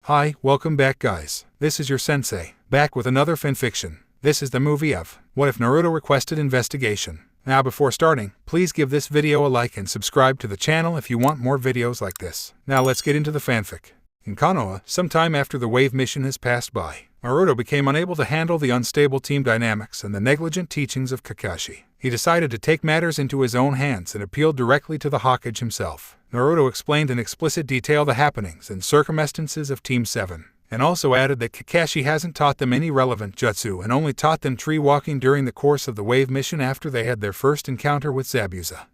Hi, welcome back guys. This is your sensei, back with another fanfiction. This is the movie of What If Naruto Requested Investigation. Now before starting, please give this video a like and subscribe to the channel if you want more videos like this. Now let's get into the fanfic. In Konoha, sometime after the wave mission has passed by, Naruto became unable to handle the unstable team dynamics and the negligent teachings of Kakashi. He decided to take matters into his own hands and appealed directly to the Hokage himself. Naruto explained in explicit detail the happenings and circumstances of Team 7, and also added that Kakashi hasn't taught them any relevant jutsu and only taught them tree walking during the course of the wave mission after they had their first encounter with Zabuza.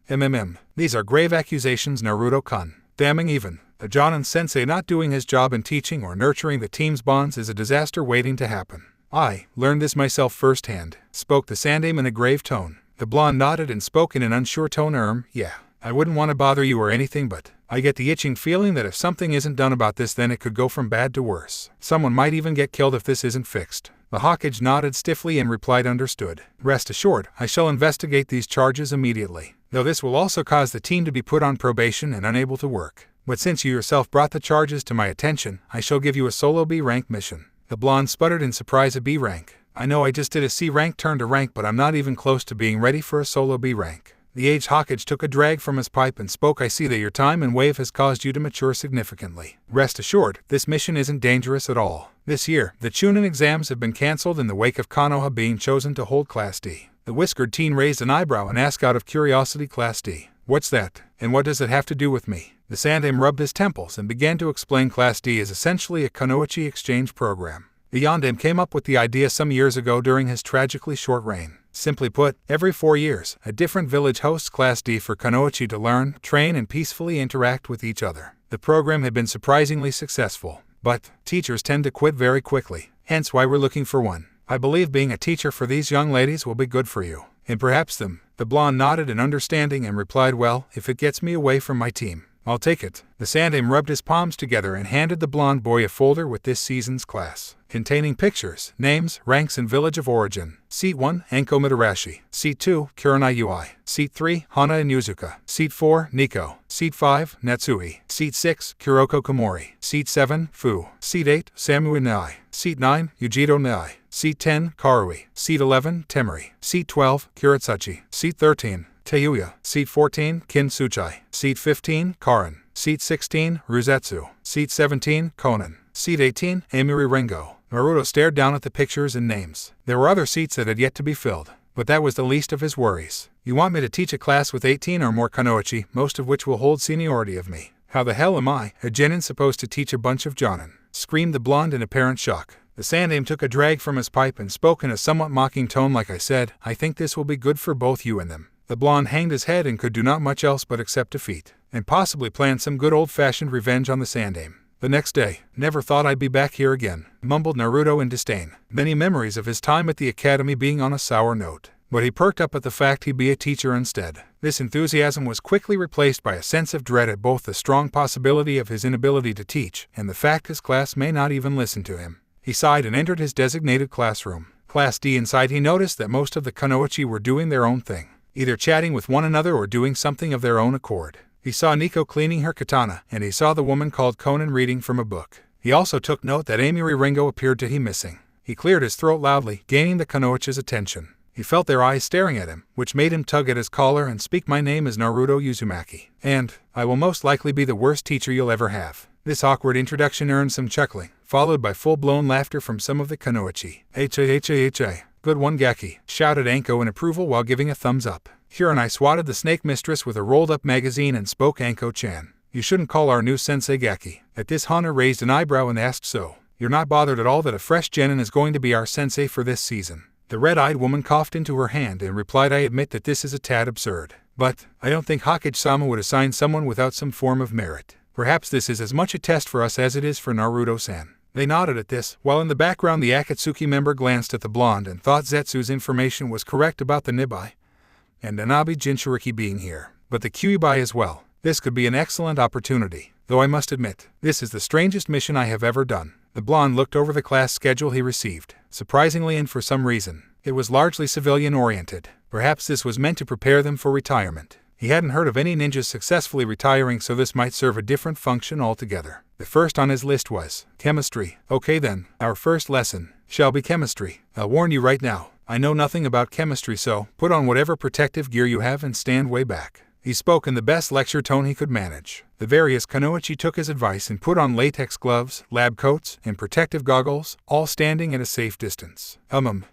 These are grave accusations, Naruto-kun. Damning even. A Jonin sensei not doing his job in teaching or nurturing the team's bonds is a disaster waiting to happen. I learned this myself firsthand, spoke the Sandaime in a grave tone. The blonde nodded and spoke in an unsure tone. Yeah, I wouldn't want to bother you or anything, but I get the itching feeling that if something isn't done about this, then it could go from bad to worse. Someone might even get killed if this isn't fixed. The Hokage nodded stiffly and replied, understood. Rest assured, I shall investigate these charges immediately, though this will also cause the team to be put on probation and unable to work. But since you yourself brought the charges to my attention, I shall give you a solo B rank mission. The blonde sputtered in surprise. A B rank? I know I just did a C rank turn to rank, but I'm not even close to being ready for a solo B rank. The aged Hokage took a drag from his pipe and spoke. I see that your time in wave has caused you to mature significantly. Rest assured, this mission isn't dangerous at all. This year, the Chunin exams have been cancelled in the wake of Konoha being chosen to hold Class D. The whiskered teen raised an eyebrow and asked out of curiosity, Class D? What's that? And what does it have to do with me? The Sandaime rubbed his temples and began to explain. Class D is essentially a Kunoichi exchange program. The Yondaime came up with the idea some years ago during his tragically short reign. Simply put, every 4 years, a different village hosts Class D for Kunoichi to learn, train, and peacefully interact with each other. The program had been surprisingly successful, but teachers tend to quit very quickly, hence why we're looking for one. I believe being a teacher for these young ladies will be good for you, and perhaps them. The blonde nodded in understanding and replied, well, if it gets me away from my team, I'll take it. The Sandaime rubbed his palms together and handed the blonde boy a folder with this season's class, containing pictures, names, ranks, and village of origin. Seat 1, Anko Mitarashi. Seat 2, Kurenai Ui. Seat 3, Hana and Yuzuka. Seat 4, Nico. Seat 5, Natsui. Seat 6, Kuroko Komori. Seat 7, Fu. Seat 8, Samui Nai. Seat 9, Yujiro Nai. Seat 10, Karui. Seat 11, Temari. Seat 12, Kuretsuchi. Seat 13, Teyuya. Seat 14, Kin Suchai. Seat 15, Karin. Seat 16, Ruzetsu. Seat 17, Konan. Seat 18, Amiri Rengo. Naruto stared down at the pictures and names. There were other seats that had yet to be filled, but that was the least of his worries. You want me to teach a class with 18 or more Kunoichi, most of which will hold seniority of me. How the hell am I, a genin, supposed to teach a bunch of jonin? Screamed the blonde in apparent shock. The Sandaime took a drag from his pipe and spoke in a somewhat mocking tone. Like I said, I think this will be good for both you and them. The blonde hanged his head and could do not much else but accept defeat, and possibly plan some good old-fashioned revenge on the Sandaime. The next day, never thought I'd be back here again, mumbled Naruto in disdain. Many memories of his time at the academy being on a sour note, but he perked up at the fact he'd be a teacher instead. This enthusiasm was quickly replaced by a sense of dread at both the strong possibility of his inability to teach and the fact his class may not even listen to him. He sighed and entered his designated classroom. Class D. Inside, he noticed that most of the Kunoichi were doing their own thing, either chatting with one another or doing something of their own accord. He saw Nico cleaning her katana, and he saw the woman called Konan reading from a book. He also took note that Amiri Rengo appeared to be missing. He cleared his throat loudly, gaining the Kunoichi's attention. He felt their eyes staring at him, which made him tug at his collar and speak. My name is Naruto Uzumaki, and I will most likely be the worst teacher you'll ever have. This awkward introduction earned some chuckling, followed by full-blown laughter from some of the Kunoichi. H-A-H-A-H-A. Good one, Gaki, shouted Anko in approval while giving a thumbs up. Kurenai swatted the snake mistress with a rolled-up magazine and spoke. Anko-chan, you shouldn't call our new sensei Gaki. At this, Hana raised an eyebrow and asked, so, you're not bothered at all that a fresh genin is going to be our sensei for this season? The red-eyed woman coughed into her hand and replied, I admit that this is a tad absurd, but I don't think Hokage-sama would assign someone without some form of merit. Perhaps this is as much a test for us as it is for Naruto-san. They nodded at this, while in the background the Akatsuki member glanced at the blonde and thought Zetsu's information was correct about the Nibai and Anabi Jinchuriki being here, but the Kyuubi as well. This could be an excellent opportunity, though I must admit, this is the strangest mission I have ever done. The blonde looked over the class schedule he received. Surprisingly, and for some reason, it was largely civilian-oriented. Perhaps this was meant to prepare them for retirement. He hadn't heard of any ninjas successfully retiring, so this might serve a different function altogether. The first on his list was chemistry. Okay then, our first lesson shall be chemistry. I'll warn you right now, I know nothing about chemistry, so put on whatever protective gear you have and stand way back. He spoke in the best lecture tone he could manage. The various kunoichi took his advice and put on latex gloves, lab coats, and protective goggles, all standing at a safe distance.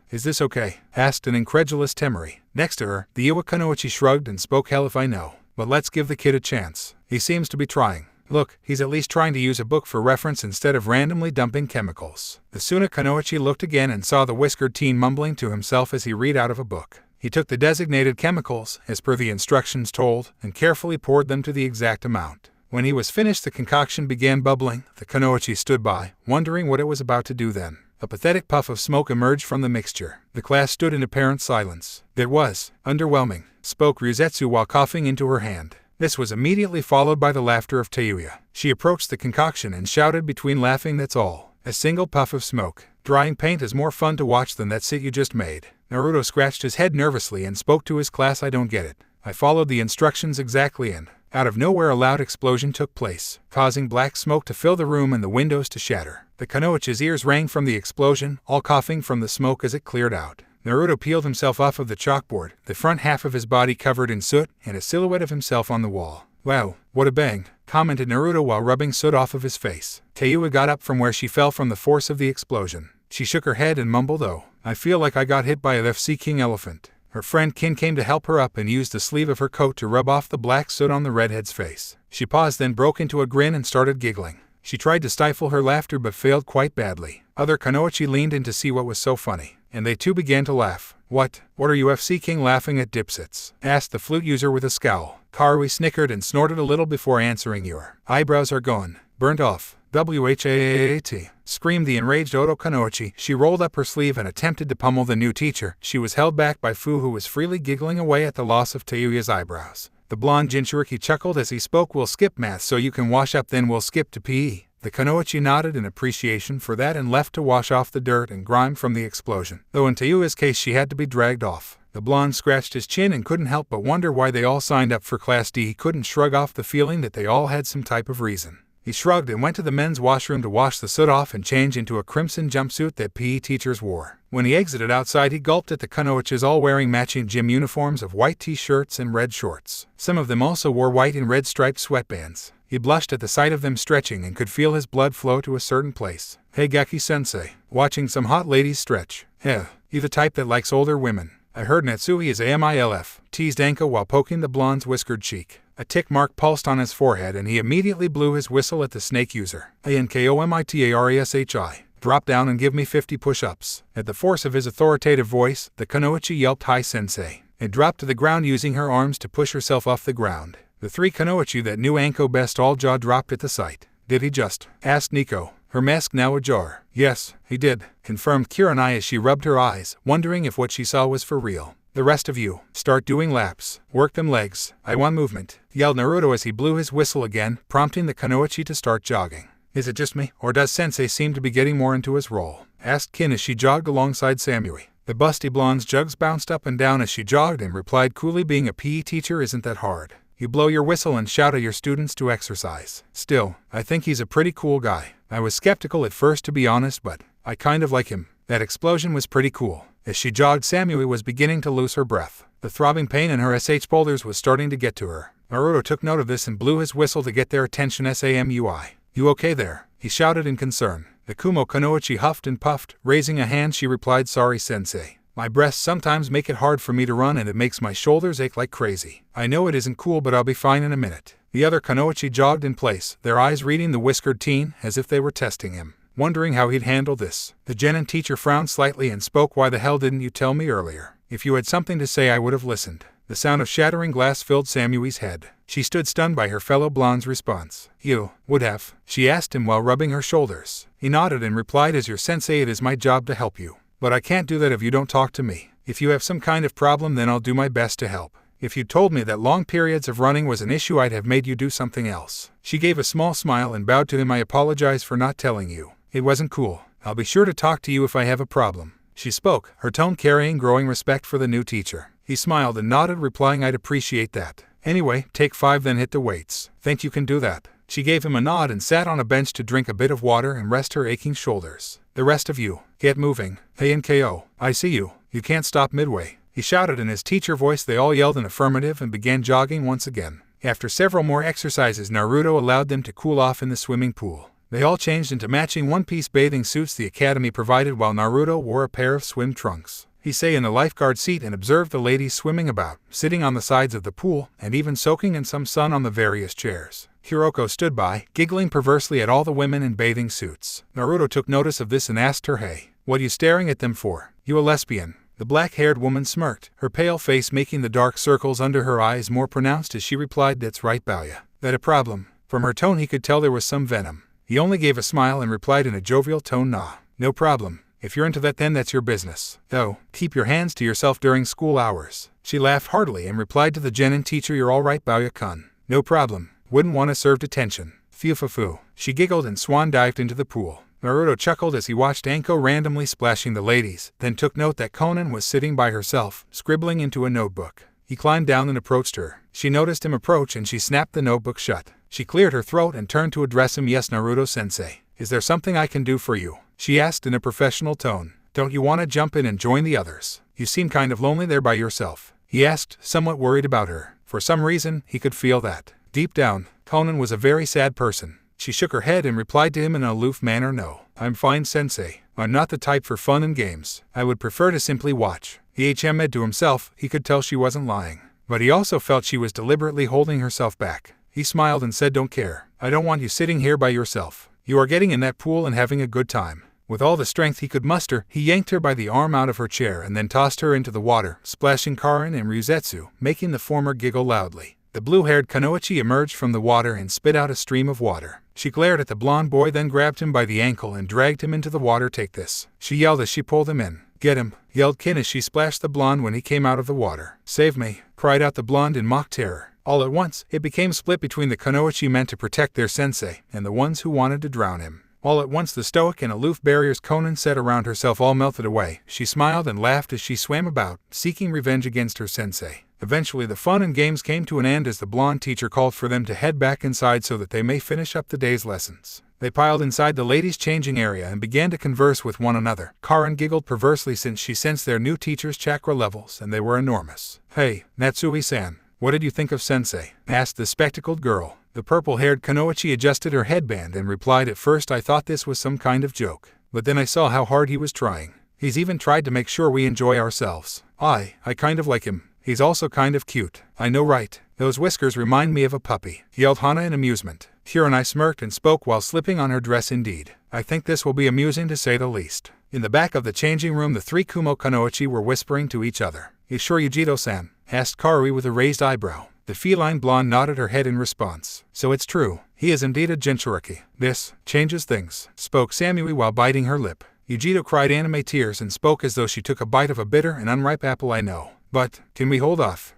Is this okay?" asked an incredulous Temari. Next to her, the Iwa kunoichi shrugged and spoke. "Hell if I know. But let's give the kid a chance. He seems to be trying. Look, he's at least trying to use a book for reference instead of randomly dumping chemicals." The Suna kunoichi looked again and saw the whiskered teen mumbling to himself as he read out of a book. He took the designated chemicals, as per the instructions told, and carefully poured them to the exact amount. When he was finished, the concoction began bubbling. The kunoichi stood by, wondering what it was about to do then. A pathetic puff of smoke emerged from the mixture. The class stood in apparent silence. "It was underwhelming," spoke Ryuzetsu while coughing into her hand. This was immediately followed by the laughter of Teuya. She approached the concoction and shouted between laughing, "That's all. A single puff of smoke. Drying paint is more fun to watch than that sit you just made." Naruto scratched his head nervously and spoke to his class. "I don't get it. I followed the instructions exactly, and..." Out of nowhere a loud explosion took place, causing black smoke to fill the room and the windows to shatter. The kunoichi's ears rang from the explosion, all coughing from the smoke as it cleared out. Naruto peeled himself off of the chalkboard, the front half of his body covered in soot, and a silhouette of himself on the wall. "Wow, what a bang," commented Naruto while rubbing soot off of his face. Teuya got up from where she fell from the force of the explosion. She shook her head and mumbled, "Oh, I feel like I got hit by a FC King elephant." Her friend Kin came to help her up and used the sleeve of her coat to rub off the black soot on the redhead's face. She paused, then broke into a grin and started giggling. She tried to stifle her laughter but failed quite badly. Other kunoichi leaned in to see what was so funny, and they too began to laugh. What are you FC King laughing at, dipsits?" asked the flute user with a scowl. Karui snickered and snorted a little before answering. "Your eyebrows are gone. Burnt off. WHAAT, screamed the enraged Oto kunoichi. She rolled up her sleeve and attempted to pummel the new teacher. She was held back by Fu, who was freely giggling away at the loss of Teuya's eyebrows. The blonde Jinchuriki chuckled as he spoke. "We'll skip math so you can wash up, then we'll skip to PE." The kunoichi nodded in appreciation for that and left to wash off the dirt and grime from the explosion, though in Teuya's case she had to be dragged off. The blonde scratched his chin and couldn't help but wonder why they all signed up for Class D. He couldn't shrug off the feeling that they all had some type of reason. He shrugged and went to the men's washroom to wash the soot off and change into a crimson jumpsuit that PE teachers wore. When he exited outside, he gulped at the kunoichis, all wearing matching gym uniforms of white t-shirts and red shorts. Some of them also wore white and red striped sweatbands. He blushed at the sight of them stretching and could feel his blood flow to a certain place. "Hey Gaki-sensei, watching some hot ladies stretch. You the type that likes older women? I heard Natsui is AMILF," teased Anko while poking the blonde's whiskered cheek. A tick mark pulsed on his forehead and he immediately blew his whistle at the snake user. "ANKOMITARESHI, drop down and give me 50 push-ups." At the force of his authoritative voice, the kunoichi yelped, "Hi sensei," and dropped to the ground using her arms to push herself off the ground. The three kunoichi that knew Anko best all jaw dropped at the sight. "Did he just?" asked Nico, her mask now ajar. "Yes, he did," confirmed Kurenai as she rubbed her eyes, wondering if what she saw was for real. "The rest of you, start doing laps. Work them legs. I want movement," yelled Naruto as he blew his whistle again, prompting the kunoichi to start jogging. "Is it just me, or does sensei seem to be getting more into his role?" asked Kin as she jogged alongside Samui. The busty blonde's jugs bounced up and down as she jogged and replied coolly, "Being a PE teacher isn't that hard. You blow your whistle and shout at your students to exercise. Still, I think he's a pretty cool guy. I was skeptical at first, to be honest, but I kind of like him. That explosion was pretty cool." As she jogged, Samui was beginning to lose her breath. The throbbing pain in her SH boulders was starting to get to her. Naruto took note of this and blew his whistle to get their attention. "SAMUI. You okay there?" he shouted in concern. The Kumo kunoichi huffed and puffed. Raising a hand, she replied, "Sorry sensei. My breasts sometimes make it hard for me to run and it makes my shoulders ache like crazy. I know it isn't cool, but I'll be fine in a minute." The other kunoichi jogged in place, their eyes reading the whiskered teen as if they were testing him, wondering how he'd handle this. The genin teacher frowned slightly and spoke, "Why the hell didn't you tell me earlier? If you had something to say, I would have listened." The sound of shattering glass filled Samui's head. She stood stunned by her fellow blonde's response. "You would have?" she asked him while rubbing her shoulders. He nodded and replied, "As your sensei, it is my job to help you. But I can't do that if you don't talk to me. If you have some kind of problem, then I'll do my best to help. If you told me that long periods of running was an issue, I'd have made you do something else." She gave a small smile and bowed to him. "I apologize for not telling you. It wasn't cool. I'll be sure to talk to you if I have a problem." She spoke, her tone carrying growing respect for the new teacher. He smiled and nodded, replying, "I'd appreciate that." Anyway, take 5 then hit the weights. Think you can do that? She gave him a nod and sat on a bench to drink a bit of water and rest her aching shoulders. The rest of you, get moving. Hey NKO, I see you. You can't stop midway. He shouted in his teacher voice. They all yelled in affirmative and began jogging once again. After several more exercises, Naruto allowed them to cool off in the swimming pool. They all changed into matching one-piece bathing suits the academy provided while Naruto wore a pair of swim trunks. He sat in the lifeguard seat and observed the ladies swimming about, sitting on the sides of the pool, and even soaking in some sun on the various chairs. Hiroko stood by, giggling perversely at all the women in bathing suits. Naruto took notice of this and asked her, "Hey, what are you staring at them for? You a lesbian?" The black-haired woman smirked, her pale face making the dark circles under her eyes more pronounced as she replied, "That's right, Bauya. That a problem?" From her tone he could tell there was some venom. He only gave a smile and replied in a jovial tone, "Nah, no problem. If you're into that then that's your business. Though, keep your hands to yourself during school hours." She laughed heartily and replied to the genin teacher, "You're all right, Bauya-kun. No problem. Wouldn't want to serve detention." Phew. She giggled and swan-dived into the pool. Naruto chuckled as he watched Anko randomly splashing the ladies, then took note that Konan was sitting by herself, scribbling into a notebook. He climbed down and approached her. She noticed him approach and she snapped the notebook shut. She cleared her throat and turned to address him. "Yes, Naruto-sensei. Is there something I can do for you?" she asked in a professional tone. "Don't you want to jump in and join the others? You seem kind of lonely there by yourself," he asked, somewhat worried about her. For some reason, he could feel that. Deep down, Konan was a very sad person. She shook her head and replied to him in an aloof manner, "No, I'm fine, sensei. I'm not the type for fun and games. I would prefer to simply watch." He HM'd to himself. He could tell she wasn't lying. But he also felt she was deliberately holding herself back. He smiled and said, "Don't care. I don't want you sitting here by yourself. You are getting in that pool and having a good time." With all the strength he could muster, he yanked her by the arm out of her chair and then tossed her into the water, splashing Karin and Ryuzetsu, making the former giggle loudly. The blue-haired Kunoichi emerged from the water and spit out a stream of water. She glared at the blonde boy, then grabbed him by the ankle and dragged him into the water. "Take this," she yelled as she pulled him in. "Get him," yelled Kin as she splashed the blonde when he came out of the water. "Save me," cried out the blonde in mock terror. All at once, it became split between the Kunoichi meant to protect their sensei and the ones who wanted to drown him. All at once the stoic and aloof barriers Konan set around herself all melted away. She smiled and laughed as she swam about, seeking revenge against her sensei. Eventually the fun and games came to an end as the blonde teacher called for them to head back inside so that they may finish up the day's lessons. They piled inside the ladies' changing area and began to converse with one another. Karin giggled perversely since she sensed their new teacher's chakra levels, and they were enormous. "Hey, Natsui-san, what did you think of sensei?" asked the spectacled girl. The purple-haired Kunoichi adjusted her headband and replied, "At first I thought this was some kind of joke, but then I saw how hard he was trying. He's even tried to make sure we enjoy ourselves. I kind of like him. He's also kind of cute." "I know, right? Those whiskers remind me of a puppy," yelled Hana in amusement. Hiranai smirked and spoke while slipping on her dress. "Indeed. I think this will be amusing to say the least." In the back of the changing room the three Kumo Kunoichi were whispering to each other. "Is sure Yujito-san?" asked Karui with a raised eyebrow. The feline blonde nodded her head in response. "So it's true. He is indeed a Jinchuriki. This changes things," spoke Samui while biting her lip. Yujito cried anime tears and spoke as though she took a bite of a bitter and unripe apple. "I know. But, can we hold off?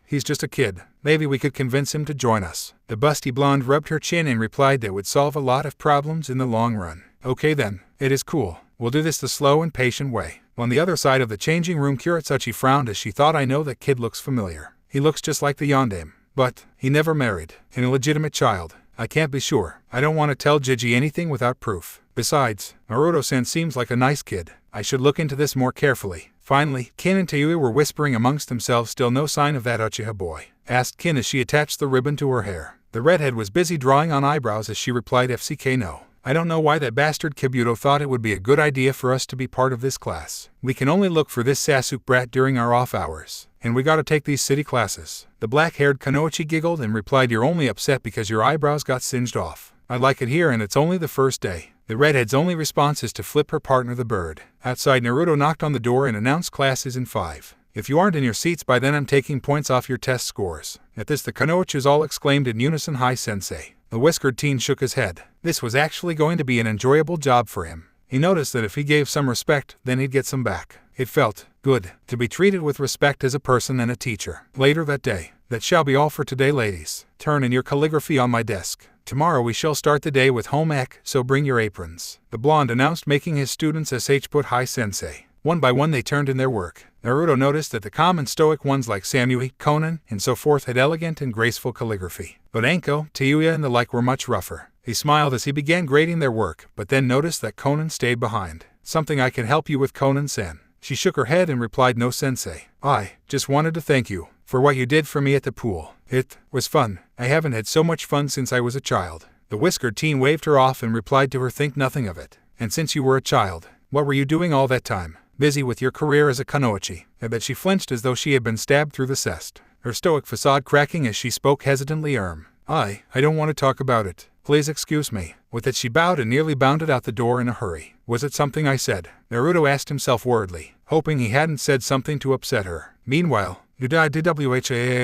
He's just a kid. Maybe we could convince him to join us." The busty blonde rubbed her chin and replied that would solve a lot of problems in the long run. "Okay then, it is cool. We'll do this the slow and patient way." On the other side of the changing room Kuretsuchi frowned as she thought, "I know that kid looks familiar. He looks just like the yondaime. But, he never married. An illegitimate child. I can't be sure. I don't want to tell Gigi anything without proof. Besides, Naruto-san seems like a nice kid. I should look into this more carefully." Finally, Kin and Tayui were whispering amongst themselves. "Still no sign of that Uchiha boy?" asked Kin as she attached the ribbon to her hair. The redhead was busy drawing on eyebrows as she replied, "FCK no. I don't know why that bastard Kibuto thought it would be a good idea for us to be part of this class. We can only look for this Sasuke brat during our off hours. And we gotta take these city classes." The black-haired Kunoichi giggled and replied, "You're only upset because your eyebrows got singed off. I like it here and it's only the first day." The redhead's only response is to flip her partner the bird. Outside, Naruto knocked on the door and announced class is in 5. "If you aren't in your seats by then I'm taking points off your test scores." At this the Kunoichis all exclaimed in unison, "Hi sensei." The whiskered teen shook his head. This was actually going to be an enjoyable job for him. He noticed that if he gave some respect, then he'd get some back. It felt good to be treated with respect as a person and a teacher. Later that day, "That shall be all for today, ladies. Turn in your calligraphy on my desk. Tomorrow we shall start the day with home ec, so bring your aprons," the blonde announced, making his students sh put "Hi sensei." One by one they turned in their work. Naruto noticed that the calm and stoic ones like Samui, Konan, and so forth had elegant and graceful calligraphy. But Anko, Tayuya, and the like were much rougher. He smiled as he began grading their work, but then noticed that Konan stayed behind. Something I can help you with, Konan-sen? She shook her head and replied, no, sensei. I just wanted to thank you for what you did for me at the pool. It was fun. I haven't had so much fun since I was a child. The whiskered teen waved her off and replied to her, think nothing of it. And since you were a child, what were you doing all that time? Busy with your career as a kunoichi. I bet she flinched as though she had been stabbed through the chest, her stoic facade cracking as she spoke hesitantly. I don't want to talk about it. Please excuse me. With it she bowed and nearly bounded out the door in a hurry. Was it something I said? Naruto asked himself worriedly, hoping he hadn't said something to upset her. Meanwhile, "Dwhat?"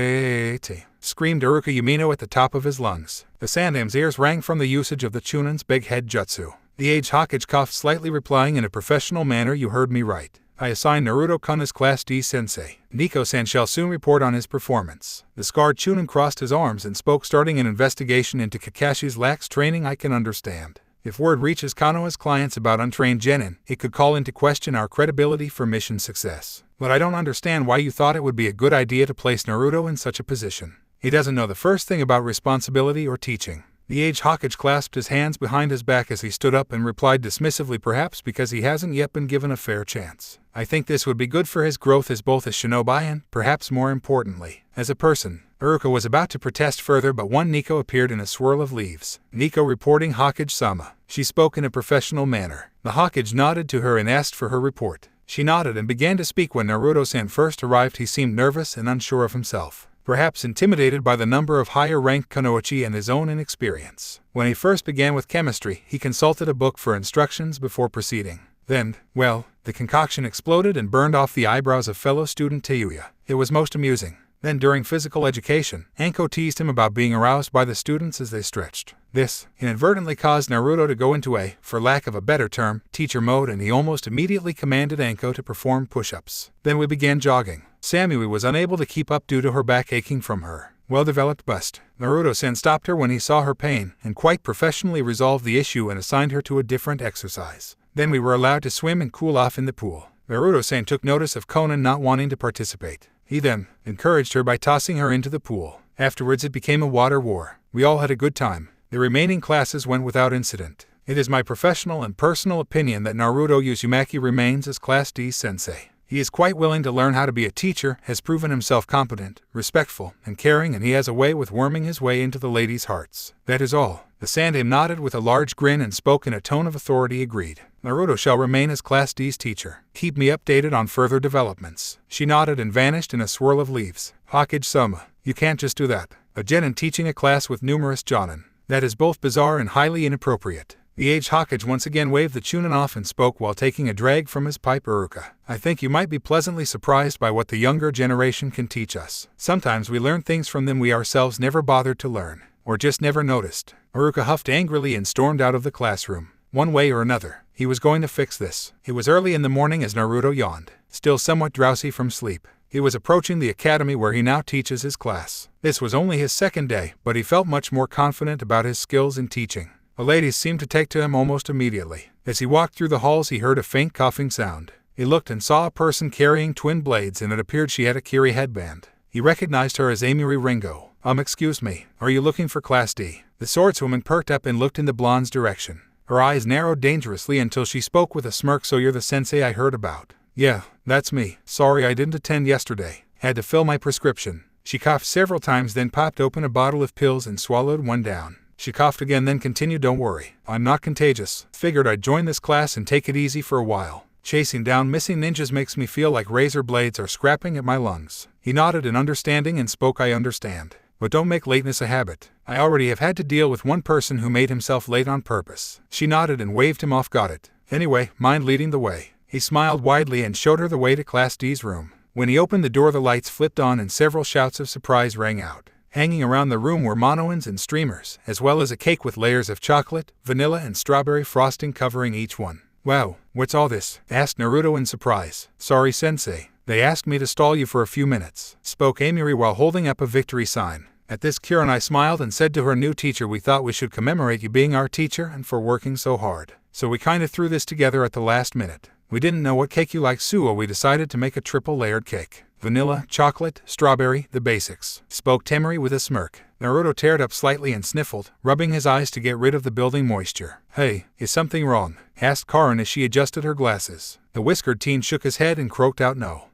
screamed Iruka Yumino at the top of his lungs. The Sandame's ears rang from the usage of the Chunan's big head jutsu. The aged Hokage coughed slightly, replying in a professional manner, you heard me right. I assigned Naruto-kun as Class D sensei. Nico-san shall soon report on his performance. The scarred Chunin crossed his arms and spoke, starting an investigation into Kakashi's lax training. I can understand. If word reaches Konoha's clients about untrained genin, it could call into question our credibility for mission success. But I don't understand why you thought it would be a good idea to place Naruto in such a position. He doesn't know the first thing about responsibility or teaching. The aged Hokage clasped his hands behind his back as he stood up and replied dismissively, perhaps because he hasn't yet been given a fair chance. I think this would be good for his growth as both a shinobi and, perhaps more importantly, as a person. Iruka was about to protest further, but one Nico appeared in a swirl of leaves. Nico reporting, Hokage-sama. She spoke in a professional manner. The Hokage nodded to her and asked for her report. She nodded and began to speak. When Naruto-san first arrived, he seemed nervous and unsure of himself, perhaps intimidated by the number of higher-ranked kunoichi and his own inexperience. When he first began with chemistry, he consulted a book for instructions before proceeding. Then, well, the concoction exploded and burned off the eyebrows of fellow student Tayuya. It was most amusing. Then during physical education, Anko teased him about being aroused by the students as they stretched. This inadvertently caused Naruto to go into a, for lack of a better term, teacher mode, and he almost immediately commanded Anko to perform push-ups. Then we began jogging. Samui was unable to keep up due to her back aching from her well-developed bust. Naruto-san stopped her when he saw her pain, and quite professionally resolved the issue and assigned her to a different exercise. Then we were allowed to swim and cool off in the pool. Naruto-san took notice of Konan not wanting to participate. He then encouraged her by tossing her into the pool. Afterwards it became a water war. We all had a good time. The remaining classes went without incident. It is my professional and personal opinion that Naruto Uzumaki remains as Class D sensei. He is quite willing to learn how to be a teacher, has proven himself competent, respectful, and caring, and he has a way with worming his way into the ladies' hearts. That is all. The Sandame nodded with a large grin and spoke in a tone of authority. Agreed. Naruto shall remain as Class D's teacher. Keep me updated on further developments. She nodded and vanished in a swirl of leaves. Hokage-sama, you can't just do that. A genin teaching a class with numerous jonin. That is both bizarre and highly inappropriate. The aged Hokage once again waved the Chunin off and spoke while taking a drag from his pipe. Iruka, I think you might be pleasantly surprised by what the younger generation can teach us. Sometimes we learn things from them we ourselves never bothered to learn, or just never noticed. Iruka huffed angrily and stormed out of the classroom. One way or another, he was going to fix this. It was early in the morning as Naruto yawned, still somewhat drowsy from sleep. He was approaching the academy where he now teaches his class. This was only his second day, but he felt much more confident about his skills in teaching. The ladies seemed to take to him almost immediately. As he walked through the halls, he heard a faint coughing sound. He looked and saw a person carrying twin blades, and it appeared she had a Kiri headband. He recognized her as Amiri Ringo. Excuse me, are you looking for Class D? The swordswoman perked up and looked in the blonde's direction. Her eyes narrowed dangerously until she spoke with a smirk. So you're the sensei I heard about? Yeah, that's me. Sorry I didn't attend yesterday. Had to fill my prescription. She coughed several times, then popped open a bottle of pills and swallowed one down. She coughed again, then continued, don't worry. I'm not contagious. Figured I'd join this class and take it easy for a while. Chasing down missing ninjas makes me feel like razor blades are scrapping at my lungs. He nodded in understanding and spoke, I understand. But don't make lateness a habit. I already have had to deal with one person who made himself late on purpose. She nodded and waved him off. Got it. Anyway, mind leading the way? He smiled widely and showed her the way to Class D's room. When he opened the door, the lights flipped on and several shouts of surprise rang out. Hanging around the room were monoins and streamers, as well as a cake with layers of chocolate, vanilla, and strawberry frosting covering each one. Wow, what's all this? Asked Naruto in surprise. Sorry, sensei. They asked me to stall you for a few minutes, spoke Amiri while holding up a victory sign. At this, Kurenai smiled and said to her new teacher, we thought we should commemorate you being our teacher and for working so hard. So we kinda threw this together at the last minute. We didn't know what cake you like, so we decided to make a triple-layered cake. Vanilla, chocolate, strawberry, the basics, spoke Temari with a smirk. Naruto teared up slightly and sniffled, rubbing his eyes to get rid of the building moisture. Hey, is something wrong? Asked Karin as she adjusted her glasses. The whiskered teen shook his head and croaked out no.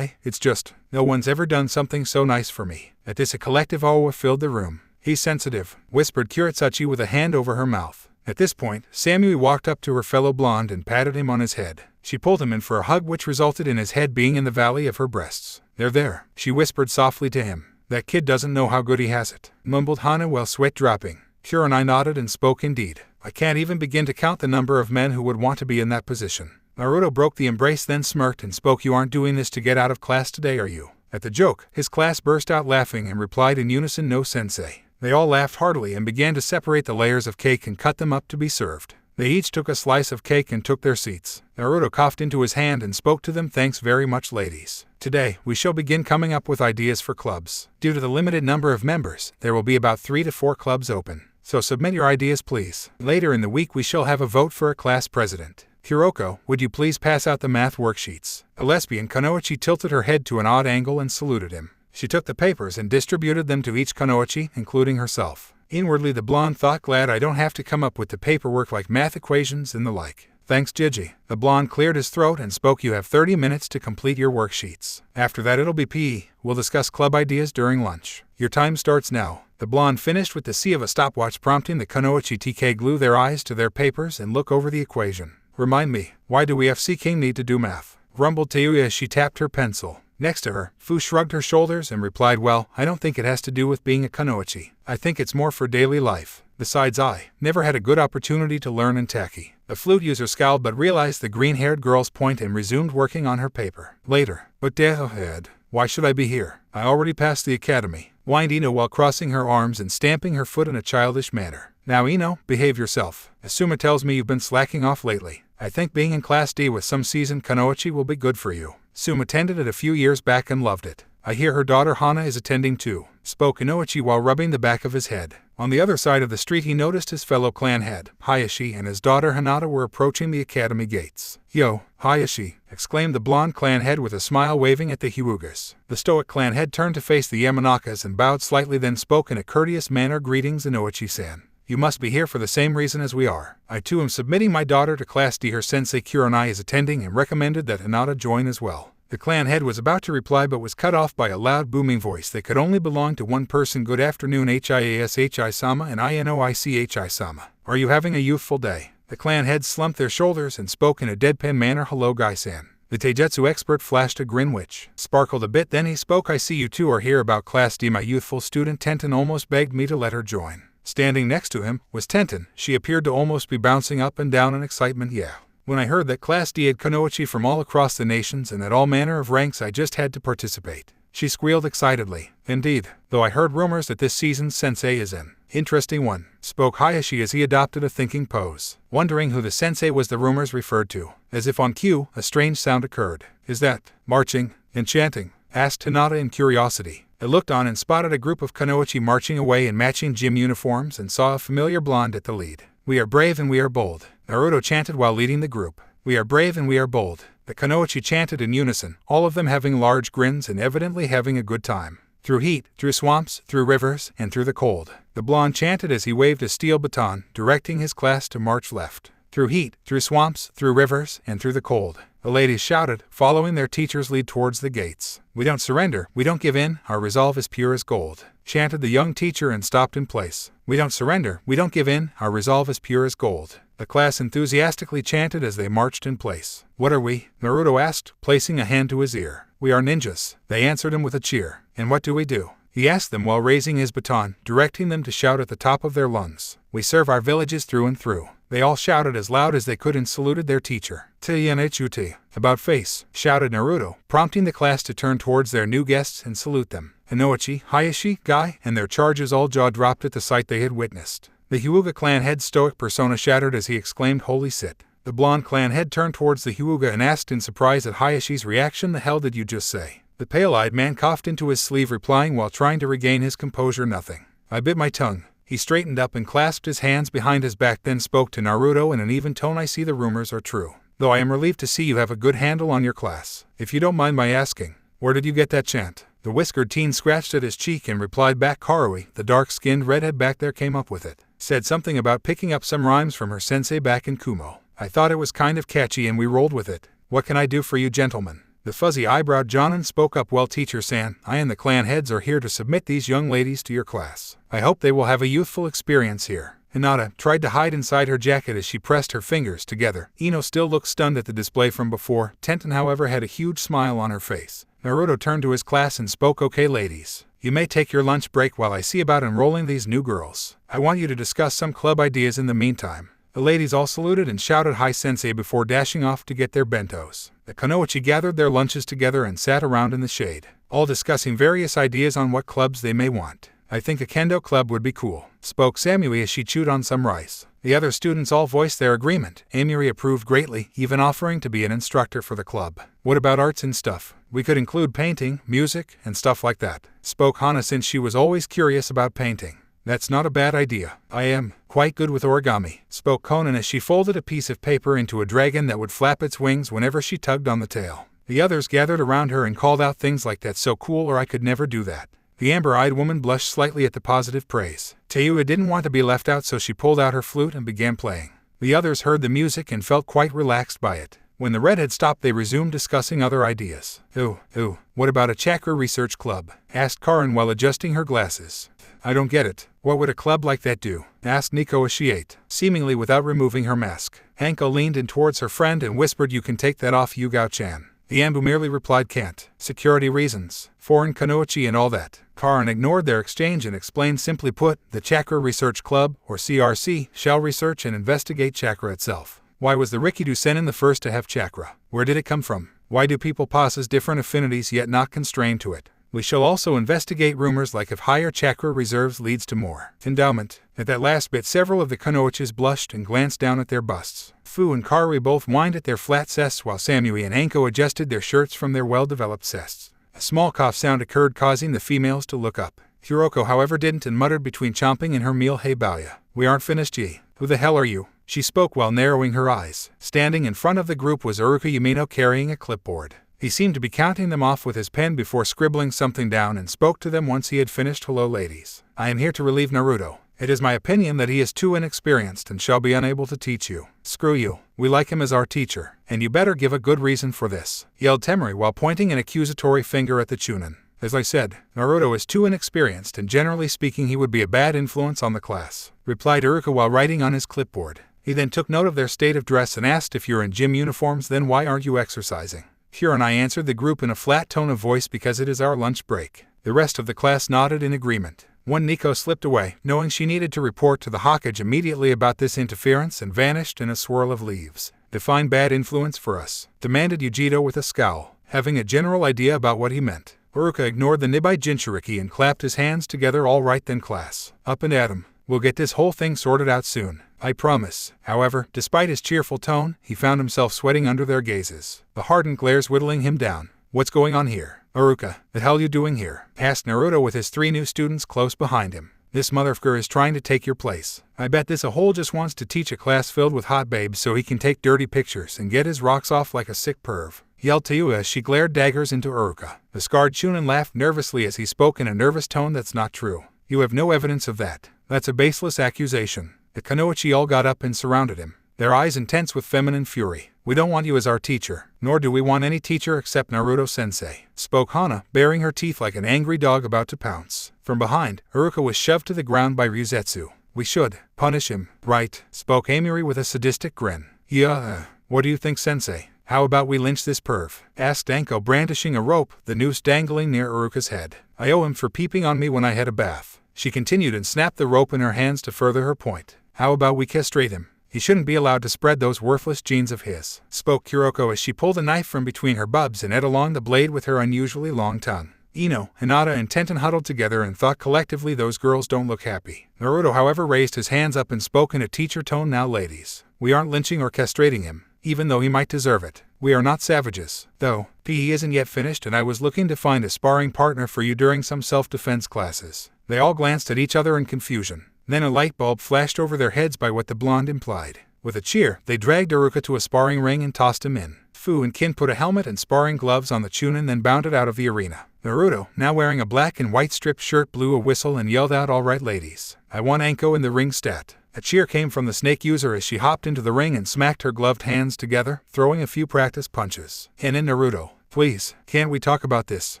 It's just, no one's ever done something so nice for me. At this a collective awe filled the room. He's sensitive, whispered Kuretsuchi with a hand over her mouth. At this point, Samui walked up to her fellow blonde and patted him on his head. She pulled him in for a hug which resulted in his head being in the valley of her breasts. They're there, she whispered softly to him. That kid doesn't know how good he has it, mumbled Hana while sweat dropping. Kurenai nodded and spoke indeed. I can't even begin to count the number of men who would want to be in that position. Naruto broke the embrace, then smirked and spoke. You aren't doing this to get out of class today, are you? At the joke, his class burst out laughing and replied in unison, no sensei. They all laughed heartily and began to separate the layers of cake and cut them up to be served. They each took a slice of cake and took their seats. Naruto coughed into his hand and spoke to them. Thanks very much, ladies. Today, we shall begin coming up with ideas for clubs. Due to the limited number of members, there will be about 3 to 4 clubs open. So submit your ideas, please. Later in the week we shall have a vote for a class president. Kuroko, would you please pass out the math worksheets? A lesbian Kunoichi tilted her head to an odd angle and saluted him. She took the papers and distributed them to each Kunoichi, including herself. Inwardly the blonde thought, glad I don't have to come up with the paperwork like math equations and the like. Thanks, Gigi. The blonde cleared his throat and spoke. You have 30 minutes to complete your worksheets. After that it'll be PE. We'll discuss club ideas during lunch. Your time starts now. The blonde finished with the C of a stopwatch, prompting the Kunoichi TK glue their eyes to their papers and look over the equation. Remind me, why do we FC King need to do math? Rumbled Teuya as she tapped her pencil. Next to her, Fu shrugged her shoulders and replied, well, I don't think it has to do with being a Kunoichi. I think it's more for daily life. Besides, I never had a good opportunity to learn in Taki. The flute user scowled but realized the green-haired girl's point and resumed working on her paper. Later, but Dad, why should I be here? I already passed the academy, whined Ino while crossing her arms and stamping her foot in a childish manner. Now Ino, behave yourself. Asuma tells me you've been slacking off lately. I think being in Class D with some seasoned Kunoichi will be good for you. Suma attended it a few years back and loved it. I hear her daughter Hana is attending too, spoke Kunoichi while rubbing the back of his head. On the other side of the street he noticed his fellow clan head, Hayashi, and his daughter Hinata were approaching the academy gates. Yo, Hayashi, exclaimed the blonde clan head with a smile, waving at the Hyugas. The stoic clan head turned to face the Yamanakas and bowed slightly, then spoke in a courteous manner. Greetings, Inoichi-san. You must be here for the same reason as we are. I too am submitting my daughter to Class D. Her sensei Kurenai is attending and recommended that Hinata join as well. The clan head was about to reply but was cut off by a loud booming voice that could only belong to one person. Good afternoon, Hiashi-sama and Inoichi-sama. Are you having a youthful day? The clan heads slumped their shoulders and spoke in a deadpan manner. Hello, Gai-san. The Taijutsu expert flashed a grin which sparkled a bit, then he spoke. I see you two are here about Class D. My youthful student Tenten almost begged me to let her join. Standing next to him was Tenten. She appeared to almost be bouncing up and down in excitement. Yeah. When I heard that Class D had Kunoichi from all across the nations and at all manner of ranks, I just had to participate. She squealed excitedly. Indeed, though I heard rumors that this season's sensei is an interesting one, spoke Hayashi as he adopted a thinking pose. Wondering who the sensei was the rumors referred to. As if on cue, a strange sound occurred. Is that marching and chanting? Asked Hinata in curiosity. They looked on and spotted a group of Kunoichi marching away in matching gym uniforms and saw a familiar blonde at the lead. We are brave and we are bold, Naruto chanted while leading the group. We are brave and we are bold, the Kunoichi chanted in unison, all of them having large grins and evidently having a good time. Through heat, through swamps, through rivers, and through the cold, the blonde chanted as he waved a steel baton, directing his class to march left. Through heat, through swamps, through rivers, and through the cold, the ladies shouted, following their teacher's lead towards the gates. We don't surrender, we don't give in, our resolve is pure as gold, chanted the young teacher and stopped in place. We don't surrender, we don't give in, our resolve is pure as gold, the class enthusiastically chanted as they marched in place. What are we? Naruto asked, placing a hand to his ear. We are ninjas, they answered him with a cheer. And what do we do? He asked them while raising his baton, directing them to shout at the top of their lungs. We serve our villages through and through. They all shouted as loud as they could and saluted their teacher. T-N-H-U-T. About face, shouted Naruto, prompting the class to turn towards their new guests and salute them. Inoichi, Hayashi, Gai, and their charges all jaw-dropped at the sight they had witnessed. The Hyuga clan head's stoic persona shattered as he exclaimed, Holy sit. The blonde clan head turned towards the Hyuga and asked in surprise at Hayashi's reaction, the hell did you just say? The pale-eyed man coughed into his sleeve, replying while trying to regain his composure, nothing. I bit my tongue. He straightened up and clasped his hands behind his back, then spoke to Naruto in an even tone. I see the rumors are true. though I am relieved to see you have a good handle on your class. If you don't mind my asking, where did you get that chant? The whiskered teen scratched at his cheek and replied back. Karui, the dark-skinned redhead back there, came up with it. Said something about picking up some rhymes from her sensei back in Kumo. I thought it was kind of catchy and we rolled with it. What can I do for you gentlemen? The fuzzy-eyebrow Jonin spoke up. Well, Teacher-san, I and the clan heads are here to submit these young ladies to your class. I hope they will have a youthful experience here. Hinata tried to hide inside her jacket as she pressed her fingers together. Ino still looked stunned at the display from before. Tenten, however, had a huge smile on her face. Naruto turned to his class and spoke. Okay ladies, you may take your lunch break while I see about enrolling these new girls. I want you to discuss some club ideas in the meantime. The ladies all saluted and shouted hi sensei before dashing off to get their bentos. The kunoichi gathered their lunches together and sat around in the shade, all discussing various ideas on what clubs they may want. I think a kendo club would be cool, spoke Samui as she chewed on some rice. The other students all voiced their agreement. Amiri approved greatly, even offering to be an instructor for the club. What about arts and stuff? We could include painting, music, and stuff like that, spoke Hana, since she was always curious about painting. That's not a bad idea. I am quite good with origami, spoke Konan as she folded a piece of paper into a dragon that would flap its wings whenever she tugged on the tail. The others gathered around her and called out things like "That's so cool," or "I could never do that." The amber-eyed woman blushed slightly at the positive praise. Teiua didn't want to be left out, so she pulled out her flute and began playing. The others heard the music and felt quite relaxed by it. When the redhead stopped, they resumed discussing other ideas. What about a chakra research club? Asked Karin while adjusting her glasses. I don't get it. What would a club like that do? Asked Nico as she ate, seemingly without removing her mask. Hanko leaned in towards her friend and whispered, "You can take that off, Yugao-chan." The Ambu merely replied, "Can't. Security reasons, foreign kunoichi and all that." Karin ignored their exchange and explained, simply put, the Chakra Research Club, or CRC, shall research and investigate chakra itself. Why was the Rikido Senin the first to have chakra? Where did it come from? Why do people possess different affinities yet not constrained to it? We shall also investigate rumors like if higher chakra reserves leads to more endowment. At that last bit, several of the kunoichis blushed and glanced down at their busts. Fu and Karui both whined at their flat chests, while Samui and Anko adjusted their shirts from their well-developed chests. A small cough sound occurred, causing the females to look up. Hiroko, however, didn't, and muttered between chomping in her meal, "Hey Baoya, we aren't finished yet. Who the hell are you?" She spoke while narrowing her eyes. Standing in front of the group was Uruka Yumino carrying a clipboard. He seemed to be counting them off with his pen before scribbling something down and spoke to them once he had finished. "Hello ladies. I am here to relieve Naruto. It is my opinion that he is too inexperienced and shall be unable to teach you. Screw you. We like him as our teacher, and you better give a good reason for this," yelled Temari while pointing an accusatory finger at the Chunin. "As I said, Naruto is too inexperienced, and generally speaking he would be a bad influence on the class," replied Uruka while writing on his clipboard. He then took note of their state of dress and asked, "If you're in gym uniforms, then why aren't you exercising?" Kira and I answered the group in a flat tone of voice, "Because it is our lunch break." The rest of the class nodded in agreement. One Nico slipped away, knowing she needed to report to the Hokage immediately about this interference, and vanished in a swirl of leaves. "Define bad influence for us," demanded Yujito with a scowl, having a general idea about what he meant. Uruka ignored the Nibai Jinchuriki and clapped his hands together. "All right then class, up and at 'em. We'll get this whole thing sorted out soon, I promise." However, despite his cheerful tone, he found himself sweating under their gazes, the hardened glares whittling him down. "What's going on here? Uruka, the hell you doing here?" asked Naruto with his 3 new students close behind him. "This motherfucker is trying to take your place. I bet this a hole just wants to teach a class filled with hot babes so he can take dirty pictures and get his rocks off like a sick perv," yelled Teiua as she glared daggers into Uruka. The scarred Chunin laughed nervously as he spoke in a nervous tone. "That's not true. You have no evidence of that. That's a baseless accusation." The kunoichi all got up and surrounded him, their eyes intense with feminine fury. "We don't want you as our teacher, nor do we want any teacher except Naruto-sensei," spoke Hana, baring her teeth like an angry dog about to pounce. From behind, Uruka was shoved to the ground by Ryuzetsu. "We should punish him, right?" spoke Amiri with a sadistic grin. "Yeah, what do you think, sensei? How about we lynch this perv?" asked Anko, brandishing a rope, the noose dangling near Uruka's head. "I owe him for peeping on me when I had a bath," she continued, and snapped the rope in her hands to further her point. "How about we castrate him? He shouldn't be allowed to spread those worthless genes of his," spoke Kuroko as she pulled a knife from between her bubs and ate along the blade with her unusually long tongue. Ino, Hinata, and Tenten huddled together and thought collectively, "Those girls don't look happy." Naruto, however, raised his hands up and spoke in a teacher tone. "Now ladies, we aren't lynching or castrating him, even though he might deserve it. We are not savages, though. PE isn't yet finished, and I was looking to find a sparring partner for you during some self-defense classes." They all glanced at each other in confusion. Then a light bulb flashed over their heads by what the blonde implied. With a cheer, they dragged Iruka to a sparring ring and tossed him in. Fu and Kin put a helmet and sparring gloves on the Chunin, then bounded out of the arena. Naruto, now wearing a black and white striped shirt, blew a whistle and yelled out, "All right, ladies. I want Anko in the ring stat." A cheer came from the snake user as she hopped into the ring and smacked her gloved hands together, throwing a few practice punches. And in Naruto, "Please, can't we talk about this?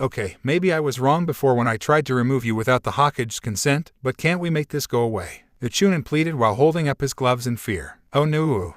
Okay, maybe I was wrong before when I tried to remove you without the Hokage's consent, but can't we make this go away?" The Chunin pleaded while holding up his gloves in fear. "Oh no,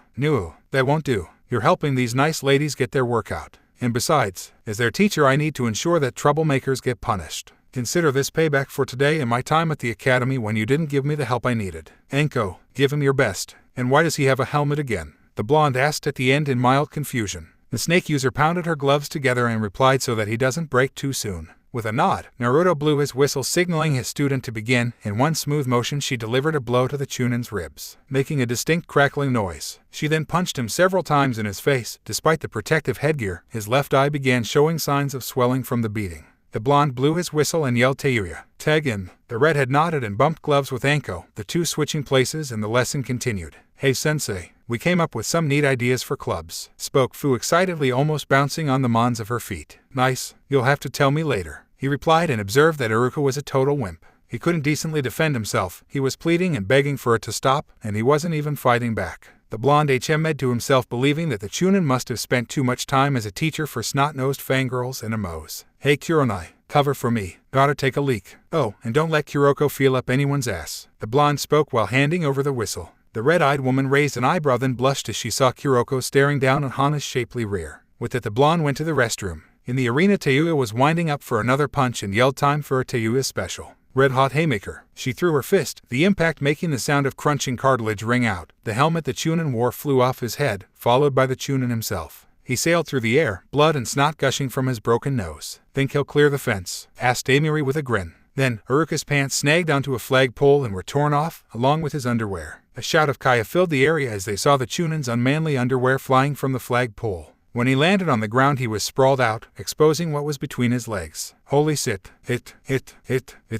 that won't do. You're helping these nice ladies get their workout. And besides, as their teacher, I need to ensure that troublemakers get punished. Consider this payback for today and my time at the academy when you didn't give me the help I needed. Anko, give him your best." "And why does he have a helmet again?" the blonde asked at the end in mild confusion. The snake user pounded her gloves together and replied, "So that he doesn't break too soon." With a nod, Naruto blew his whistle signaling his student to begin. In one smooth motion she delivered a blow to the Chunin's ribs, making a distinct crackling noise. She then punched him several times in his face. Despite the protective headgear, his left eye began showing signs of swelling from the beating. The blonde blew his whistle and yelled, "Tayuya, tag in." The redhead nodded and bumped gloves with Anko, the two switching places, and the lesson continued. "Hey sensei, we came up with some neat ideas for clubs," spoke Fu excitedly, almost bouncing on the mons of her feet. "Nice, you'll have to tell me later," he replied, and observed that Iruka was a total wimp. He couldn't decently defend himself. He was pleading and begging for it to stop, and he wasn't even fighting back. The blonde HM'd to himself, believing that the Chunin must have spent too much time as a teacher for snot-nosed fangirls and emos. "Hey Kuronai, cover for me. Gotta take a leak. Oh, and don't let Kuroko feel up anyone's ass." The blonde spoke while handing over the whistle. The red-eyed woman raised an eyebrow, then blushed as she saw Kuroko staring down on Hana's shapely rear. With it, the blonde went to the restroom. In the arena, Tayuya was winding up for another punch and yelled, "Time for a Tayuya special. Red-hot haymaker." She threw her fist, the impact making the sound of crunching cartilage ring out. The helmet the Chunin wore flew off his head, followed by the Chunin himself. He sailed through the air, blood and snot gushing from his broken nose. "Think he'll clear the fence?" asked Amiri with a grin. Then, Iruka's pants snagged onto a flagpole and were torn off, along with his underwear. A shout of Kaya filled the area as they saw the Chunin's unmanly underwear flying from the flagpole. When he landed on the ground, he was sprawled out, exposing what was between his legs. "Holy shit, it's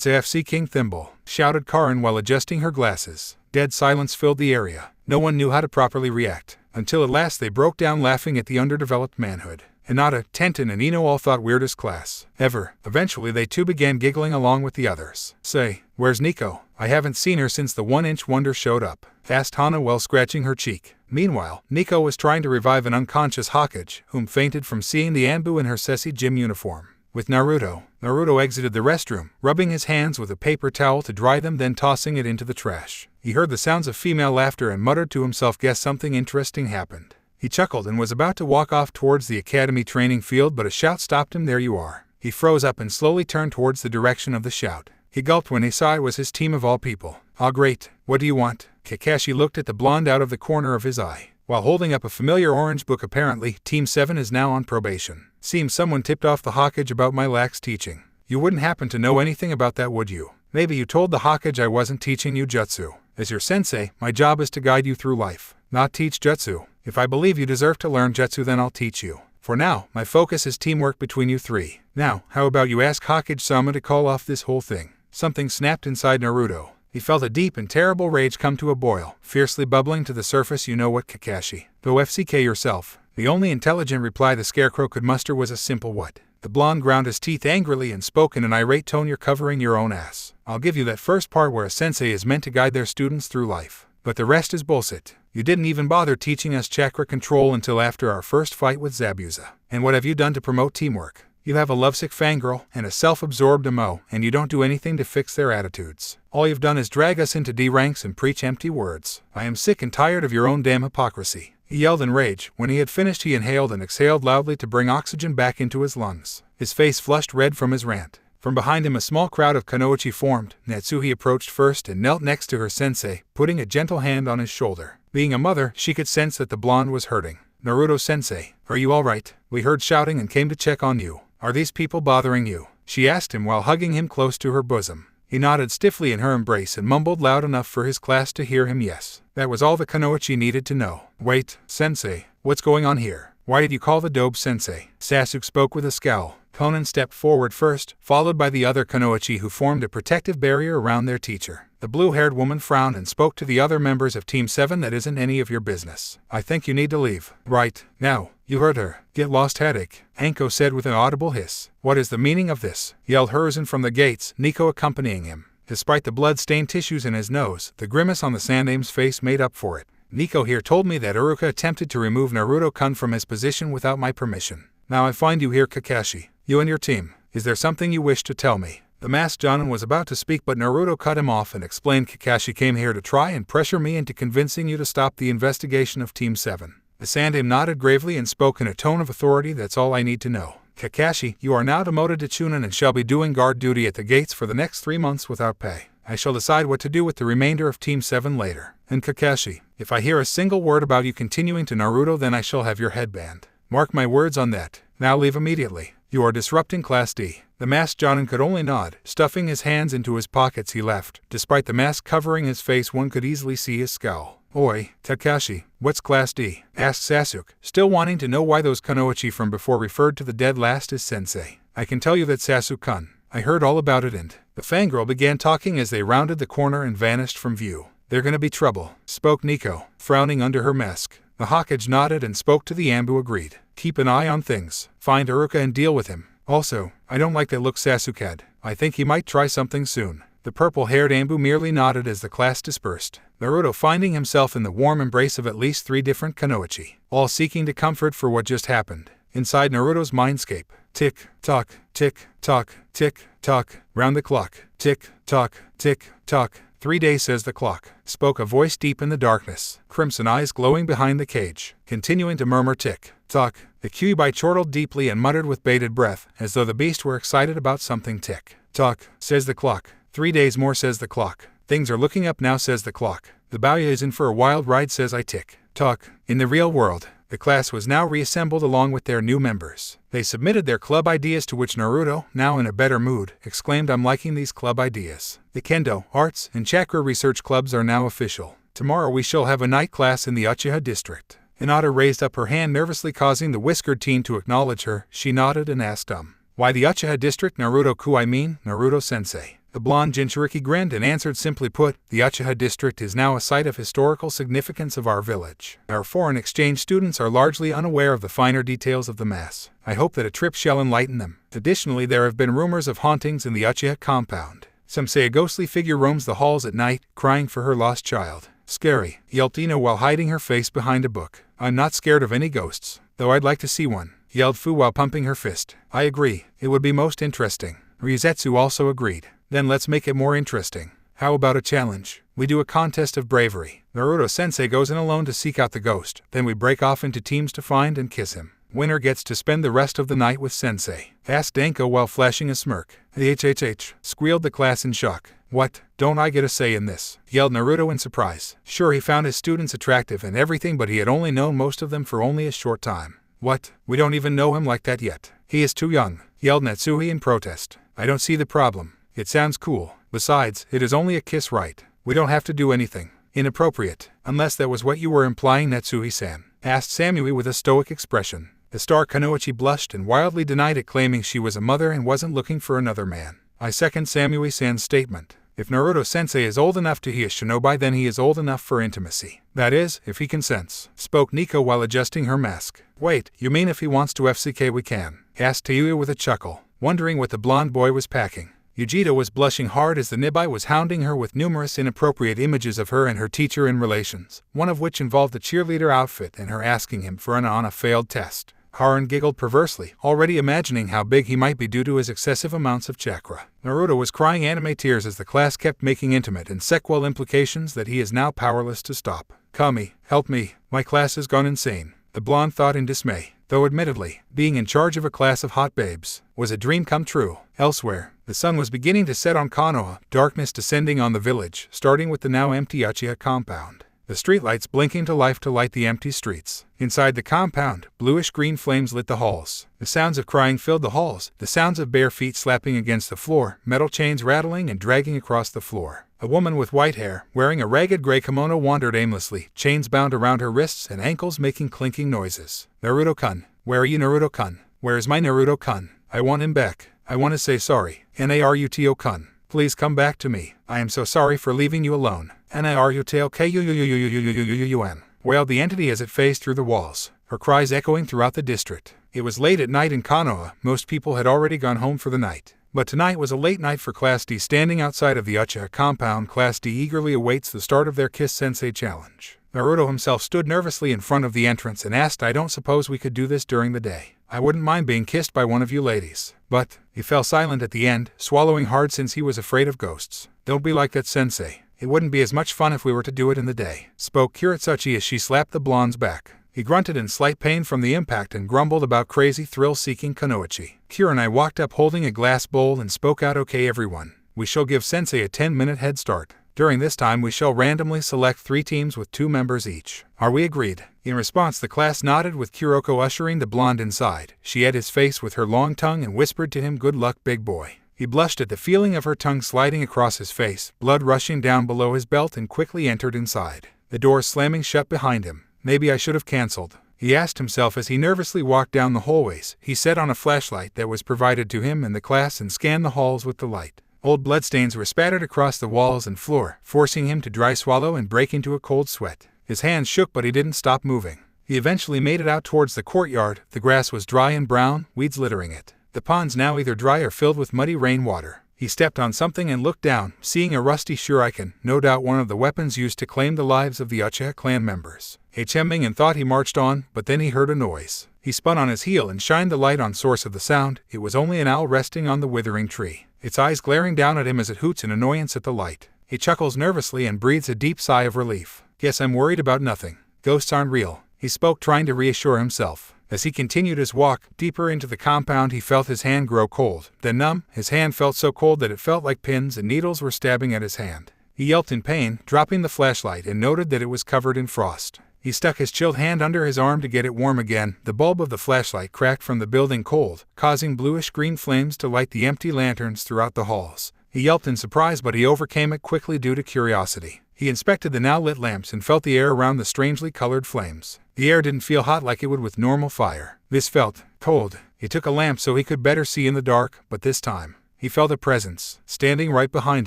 AFC King Thimble," shouted Karin while adjusting her glasses. Dead silence filled the area. No one knew how to properly react, until at last they broke down laughing at the underdeveloped manhood. Hinata, Tenten, and Ino all thought weirdest class ever. Eventually they too began giggling along with the others. "Say, where's Nico? I haven't seen her since the 1-inch wonder showed up," asked Hana while scratching her cheek. Meanwhile, Nico was trying to revive an unconscious Hokage, whom fainted from seeing the Anbu in her Sessi gym uniform. With Naruto exited the restroom, rubbing his hands with a paper towel to dry them, then tossing it into the trash. He heard the sounds of female laughter and muttered to himself, "Guess something interesting happened." He chuckled and was about to walk off towards the academy training field, but a shout stopped him. "There you are." He froze up and slowly turned towards the direction of the shout. He gulped when he saw it was his team of all people. "Ah, great. What do you want?" Kakashi looked at the blonde out of the corner of his eye. While holding up a familiar orange book, "Apparently, Team 7 is now on probation. Seems someone tipped off the Hokage about my lax teaching. You wouldn't happen to know anything about that, would you? Maybe you told the Hokage I wasn't teaching you jutsu. As your sensei, my job is to guide you through life, not teach jutsu. If I believe you deserve to learn jutsu, then I'll teach you. For now, my focus is teamwork between you three. Now, how about you ask Hokage-sama to call off this whole thing?" Something snapped inside Naruto. He felt a deep and terrible rage come to a boil, fiercely bubbling to the surface. "You know what, Kakashi? Go FCK yourself." The only intelligent reply the Scarecrow could muster was a simple "what?" The blonde ground his teeth angrily and spoke in an irate tone, "You're covering your own ass. I'll give you that first part where a sensei is meant to guide their students through life. But the rest is bullshit. You didn't even bother teaching us chakra control until after our first fight with Zabuza. And what have you done to promote teamwork? You have a lovesick fangirl and a self-absorbed emo, and you don't do anything to fix their attitudes. All you've done is drag us into D ranks and preach empty words. I am sick and tired of your own damn hypocrisy." He yelled in rage. When he had finished, he inhaled and exhaled loudly to bring oxygen back into his lungs. His face flushed red from his rant. From behind him a small crowd of Kunoichi formed. Natsuhi approached first and knelt next to her sensei, putting a gentle hand on his shoulder. Being a mother, she could sense that the blonde was hurting. "Naruto-sensei, are you all right? We heard shouting and came to check on you. Are these people bothering you?" she asked him while hugging him close to her bosom. He nodded stiffly in her embrace and mumbled loud enough for his class to hear him yes. That was all the Kunoichi needed to know. "Wait, sensei, what's going on here? Why did you call the dobe sensei?" Sasuke spoke with a scowl. Konan stepped forward first, followed by the other Kunoichi, who formed a protective barrier around their teacher. The blue-haired woman frowned and spoke to the other members of Team 7. That isn't any of your business. I think you need to leave. Right, now. You heard her. Get lost, headache, Anko said with an audible hiss. What is the meaning of this? Yelled Hiruzen from the gates, Nico accompanying him. Despite the blood-stained tissues in his nose, the grimace on the Sandame's face made up for it. Nico here told me that Uruka attempted to remove Naruto-kun from his position without my permission. Now I find you here, Kakashi. You and your team. Is there something you wish to tell me? The masked Jonin was about to speak, but Naruto cut him off and explained, Kakashi came here to try and pressure me into convincing you to stop the investigation of Team 7. The Sandame nodded gravely and spoke in a tone of authority. That's all I need to know. Kakashi, you are now demoted to Chunin and shall be doing guard duty at the gates for the next 3 months without pay. I shall decide what to do with the remainder of Team 7 later. And Kakashi, if I hear a single word about you continuing to Naruto, then I shall have your head banned. Mark my words on that. Now leave immediately. You are disrupting Class D. The masked Jonin could only nod. Stuffing his hands into his pockets, he left. Despite the mask covering his face, one could easily see his scowl. Oi, Kakashi, what's Class D? Asked Sasuke, still wanting to know why those kunoichi from before referred to the dead last as sensei. I can tell you that, Sasuke-kun. I heard all about it. And the fangirl began talking as they rounded the corner and vanished from view. They're gonna be trouble, spoke Nico, frowning under her mask. The Hokage nodded and spoke to the Ambu, agreed. Keep an eye on things. Find Uruka and deal with him. Also, I don't like that look Sasuke had. I think he might try something soon. The purple-haired Ambu merely nodded as the class dispersed. Naruto finding himself in the warm embrace of at least 3 different kunoichi, all seeking to comfort for what just happened. Inside Naruto's mindscape, tick-tock, tick-tock, tick-tock, round the clock, tick-tock, tick-tock. 3 days, says the clock, spoke a voice deep in the darkness, crimson eyes glowing behind the cage, continuing to murmur tick-tock. The Kyuubi chortled deeply and muttered with bated breath, as though the beast were excited about something. Tick-tock, says the clock. 3 days more, says the clock. Things are looking up now, says the clock. The Bauya is in for a wild ride, says I. Tick-tock. In the real world, the class was now reassembled along with their new members. They submitted their club ideas, to which Naruto, now in a better mood, exclaimed, I'm liking these club ideas. The Kendo, Arts, and Chakra research clubs are now official. Tomorrow we shall have a night class in the Uchiha district. Hinata raised up her hand nervously, causing the whiskered teen to acknowledge her. She nodded and asked, why the Uchiha district, Naruto-ku? I mean, Naruto-sensei. The blonde Jinchuriki grinned and answered, simply put, the Uchiha district is now a site of historical significance of our village. Our foreign exchange students are largely unaware of the finer details of the mass. I hope that a trip shall enlighten them. Additionally, there have been rumors of hauntings in the Uchiha compound. Some say a ghostly figure roams the halls at night, crying for her lost child. Scary, yelled Ino while hiding her face behind a book. I'm not scared of any ghosts, though I'd like to see one, yelled Fu while pumping her fist. I agree, it would be most interesting. Ryuzetsu also agreed. Then let's make it more interesting. How about a challenge? We do a contest of bravery. Naruto-sensei goes in alone to seek out the ghost. Then we break off into teams to find and kiss him. Winner gets to spend the rest of the night with sensei, asked Danko while flashing a smirk. HHH, squealed the class in shock. What? Don't I get a say in this? Yelled Naruto in surprise. Sure, he found his students attractive and everything, but he had only known most of them for only a short time. What? We don't even know him like that yet. He is too young, yelled Natsuhi in protest. I don't see the problem. It sounds cool. Besides, it is only a kiss, right? We don't have to do anything inappropriate. Unless that was what you were implying, Natsuhi-san, asked Samui with a stoic expression. The star Kunoichi blushed and wildly denied it, claiming she was a mother and wasn't looking for another man. I second Samui-san's statement. If Naruto-sensei is old enough to be a shinobi, then he is old enough for intimacy. That is, if he consents, spoke Nico while adjusting her mask. Wait, you mean if he wants to FCK we can? Asked Tayuya with a chuckle, wondering what the blonde boy was packing. Yujita was blushing hard as the Nibai was hounding her with numerous inappropriate images of her and her teacher in relations, one of which involved a cheerleader outfit and her asking him for on a failed test. Haran giggled perversely, already imagining how big he might be due to his excessive amounts of chakra. Naruto was crying anime tears as the class kept making intimate and sexual implications that he is now powerless to stop. Kami, help me, my class has gone insane, the blonde thought in dismay. Though admittedly, being in charge of a class of hot babes was a dream come true. Elsewhere, the sun was beginning to set on Konoha, darkness descending on the village, starting with the now empty Uchiha compound. The streetlights blinking to life to light the empty streets. Inside the compound, bluish-green flames lit the halls. The sounds of crying filled the halls, the sounds of bare feet slapping against the floor, metal chains rattling and dragging across the floor. A woman with white hair, wearing a ragged gray kimono, wandered aimlessly, chains bound around her wrists and ankles making clinking noises. Naruto-kun, where are you, Naruto-kun? Where is my Naruto-kun? I want him back. I want to say sorry. Naruto-kun. Please come back to me. I am so sorry for leaving you alone. N-I-R-U-T-L-K-U-U-U-U-U-U-U-N, wailed the entity as it phased through the walls, her cries echoing throughout the district. It was late at night in Konoha. Most people had already gone home for the night. But tonight was a late night for Class D. Standing outside of the Uchiha compound, Class D eagerly awaits the start of their Kiss Sensei challenge. Naruto himself stood nervously in front of the entrance and asked, I don't suppose we could do this during the day. I wouldn't mind being kissed by one of you ladies. But he fell silent at the end, swallowing hard since he was afraid of ghosts. Don't be like that, Sensei. It wouldn't be as much fun if we were to do it in the day, spoke Kuretsuchi as she slapped the blonde's back. He grunted in slight pain from the impact and grumbled about crazy thrill-seeking Kunoichi. Kurenai walked up holding a glass bowl and spoke out, okay everyone, we shall give Sensei a 10-minute head start. During this time we shall randomly select 3 teams with 2 members each. Are we agreed? In response the class nodded, with Kuroko ushering the blonde inside. She hid his face with her long tongue and whispered to him, good luck big boy. He blushed at the feeling of her tongue sliding across his face, blood rushing down below his belt, and quickly entered inside, the door slamming shut behind him. Maybe I should have cancelled, he asked himself as he nervously walked down the hallways. He set on a flashlight that was provided to him and the class and scanned the halls with the light. Old bloodstains were spattered across the walls and floor, forcing him to dry swallow and break into a cold sweat. His hands shook, but he didn't stop moving. He eventually made it out towards the courtyard. The grass was dry and brown, weeds littering it. The pond's now either dry or filled with muddy rainwater. He stepped on something and looked down, seeing a rusty shuriken, no doubt one of the weapons used to claim the lives of the Uchiha clan members. Hemming and thought he marched on, but then he heard a noise. He spun on his heel and shined the light on source of the sound. It was only an owl resting on the withering tree, its eyes glaring down at him as it hoots in annoyance at the light. He chuckles nervously and breathes a deep sigh of relief. Guess I'm worried about nothing. Ghosts aren't real, he spoke, trying to reassure himself. As he continued his walk deeper into the compound, he felt his hand grow cold, then numb. His hand felt so cold that it felt like pins and needles were stabbing at his hand. He yelped in pain, dropping the flashlight, and noted that it was covered in frost. He stuck his chilled hand under his arm to get it warm again. The bulb of the flashlight cracked from the building cold, causing bluish-green flames to light the empty lanterns throughout the halls. He yelped in surprise, but he overcame it quickly due to curiosity. He inspected the now lit lamps and felt the air around the strangely colored flames. The air didn't feel hot like it would with normal fire. This felt cold. He took a lamp so he could better see in the dark, but this time he felt a presence standing right behind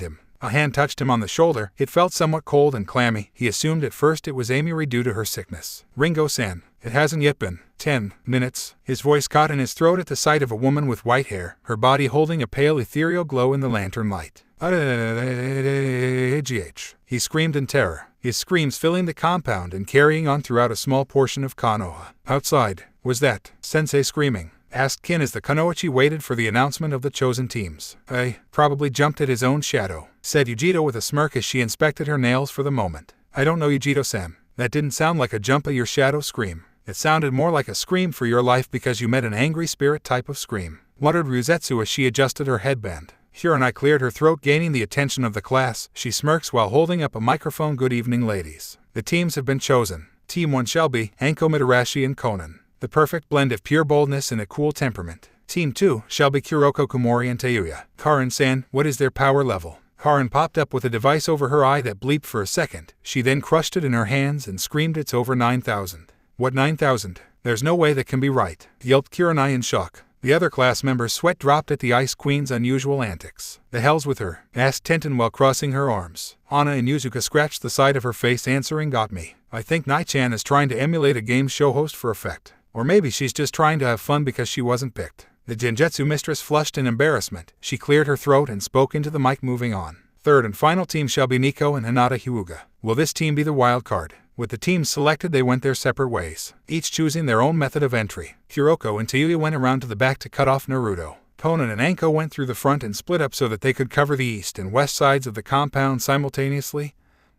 him. A hand touched him on the shoulder. It felt somewhat cold and clammy. He assumed at first it was Amiri due to her sickness. Ringo-san, it hasn't yet been 10 minutes. His voice caught in his throat at the sight of a woman with white hair, her body holding a pale ethereal glow in the lantern light. He screamed in terror, his screams filling the compound and carrying on throughout a small portion of Konoha. Outside, was that Sensei screaming? Asked Kin as the Kunoichi waited for the announcement of the chosen teams. I probably jumped at his own shadow, said Yujito with a smirk as she inspected her nails for the moment. I don't know, Yujito-san. That didn't sound like a jump at your shadow scream. It sounded more like a scream for your life because you met an angry spirit type of scream, muttered Ryuzetsu as she adjusted her headband. Kurenai cleared her throat, gaining the attention of the class. She smirks while holding up a microphone. Good evening, ladies. The teams have been chosen. Team 1 shall be Anko Mitarashi and Konan, the perfect blend of pure boldness and a cool temperament. Team 2 shall be Kuroko Komori and Tayuya. Karin-san, what is their power level? Karin popped up with a device over her eye that bleeped for a second. She then crushed it in her hands and screamed, it's over 9,000. What, 9,000? There's no way that can be right, yelped Kurenai in shock. The other class members' sweat dropped at the Ice Queen's unusual antics. The hell's with her? Asked Tenten while crossing her arms. Anna and Yuzuka scratched the side of her face, answering, got me. I think Nai-chan is trying to emulate a game show host for effect. Or maybe she's just trying to have fun because she wasn't picked. The Genjutsu mistress flushed in embarrassment. She cleared her throat and spoke into the mic, moving on. Third and final team shall be Nico and Hinata Hyuga. Will this team be the wild card? With the teams selected, they went their separate ways, each choosing their own method of entry. Kuroko and Tayuya went around to the back to cut off Naruto. Konan and Anko went through the front and split up so that they could cover the east and west sides of the compound simultaneously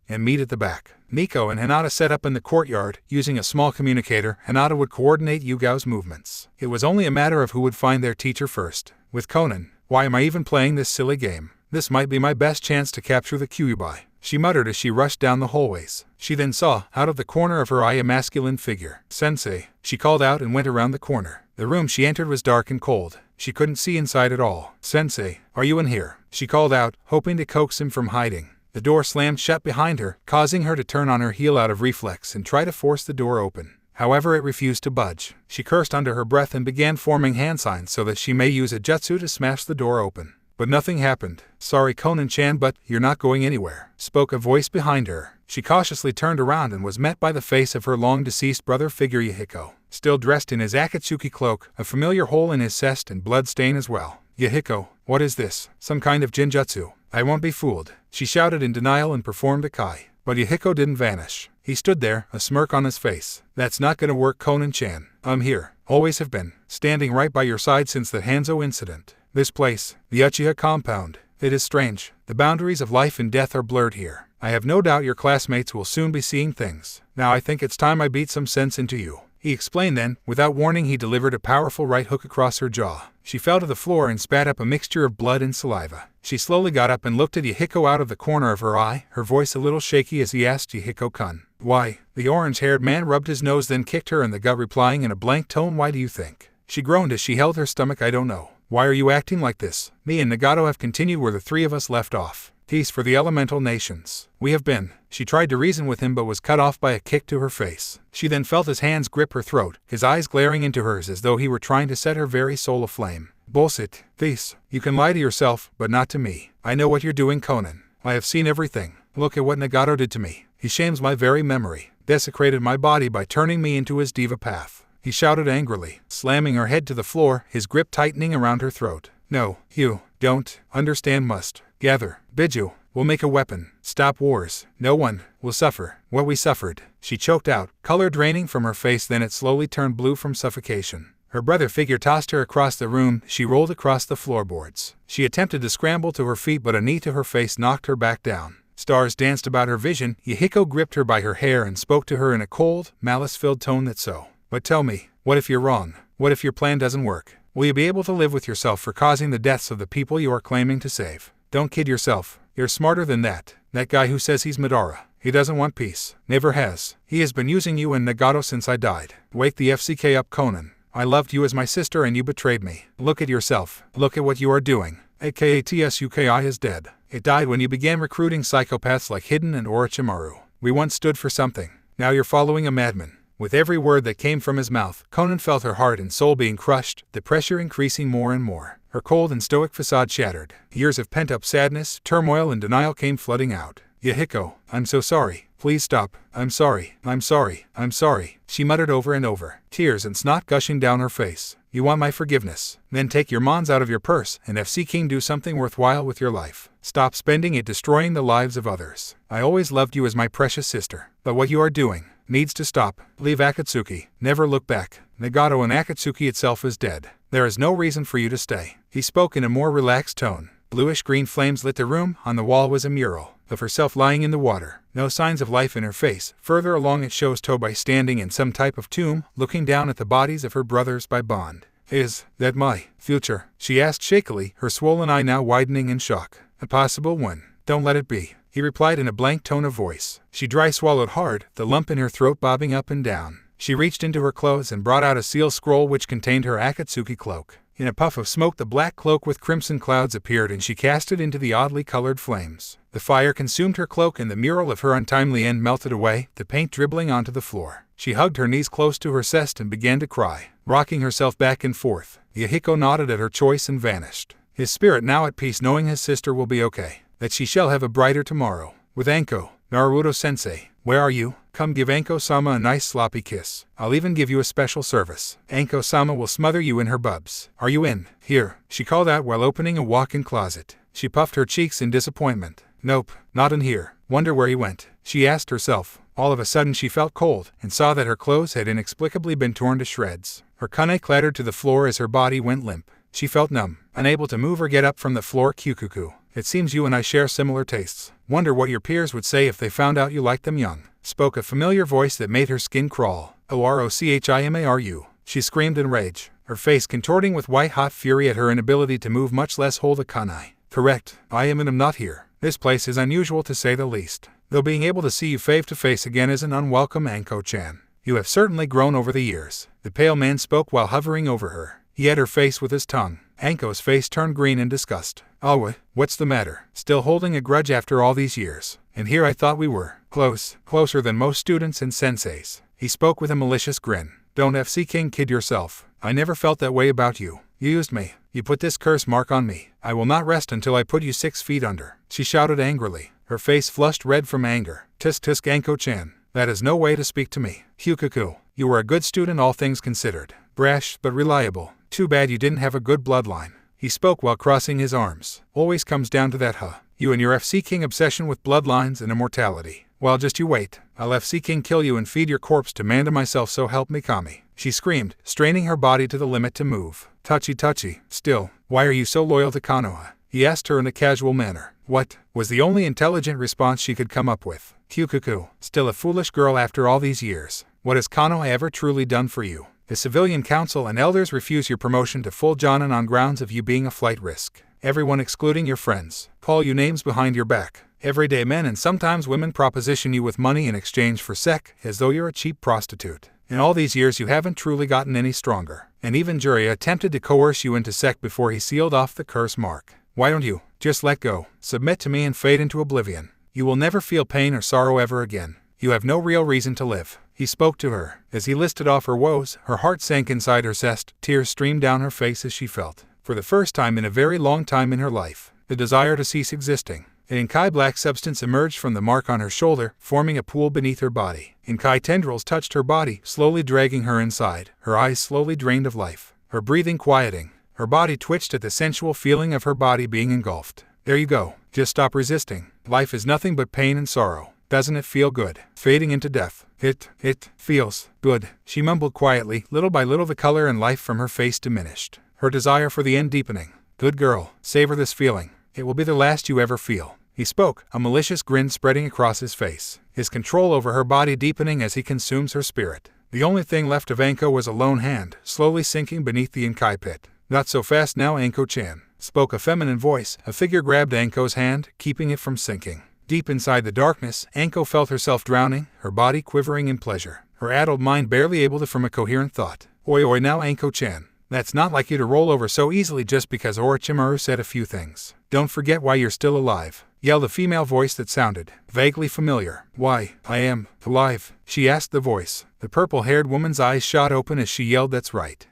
and meet at the back. Nico and Hinata set up in the courtyard. Using a small communicator, Hinata would coordinate Yugao's movements. It was only a matter of who would find their teacher first. With Konan, why am I even playing this silly game? This might be my best chance to capture the Kyuubi, she muttered as she rushed down the hallways. She then saw, out of the corner of her eye, a masculine figure. Sensei, she called out and went around the corner. The room she entered was dark and cold. She couldn't see inside at all. Sensei, are you in here? She called out, hoping to coax him from hiding. The door slammed shut behind her, causing her to turn on her heel out of reflex and try to force the door open. However, it refused to budge. She cursed under her breath and began forming hand signs so that she may use a jutsu to smash the door open. but nothing happened. Sorry Conan-chan, but you're not going anywhere, spoke a voice behind her. She cautiously turned around and was met by the face of her long-deceased brother figure Yahiko, still dressed in his Akatsuki cloak, a familiar hole in his chest and blood stain as well. Yahiko, what is this? Some kind of jinjutsu? I won't be fooled, she shouted in denial and performed a kai. But Yahiko didn't vanish. He stood there, a smirk on his face. That's not gonna work, Conan-chan. I'm here. Always have been. Standing right by your side since the Hanzo incident. This place, the Uchiha compound. It is strange. The boundaries of life and death are blurred here. I have no doubt your classmates will soon be seeing things. Now I think it's time I beat some sense into you, he explained. Then, without warning, he delivered a powerful right hook across her jaw. She fell to the floor and spat up a mixture of blood and saliva. She slowly got up and looked at Yahiko out of the corner of her eye, her voice a little shaky as he asked Yahiko-kun. Why? The orange-haired man rubbed his nose, then kicked her in the gut, replying in a blank tone, why do you think? She groaned as she held her stomach. I don't know. Why are you acting like this? Me and Nagato have continued where the three of us left off. Peace for the elemental nations. We have been. She tried to reason with him but was cut off by a kick to her face. She then felt his hands grip her throat, his eyes glaring into hers as though he were trying to set her very soul aflame. Bullshit. Peace. You can lie to yourself, but not to me. I know what you're doing, Conan. I have seen everything. Look at what Nagato did to me. He shames my very memory, desecrated my body by turning me into his diva path. He shouted angrily, slamming her head to the floor, his grip tightening around her throat. No, you don't understand. Must gather. Biju will make a weapon. Stop wars. No one will suffer what we suffered. She choked out, color draining from her face. Then it slowly turned blue from suffocation. Her brother figure tossed her across the room. She rolled across the floorboards. She attempted to scramble to her feet, but a knee to her face knocked her back down. Stars danced about her vision. Yahiko gripped her by her hair and spoke to her in a cold, malice-filled tone. That's so. But tell me, what if you're wrong? What if your plan doesn't work? Will you be able to live with yourself for causing the deaths of the people you are claiming to save? Don't kid yourself. You're smarter than that. That guy who says he's Madara. He doesn't want peace. Never has. He has been using you and Nagato since I died. Wake the FCK up, Conan. I loved you as my sister and you betrayed me. Look at yourself. Look at what you are doing. aka Tsuki is dead. It died when you began recruiting psychopaths like Hidden and Orochimaru. We once stood for something. Now you're following a madman. With every word that came from his mouth, Conan felt her heart and soul being crushed, the pressure increasing more and more. Her cold and stoic facade shattered. Years of pent-up sadness, turmoil, and denial came flooding out. Yahiko, I'm so sorry. Please stop. I'm sorry. I'm sorry. I'm sorry. She muttered over and over, tears and snot gushing down her face. You want my forgiveness? Then take your mons out of your purse and FC King do something worthwhile with your life. Stop spending it destroying the lives of others. I always loved you as my precious sister. But what you are doing needs to stop. Leave Akatsuki. Never look back. Nagato and Akatsuki itself is dead. There is no reason for you to stay. He spoke in a more relaxed tone. Bluish-green flames lit the room. On the wall was a mural of herself lying in the water. No signs of life in her face. Further along it shows Tobai standing in some type of tomb, looking down at the bodies of her brothers by bond. Is that my future? She asked shakily, her swollen eye now widening in shock. A possible one. Don't let it be, he replied in a blank tone of voice. She dry swallowed hard, the lump in her throat bobbing up and down. She reached into her clothes and brought out a seal scroll which contained her Akatsuki cloak. In a puff of smoke the black cloak with crimson clouds appeared and she cast it into the oddly colored flames. The fire consumed her cloak and the mural of her untimely end melted away, the paint dribbling onto the floor. She hugged her knees close to her chest and began to cry, rocking herself back and forth. Yahiko nodded at her choice and vanished. His spirit now at peace knowing his sister will be okay, that she shall have a brighter tomorrow. With Anko, Naruto-sensei, where are you? Come give Anko-sama a nice sloppy kiss. I'll even give you a special service. Anko-sama will smother you in her bubs. Are you in? Here, she called out while opening a walk-in closet. She puffed her cheeks in disappointment. Nope, not in here. Wonder where he went, she asked herself. All of a sudden she felt cold, and saw that her clothes had inexplicably been torn to shreds. Her kane clattered to the floor as her body went limp. She felt numb, unable to move or get up from the floor. Kyukuku, it seems you and I share similar tastes. Wonder what your peers would say if they found out you liked them young, spoke a familiar voice that made her skin crawl. Orochimaru, she screamed in rage, her face contorting with white-hot fury at her inability to move, much less hold a kunai. Correct, I am not here. This place is unusual to say the least. Though being able to see you face-to-face again is an unwelcome, Anko-chan. You have certainly grown over the years. The pale man spoke while hovering over her. He had her face with his tongue. Anko's face turned green in disgust. Oh, what's the matter? Still holding a grudge after all these years? And here I thought we were closer than most students and senseis. He spoke with a malicious grin. Don't FC King kid yourself. I never felt that way about you. You used me. You put this curse mark on me. I will not rest until I put you 6 feet under. She shouted angrily, her face flushed red from anger. Tisk tisk Anko-chan. That is no way to speak to me. Hukaku, you were a good student all things considered. Brash, but reliable. Too bad you didn't have a good bloodline. He spoke while crossing his arms. Always comes down to that, huh? You and your FC King obsession with bloodlines and immortality. Well, just you wait. I'll FC King kill you and feed your corpse to Manda myself, so help me Kami. She screamed, straining her body to the limit to move. Touchy. Still, why are you so loyal to Konoha? He asked her in a casual manner. What? Was the only intelligent response she could come up with. Kyukuku, still a foolish girl after all these years. What has Konoha ever truly done for you? The civilian council and elders refuse your promotion to full Jonin on grounds of you being a flight risk. Everyone excluding your friends call you names behind your back. Everyday men and sometimes women proposition you with money in exchange for sec, as though you're a cheap prostitute. In all these years you haven't truly gotten any stronger. And even Jiraiya attempted to coerce you into sec before he sealed off the curse mark. Why don't you just let go, submit to me and fade into oblivion? You will never feel pain or sorrow ever again. You have no real reason to live. He spoke to her. As he listed off her woes, her heart sank inside her chest. Tears streamed down her face as she felt, for the first time in a very long time in her life, the desire to cease existing. An Inkai black substance emerged from the mark on her shoulder, forming a pool beneath her body. Inkai tendrils touched her body, slowly dragging her inside. Her eyes slowly drained of life, her breathing quieting. Her body twitched at the sensual feeling of her body being engulfed. There you go. Just stop resisting. Life is nothing but pain and sorrow. Doesn't it feel good? Fading into death. It feels good. She mumbled quietly. Little by little the color and life from her face diminished. Her desire for the end deepening. Good girl. Savor this feeling. It will be the last you ever feel. He spoke, a malicious grin spreading across his face. His control over her body deepening as he consumes her spirit. The only thing left of Anko was a lone hand, slowly sinking beneath the Inkai pit. Not so fast now, Anko-chan, spoke a feminine voice. A figure grabbed Anko's hand, keeping it from sinking. Deep inside the darkness, Anko felt herself drowning, her body quivering in pleasure, her addled mind barely able to form a coherent thought. Oi now, Anko-chan. That's not like you to roll over so easily just because Orochimaru said a few things. Don't forget why you're still alive, yelled a female voice that sounded vaguely familiar. Why, I am alive, she asked the voice. The purple-haired woman's eyes shot open as she yelled, that's right.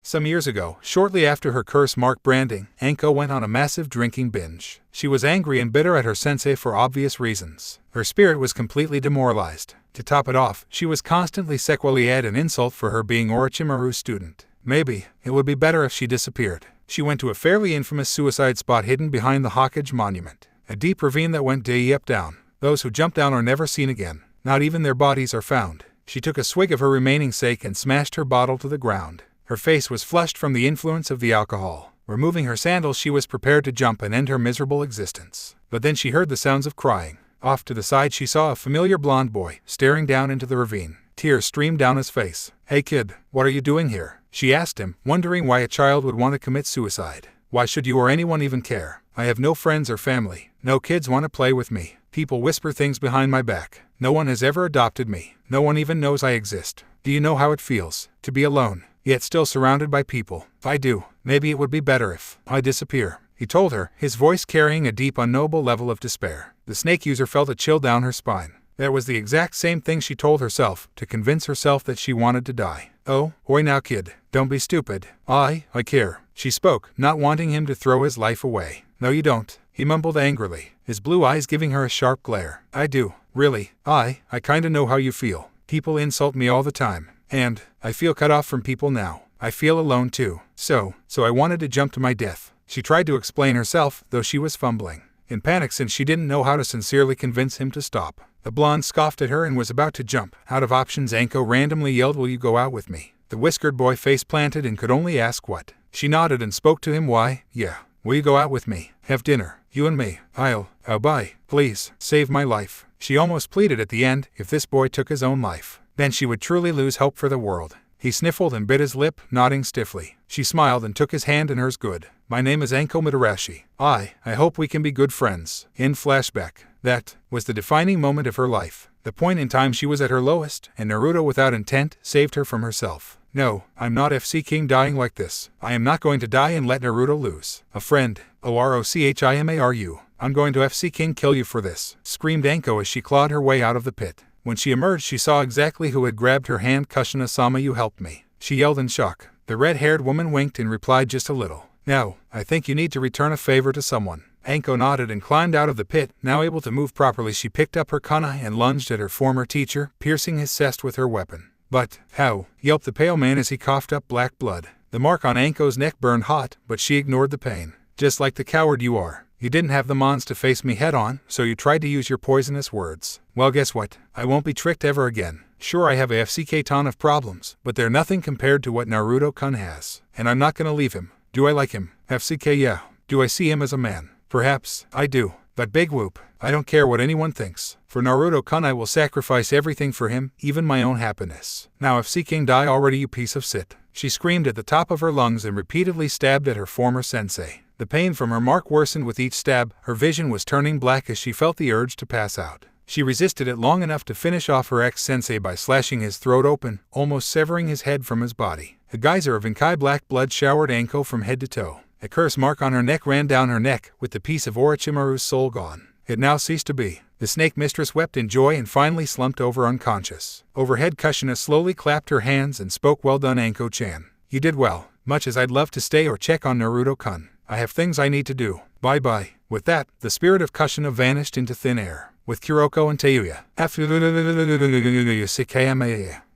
Some years ago, shortly after her curse mark branding, Anko went on a massive drinking binge. She was angry and bitter at her sensei for obvious reasons. Her spirit was completely demoralized. To top it off, she was constantly sequely at an insult for her being Orochimaru's student. Maybe it would be better if she disappeared. She went to a fairly infamous suicide spot hidden behind the Hokage monument. A deep ravine that went deep down. Those who jump down are never seen again. Not even their bodies are found. She took a swig of her remaining sake and smashed her bottle to the ground. Her face was flushed from the influence of the alcohol. Removing her sandals, she was prepared to jump and end her miserable existence. But then she heard the sounds of crying. Off to the side she saw a familiar blonde boy, staring down into the ravine. Tears streamed down his face. Hey kid, what are you doing here? She asked him, wondering why a child would want to commit suicide. Why should you or anyone even care? I have no friends or family. No kids want to play with me. People whisper things behind my back. No one has ever adopted me. No one even knows I exist. Do you know how it feels to be alone, yet still surrounded by people? If I do, maybe it would be better if I disappear, he told her, his voice carrying a deep, unknowable level of despair. The snake user felt a chill down her spine. That was the exact same thing she told herself, to convince herself that she wanted to die. Oh, oi now kid, don't be stupid. I care, she spoke, not wanting him to throw his life away. No you don't, he mumbled angrily, his blue eyes giving her a sharp glare. I do, really. I kinda know how you feel. People insult me all the time. And I feel cut off from people now. I feel alone too. So I wanted to jump to my death. She tried to explain herself, though she was fumbling. In panic since she didn't know how to sincerely convince him to stop. The blonde scoffed at her and was about to jump. Out of options, Anko randomly yelled, will you go out with me? The whiskered boy face planted and could only ask what. She nodded and spoke to him. Why, yeah. Will you go out with me? Have dinner, you and me. I'll buy. Please, save my life. She almost pleaded at the end. If this boy took his own life, then she would truly lose hope for the world. He sniffled and bit his lip, nodding stiffly. She smiled and took his hand in hers. Good. My name is Anko Mitarashi. I hope we can be good friends. In flashback, that was the defining moment of her life. The point in time she was at her lowest, and Naruto without intent saved her from herself. No, I'm not FC King dying like this. I am not going to die and let Naruto lose. A friend. Orochimaru. I'm going to FC King kill you for this, screamed Anko as she clawed her way out of the pit. When she emerged she saw exactly who had grabbed her hand. Kushina-sama, you helped me, she yelled in shock. The red-haired woman winked and replied just a little. No, I think you need to return a favor to someone. Anko nodded and climbed out of the pit. Now able to move properly, she picked up her kunai and lunged at her former teacher, piercing his chest with her weapon. But, how? Yelped the pale man as he coughed up black blood. The mark on Anko's neck burned hot, but she ignored the pain. Just like the coward you are. You didn't have the mons to face me head-on, so you tried to use your poisonous words. Well, guess what? I won't be tricked ever again. Sure, I have a FCK ton of problems, but they're nothing compared to what Naruto-kun has. And I'm not gonna leave him. Do I like him? FCK, yeah. Do I see him as a man? Perhaps, I do. But big whoop, I don't care what anyone thinks. For Naruto-kun I will sacrifice everything for him, even my own happiness. Now if King die already, you piece of shit. She screamed at the top of her lungs and repeatedly stabbed at her former sensei. The pain from her mark worsened with each stab. Her vision was turning black as she felt the urge to pass out. She resisted it long enough to finish off her ex-sensei by slashing his throat open, almost severing his head from his body. A geyser of Inkai black blood showered Anko from head to toe. A curse mark on her neck ran down her neck, with the piece of Orochimaru's soul gone. It now ceased to be. The snake mistress wept in joy and finally slumped over unconscious. Overhead, Kushina slowly clapped her hands and spoke, "Well done, Anko-chan. You did well. Much as I'd love to stay or check on Naruto-kun, I have things I need to do. Bye-bye." With that, the spirit of Kushina vanished into thin air. With Kuroko and Teuya.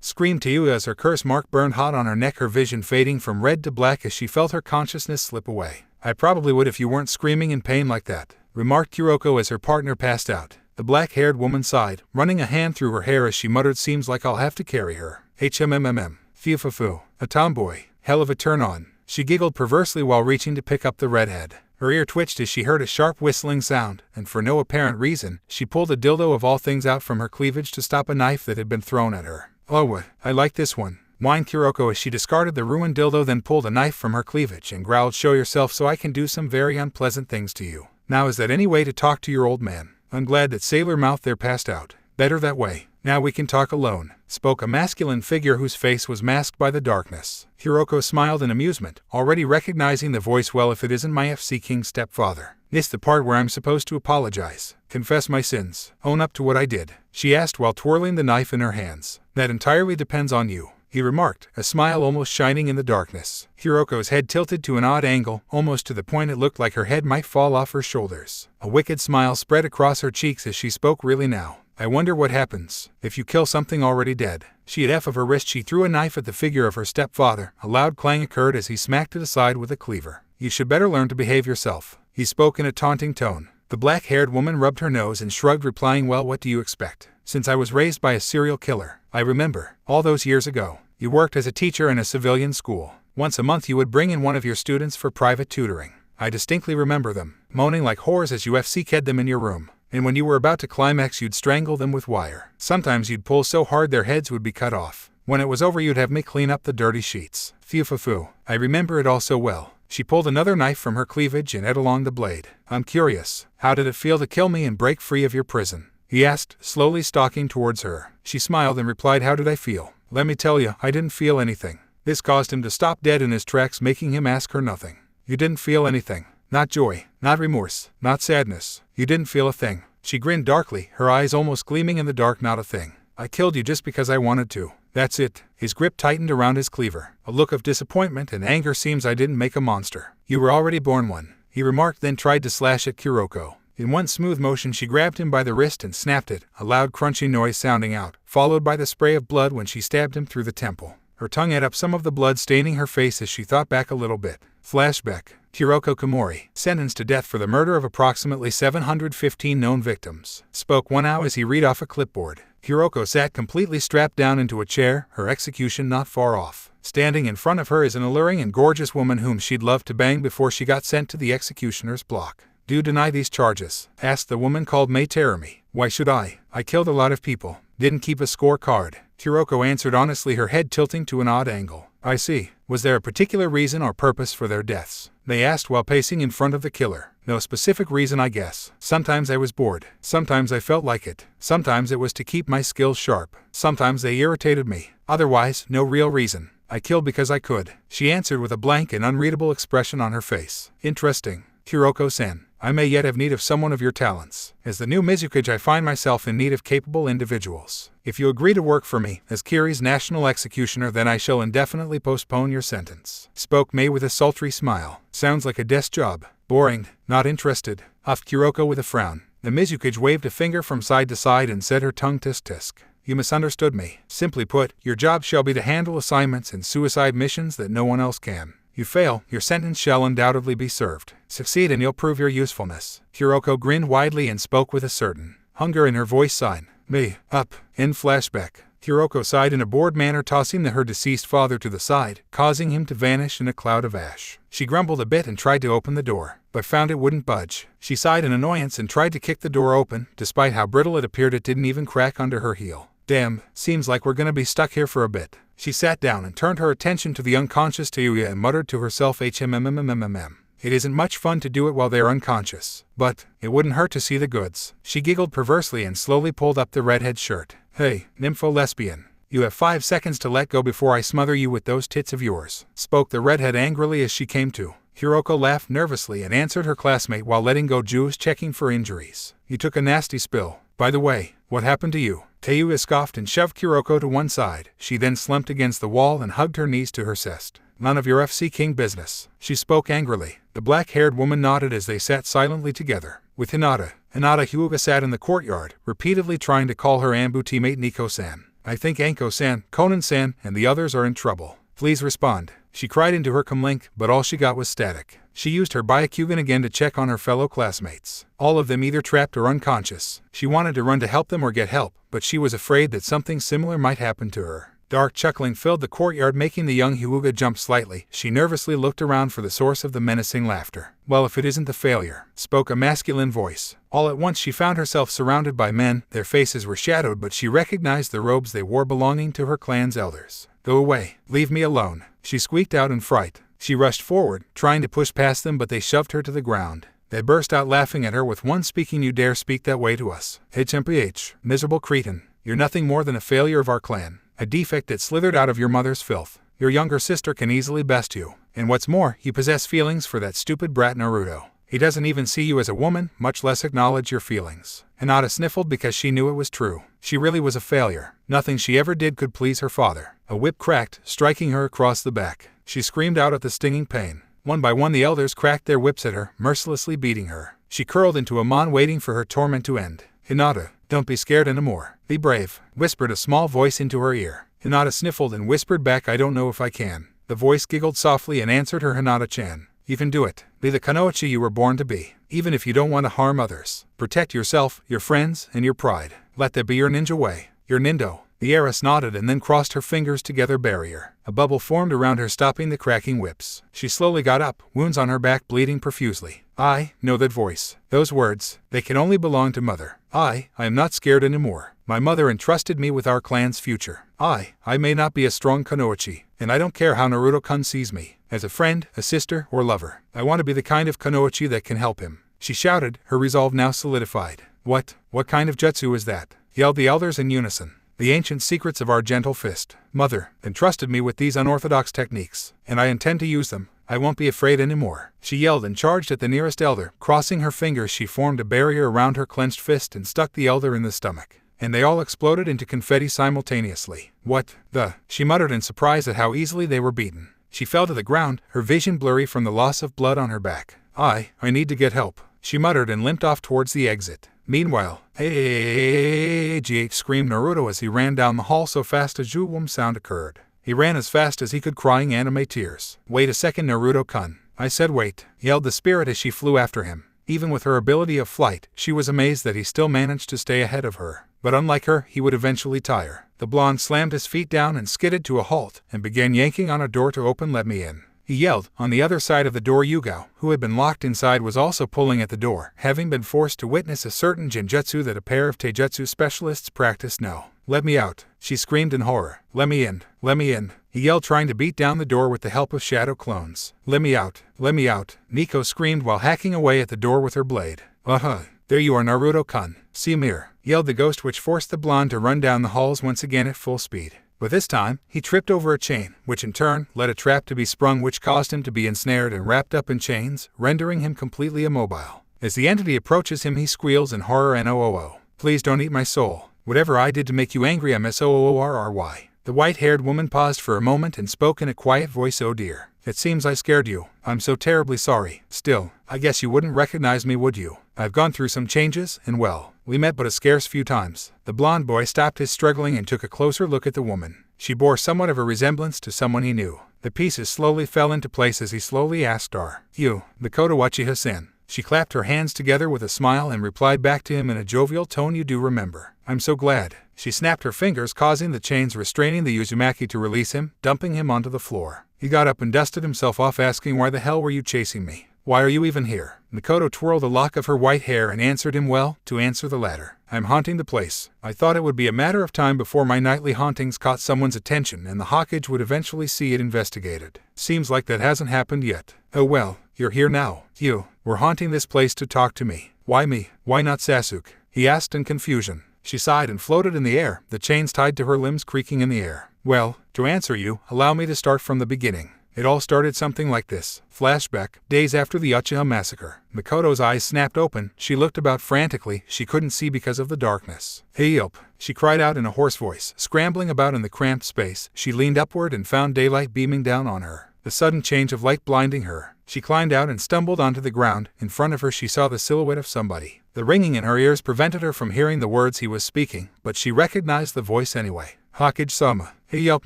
Screamed Teuya as her curse mark burned hot on her neck, her vision fading from red to black as she felt her consciousness slip away. "I probably would if you weren't screaming in pain like that," remarked Kuroko as her partner passed out. The black-haired woman sighed, running a hand through her hair as she muttered, "Seems like I'll have to carry her. Fufufu. A tomboy. Hell of a turn-on." She giggled perversely while reaching to pick up the redhead. Her ear twitched as she heard a sharp whistling sound, and for no apparent reason, she pulled a dildo of all things out from her cleavage to stop a knife that had been thrown at her. "Oh, what? I like this one," whined Kuroko as she discarded the ruined dildo, then pulled a knife from her cleavage and growled, "Show yourself so I can do some very unpleasant things to you. Now is that any way to talk to your old man? I'm glad that Sailor Mouth there passed out. Better that way. Now we can talk alone," spoke a masculine figure whose face was masked by the darkness. Kuroko smiled in amusement, already recognizing the voice. "Well, if it isn't my FC King stepfather. This the part where I'm supposed to apologize. Confess my sins. Own up to what I did?" she asked while twirling the knife in her hands. "That entirely depends on you," he remarked, a smile almost shining in the darkness. Kuroko's head tilted to an odd angle, almost to the point it looked like her head might fall off her shoulders. A wicked smile spread across her cheeks as she spoke. "Really now? I wonder what happens if you kill something already dead." She had F of her wrist. She threw a knife at the figure of her stepfather. A loud clang occurred as he smacked it aside with a cleaver. "You should better learn to behave yourself," he spoke in a taunting tone. The black-haired woman rubbed her nose and shrugged, replying, "Well, what do you expect? Since I was raised by a serial killer. I remember, all those years ago, you worked as a teacher in a civilian school. Once a month you would bring in one of your students for private tutoring. I distinctly remember them, moaning like whores as you FC-ked them in your room. And when you were about to climax, you'd strangle them with wire. Sometimes you'd pull so hard their heads would be cut off. When it was over, you'd have me clean up the dirty sheets." Fufufu. I remember it all so well. She pulled another knife from her cleavage and ate along the blade. "I'm curious, how did it feel to kill me and break free of your prison?" he asked, slowly stalking towards her. She smiled and replied, "How did I feel? Let me tell you, I didn't feel anything." This caused him to stop dead in his tracks, making him ask her nothing. "You didn't feel anything? Not joy, not remorse, not sadness. You didn't feel a thing?" She grinned darkly, her eyes almost gleaming in the dark. "Not a thing. I killed you just because I wanted to. That's it." His grip tightened around his cleaver. A look of disappointment and anger. "Seems I didn't make a monster. You were already born one," he remarked, then tried to slash at Kuroko. In one smooth motion she grabbed him by the wrist and snapped it, a loud crunching noise sounding out, followed by the spray of blood when she stabbed him through the temple. Her tongue ate up some of the blood, staining her face as she thought back a little bit. Flashback. Kuroko Komori, sentenced to death for the murder of approximately 715 known victims, spoke one hour as he read off a clipboard. Kuroko sat completely strapped down into a chair, her execution not far off. Standing in front of her is an alluring and gorgeous woman whom she'd love to bang before she got sent to the executioner's block. "Do you deny these charges?" asked the woman called Mai Terumi. "Why should I? I killed a lot of people. Didn't keep a scorecard." Kuroko answered honestly, her head tilting to an odd angle. "I see. Was there a particular reason or purpose for their deaths?" they asked while pacing in front of the killer. "No specific reason, I guess. Sometimes I was bored. Sometimes I felt like it. Sometimes it was to keep my skills sharp. Sometimes they irritated me. Otherwise, no real reason. I killed because I could," she answered with a blank and unreadable expression on her face. "Interesting, Kuroko-sen. I may yet have need of someone of your talents. As the new Mizukage, I find myself in need of capable individuals. If you agree to work for me as Kiri's national executioner, then I shall indefinitely postpone your sentence," spoke Mei with a sultry smile. "Sounds like a desk job. Boring. Not interested," huffed Kuroko with a frown. The Mizukage waved a finger from side to side and said, her tongue tisk-tisk. "You misunderstood me. Simply put, your job shall be to handle assignments and suicide missions that no one else can. You fail, your sentence shall undoubtedly be served. Succeed and you'll prove your usefulness." Kuroko grinned widely and spoke with a certain hunger in her voice. Sign me up. In flashback, Kuroko sighed in a bored manner, tossing her deceased father to the side, causing him to vanish in a cloud of ash. She grumbled a bit and tried to open the door, but found it wouldn't budge. She sighed in annoyance and tried to kick the door open. Despite how brittle it appeared, it didn't even crack under her heel. "Damn, seems like we're gonna be stuck here for a bit." She sat down and turned her attention to the unconscious Tayuya and muttered to herself, "HMMMMMM. It isn't much fun to do it while they're unconscious, but it wouldn't hurt to see the goods." She giggled perversely and slowly pulled up the redhead's shirt. "Hey, nympho-lesbian. You have 5 seconds to let go before I smother you with those tits of yours," spoke the redhead angrily as she came to. Kuroko laughed nervously and answered her classmate while letting go Jews checking for injuries. "You took a nasty spill. By the way, what happened to you?" Tayuya scoffed and shoved Kuroko to one side. She then slumped against the wall and hugged her knees to her chest. "None of your FC King business," she spoke angrily. The black-haired woman nodded as they sat silently together. With Hinata, Hyuga sat in the courtyard, repeatedly trying to call her Anbu teammate Nico-san. "I think Anko-san, Konan-san, and the others are in trouble. Please respond." She cried into her comlink, but all she got was static. She used her Byakugan again to check on her fellow classmates. All of them either trapped or unconscious. She wanted to run to help them or get help, but she was afraid that something similar might happen to her. Dark chuckling filled the courtyard, making the young Hyuga jump slightly. She nervously looked around for the source of the menacing laughter. "Well, if it isn't the failure," spoke a masculine voice. All at once she found herself surrounded by men. Their faces were shadowed, but she recognized the robes they wore belonging to her clan's elders. "Go away. Leave me alone," she squeaked out in fright. She rushed forward, trying to push past them, but they shoved her to the ground. They burst out laughing at her, with one speaking, "You dare speak that way to us? HMPH, miserable cretin. You're nothing more than a failure of our clan. A defect that slithered out of your mother's filth. Your younger sister can easily best you. And what's more, you possess feelings for that stupid brat Naruto. He doesn't even see you as a woman, much less acknowledge your feelings." Hinata sniffled because she knew it was true. She really was a failure. Nothing she ever did could please her father. A whip cracked, striking her across the back. She screamed out at the stinging pain. One by one the elders cracked their whips at her, mercilessly beating her. She curled into a mon, waiting for her torment to end. "Hinata, don't be scared anymore. Be brave," whispered a small voice into her ear. Hinata sniffled and whispered back, "I don't know if I can." The voice giggled softly and answered her, "Hinata-chan, you can do it. Be the Kunoichi you were born to be. Even if you don't want to harm others. Protect yourself, your friends, and your pride. Let that be your ninja way. Your nindo." The heiress nodded and then crossed her fingers together. Barrier. A bubble formed around her, stopping the cracking whips. She slowly got up, wounds on her back bleeding profusely. "I know that voice. Those words. They can only belong to mother. I am not scared anymore. My mother entrusted me with our clan's future. I may not be a strong Kunoichi, and I don't care how Naruto-kun sees me. As a friend, a sister, or lover. I want to be the kind of Kunoichi that can help him," she shouted, her resolve now solidified. What kind of jutsu is that?" yelled the elders in unison. "The ancient secrets of our gentle fist. Mother entrusted me with these unorthodox techniques, and I intend to use them. I won't be afraid anymore," she yelled and charged at the nearest elder. Crossing her fingers, she formed a barrier around her clenched fist and stuck the elder in the stomach. And they all exploded into confetti simultaneously. "What the?" she muttered in surprise at how easily they were beaten. She fell to the ground, her vision blurry from the loss of blood on her back. I need to get help," she muttered and limped off towards the exit. Meanwhile, "Hey!" screamed Naruto as he ran down the hall so fast a Juwum sound occurred. He ran as fast as he could, crying anime tears. "Wait a second, Naruto-kun. I said wait," yelled the spirit as she flew after him. Even with her ability of flight, she was amazed that he still managed to stay ahead of her. But unlike her, he would eventually tire. The blonde slammed his feet down and skidded to a halt, and began yanking on a door to open. "Let me in," he yelled. On the other side of the door, Yugao, who had been locked inside, was also pulling at the door, having been forced to witness a certain genjutsu that a pair of taijutsu specialists practiced. "No. Let me out," she screamed in horror. "Let me in. Let me in," he yelled, trying to beat down the door with the help of shadow clones. "Let me out. Let me out," Nico screamed while hacking away at the door with her blade. There you are, Naruto-kun. See me here," yelled the ghost, which forced the blonde to run down the halls once again at full speed. But this time, he tripped over a chain, which in turn led a trap to be sprung, which caused him to be ensnared and wrapped up in chains, rendering him completely immobile. As the entity approaches him, he squeals in horror and "Oh, please don't eat my soul. Whatever I did to make you angry, I'm sorry." The white-haired woman paused for a moment and spoke in a quiet voice. "Oh dear. It seems I scared you. I'm so terribly sorry. Still, I guess you wouldn't recognize me, would you? I've gone through some changes, and well, we met but a scarce few times." The blond boy stopped his struggling and took a closer look at the woman. She bore somewhat of a resemblance to someone he knew. The pieces slowly fell into place as he slowly asked, "Are you Makoto Uchiha-sen?" She clapped her hands together with a smile and replied back to him in a jovial tone, "You do remember. I'm so glad." She snapped her fingers, causing the chains restraining the Uzumaki to release him, dumping him onto the floor. He got up and dusted himself off, asking, "Why the hell were you chasing me? Why are you even here?" Makoto twirled a lock of her white hair and answered him, "Well, to answer the latter, I'm haunting the place. I thought it would be a matter of time before my nightly hauntings caught someone's attention and the Hokage would eventually see it investigated. Seems like that hasn't happened yet. Oh well, you're here now. You were haunting this place to talk to me. Why me? Why not Sasuke?" he asked in confusion. She sighed and floated in the air, the chains tied to her limbs creaking in the air. "Well, to answer you, allow me to start from the beginning. It all started something like this." Flashback, days after the Uchiha massacre. Makoto's eyes snapped open. She looked about frantically. She couldn't see because of the darkness. "Hey up," she cried out in a hoarse voice. Scrambling about in the cramped space, she leaned upward and found daylight beaming down on her. The sudden change of light blinding her. She climbed out and stumbled onto the ground. In front of her she saw the silhouette of somebody. The ringing in her ears prevented her from hearing the words he was speaking, but she recognized the voice anyway. "Hokage-sama, hey help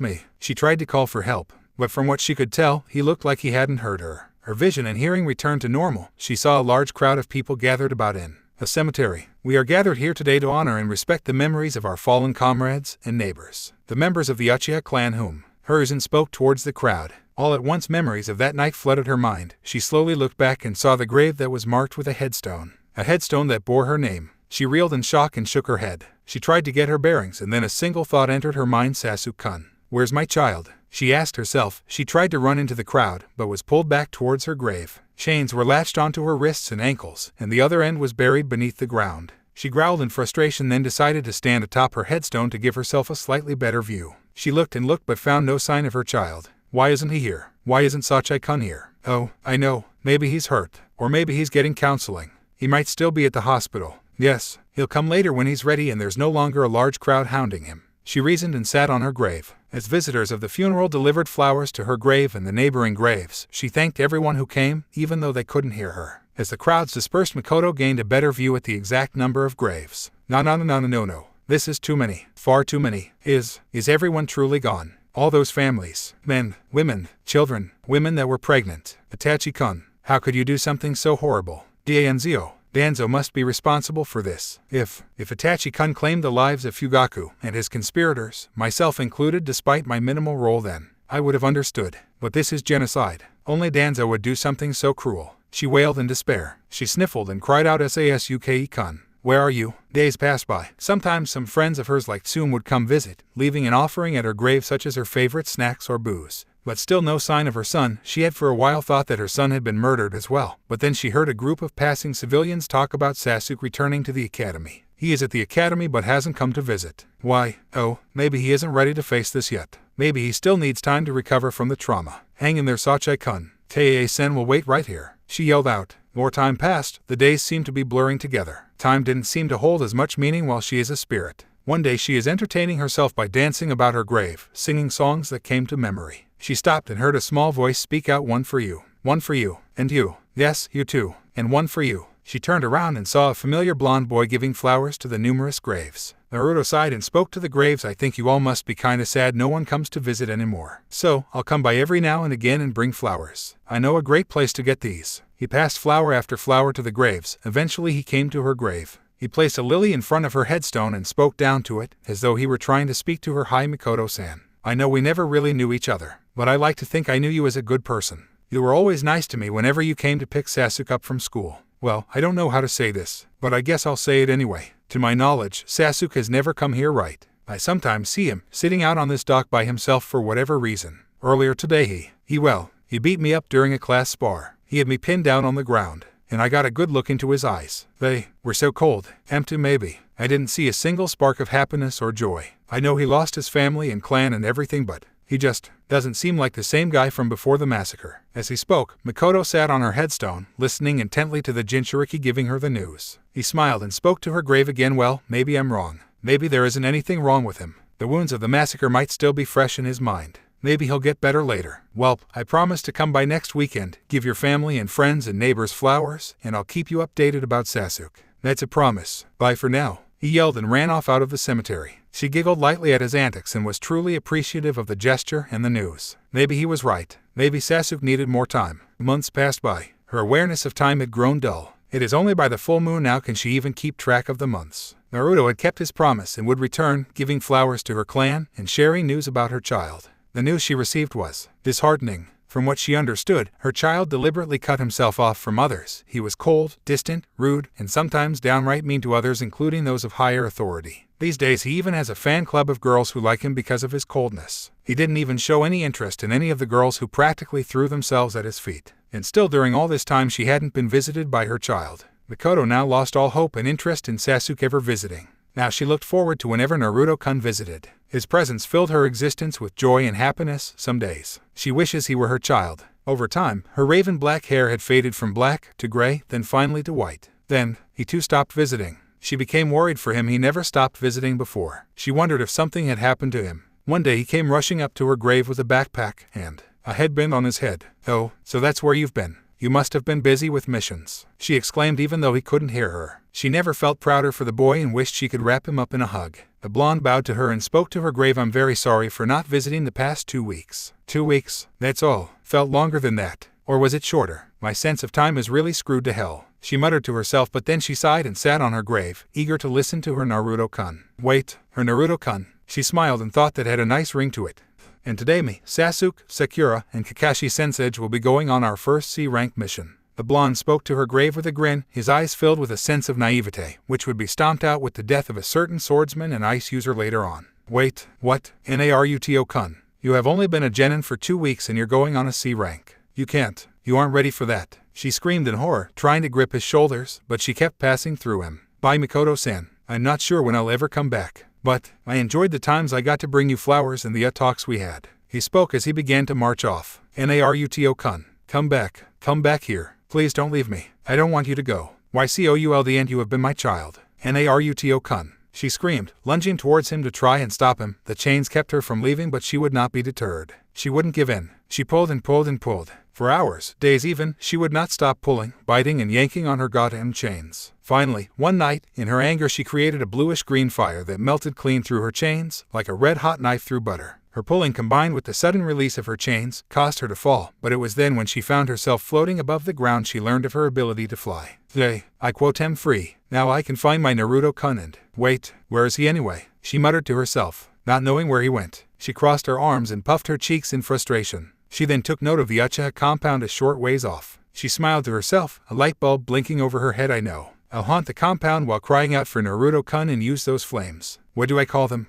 me." She tried to call for help, but from what she could tell, he looked like he hadn't heard her. Her vision and hearing returned to normal. She saw a large crowd of people gathered about in a cemetery. "We are gathered here today to honor and respect the memories of our fallen comrades and neighbors, the members of the Uchiha clan whom." Hers and spoke towards the crowd. All at once memories of that night flooded her mind. She slowly looked back and saw the grave that was marked with a headstone that bore her name. She reeled in shock and shook her head. She tried to get her bearings, and then a single thought entered her mind. "Sasuke-kun, where's my child?" she asked herself. She tried to run into the crowd, but was pulled back towards her grave. Chains were latched onto her wrists and ankles, and the other end was buried beneath the ground. She growled in frustration, then decided to stand atop her headstone to give herself a slightly better view. She looked and looked but found no sign of her child. Why isn't he here? Why isn't Sachai-kun here? Oh, I know. Maybe he's hurt. Or maybe he's getting counseling. He might still be at the hospital. Yes, he'll come later when he's ready and there's no longer a large crowd hounding him. She reasoned and sat on her grave. As visitors of the funeral delivered flowers to her grave and the neighboring graves, she thanked everyone who came, even though they couldn't hear her. As the crowds dispersed, Makoto gained a better view at the exact number of graves. No. This is too many. Far too many. Is everyone truly gone? All those families. Men, women, children, women that were pregnant. Itachi-kun, how could you do something so horrible? Danzo must be responsible for this. If Itachi-kun claimed the lives of Fugaku and his conspirators, myself included, despite my minimal role then, I would have understood. But this is genocide. Only Danzo would do something so cruel. She wailed in despair. She sniffled and cried out, "Sasuke-kun, where are you?" Days passed by. Sometimes some friends of hers like Tsum would come visit, leaving an offering at her grave such as her favorite snacks or booze. But still no sign of her son. She had for a while thought that her son had been murdered as well. But then she heard a group of passing civilians talk about Sasuke returning to the academy. He is at the academy but hasn't come to visit. Why? Oh, maybe he isn't ready to face this yet. Maybe he still needs time to recover from the trauma. Hang in there, Sachai-kun. Tae-sen will wait right here. She yelled out. More time passed. The days seemed to be blurring together. Time didn't seem to hold as much meaning while she is a spirit. One day she is entertaining herself by dancing about her grave, singing songs that came to memory. She stopped and heard a small voice speak out, "One for you, and you, yes, you too, and one for you." She turned around and saw a familiar blond boy giving flowers to the numerous graves. Naruto sighed and spoke to the graves. "I think you all must be kinda sad no one comes to visit anymore. So, I'll come by every now and again and bring flowers. I know a great place to get these." He passed flower after flower to the graves. Eventually he came to her grave. He placed a lily in front of her headstone and spoke down to it, as though he were trying to speak to her. "Hi Makoto-san. I know we never really knew each other, but I like to think I knew you as a good person. You were always nice to me whenever you came to pick Sasuke up from school. Well, I don't know how to say this, but I guess I'll say it anyway. To my knowledge, Sasuke has never come here, right? I sometimes see him, sitting out on this dock by himself for whatever reason. Earlier today he beat me up during a class spar. He had me pinned down on the ground, and I got a good look into his eyes. They were so cold, empty maybe. I didn't see a single spark of happiness or joy. I know he lost his family and clan and everything, but He just doesn't seem like the same guy from before the massacre. As he spoke, Makoto sat on her headstone, listening intently to the Jinchuriki giving her the news. He smiled and spoke to her grave again. Well, maybe I'm wrong. Maybe there isn't anything wrong with him. The wounds of the massacre might still be fresh in his mind. Maybe he'll get better later. Well, I promise to come by next weekend, give your family and friends and neighbors flowers, and I'll keep you updated about Sasuke. That's a promise. Bye for now. He yelled and ran off out of the cemetery. She giggled lightly at his antics and was truly appreciative of the gesture and the news. Maybe he was right. Maybe Sasuke needed more time. Months passed by. Her awareness of time had grown dull. It is only by the full moon now can she even keep track of the months. Naruto had kept his promise and would return, giving flowers to her clan and sharing news about her child. The news she received was disheartening. From what she understood, her child deliberately cut himself off from others. He was cold, distant, rude, and sometimes downright mean to others, including those of higher authority. These days he even has a fan club of girls who like him because of his coldness. He didn't even show any interest in any of the girls who practically threw themselves at his feet. And still during all this time she hadn't been visited by her child. Makoto now lost all hope and interest in Sasuke ever visiting. Now she looked forward to whenever Naruto-kun visited. His presence filled her existence with joy and happiness. Some days she wishes he were her child. Over time, her raven black hair had faded from black to gray, then finally to white. Then, he too stopped visiting. She became worried for him. He never stopped visiting before. She wondered if something had happened to him. One day he came rushing up to her grave with a backpack and a headband on his head. "Oh, so that's where you've been. You must have been busy with missions," she exclaimed even though he couldn't hear her. She never felt prouder for the boy and wished she could wrap him up in a hug. The blonde bowed to her and spoke to her grave. "I'm very sorry for not visiting the past 2 weeks. 2 weeks? That's all. Felt longer than that. Or was it shorter? My sense of time is really screwed to hell," she muttered to herself, but then she sighed and sat on her grave, eager to listen to her Naruto-kun. Wait, her Naruto-kun. She smiled and thought that had a nice ring to it. "And today me, Sasuke, Sakura, and Kakashi Sensei will be going on our first C-rank mission." The blonde spoke to her grave with a grin, his eyes filled with a sense of naivete, which would be stomped out with the death of a certain swordsman and ice user later on. "Wait, what? Naruto-kun? You have only been a genin for 2 weeks and you're going on a C-rank. You can't. You aren't ready for that," she screamed in horror, trying to grip his shoulders, but she kept passing through him. "Bye Mikoto-san. I'm not sure when I'll ever come back. But I enjoyed the times I got to bring you flowers and the talks we had." He spoke as he began to march off. "Naruto-kun, come back. Come back here. Please don't leave me. I don't want you to go. YCOULD and you have been my child. Naruto-kun." She screamed, lunging towards him to try and stop him. The chains kept her from leaving, but she would not be deterred. She wouldn't give in. She pulled and pulled and pulled. For hours, days even, she would not stop pulling, biting and yanking on her goddamn chains. Finally, one night, in her anger she created a bluish-green fire that melted clean through her chains, like a red-hot knife through butter. Her pulling combined with the sudden release of her chains caused her to fall, but it was then when she found herself floating above the ground she learned of her ability to fly. I quote am free. Now I can find my Naruto-kun and wait, where is he anyway? She muttered to herself, not knowing where he went. She crossed her arms and puffed her cheeks in frustration. She then took note of the Uchiha compound a short ways off. She smiled to herself, a light bulb blinking over her head. "I know. I'll haunt the compound while crying out for Naruto-kun and use those flames. What do I call them?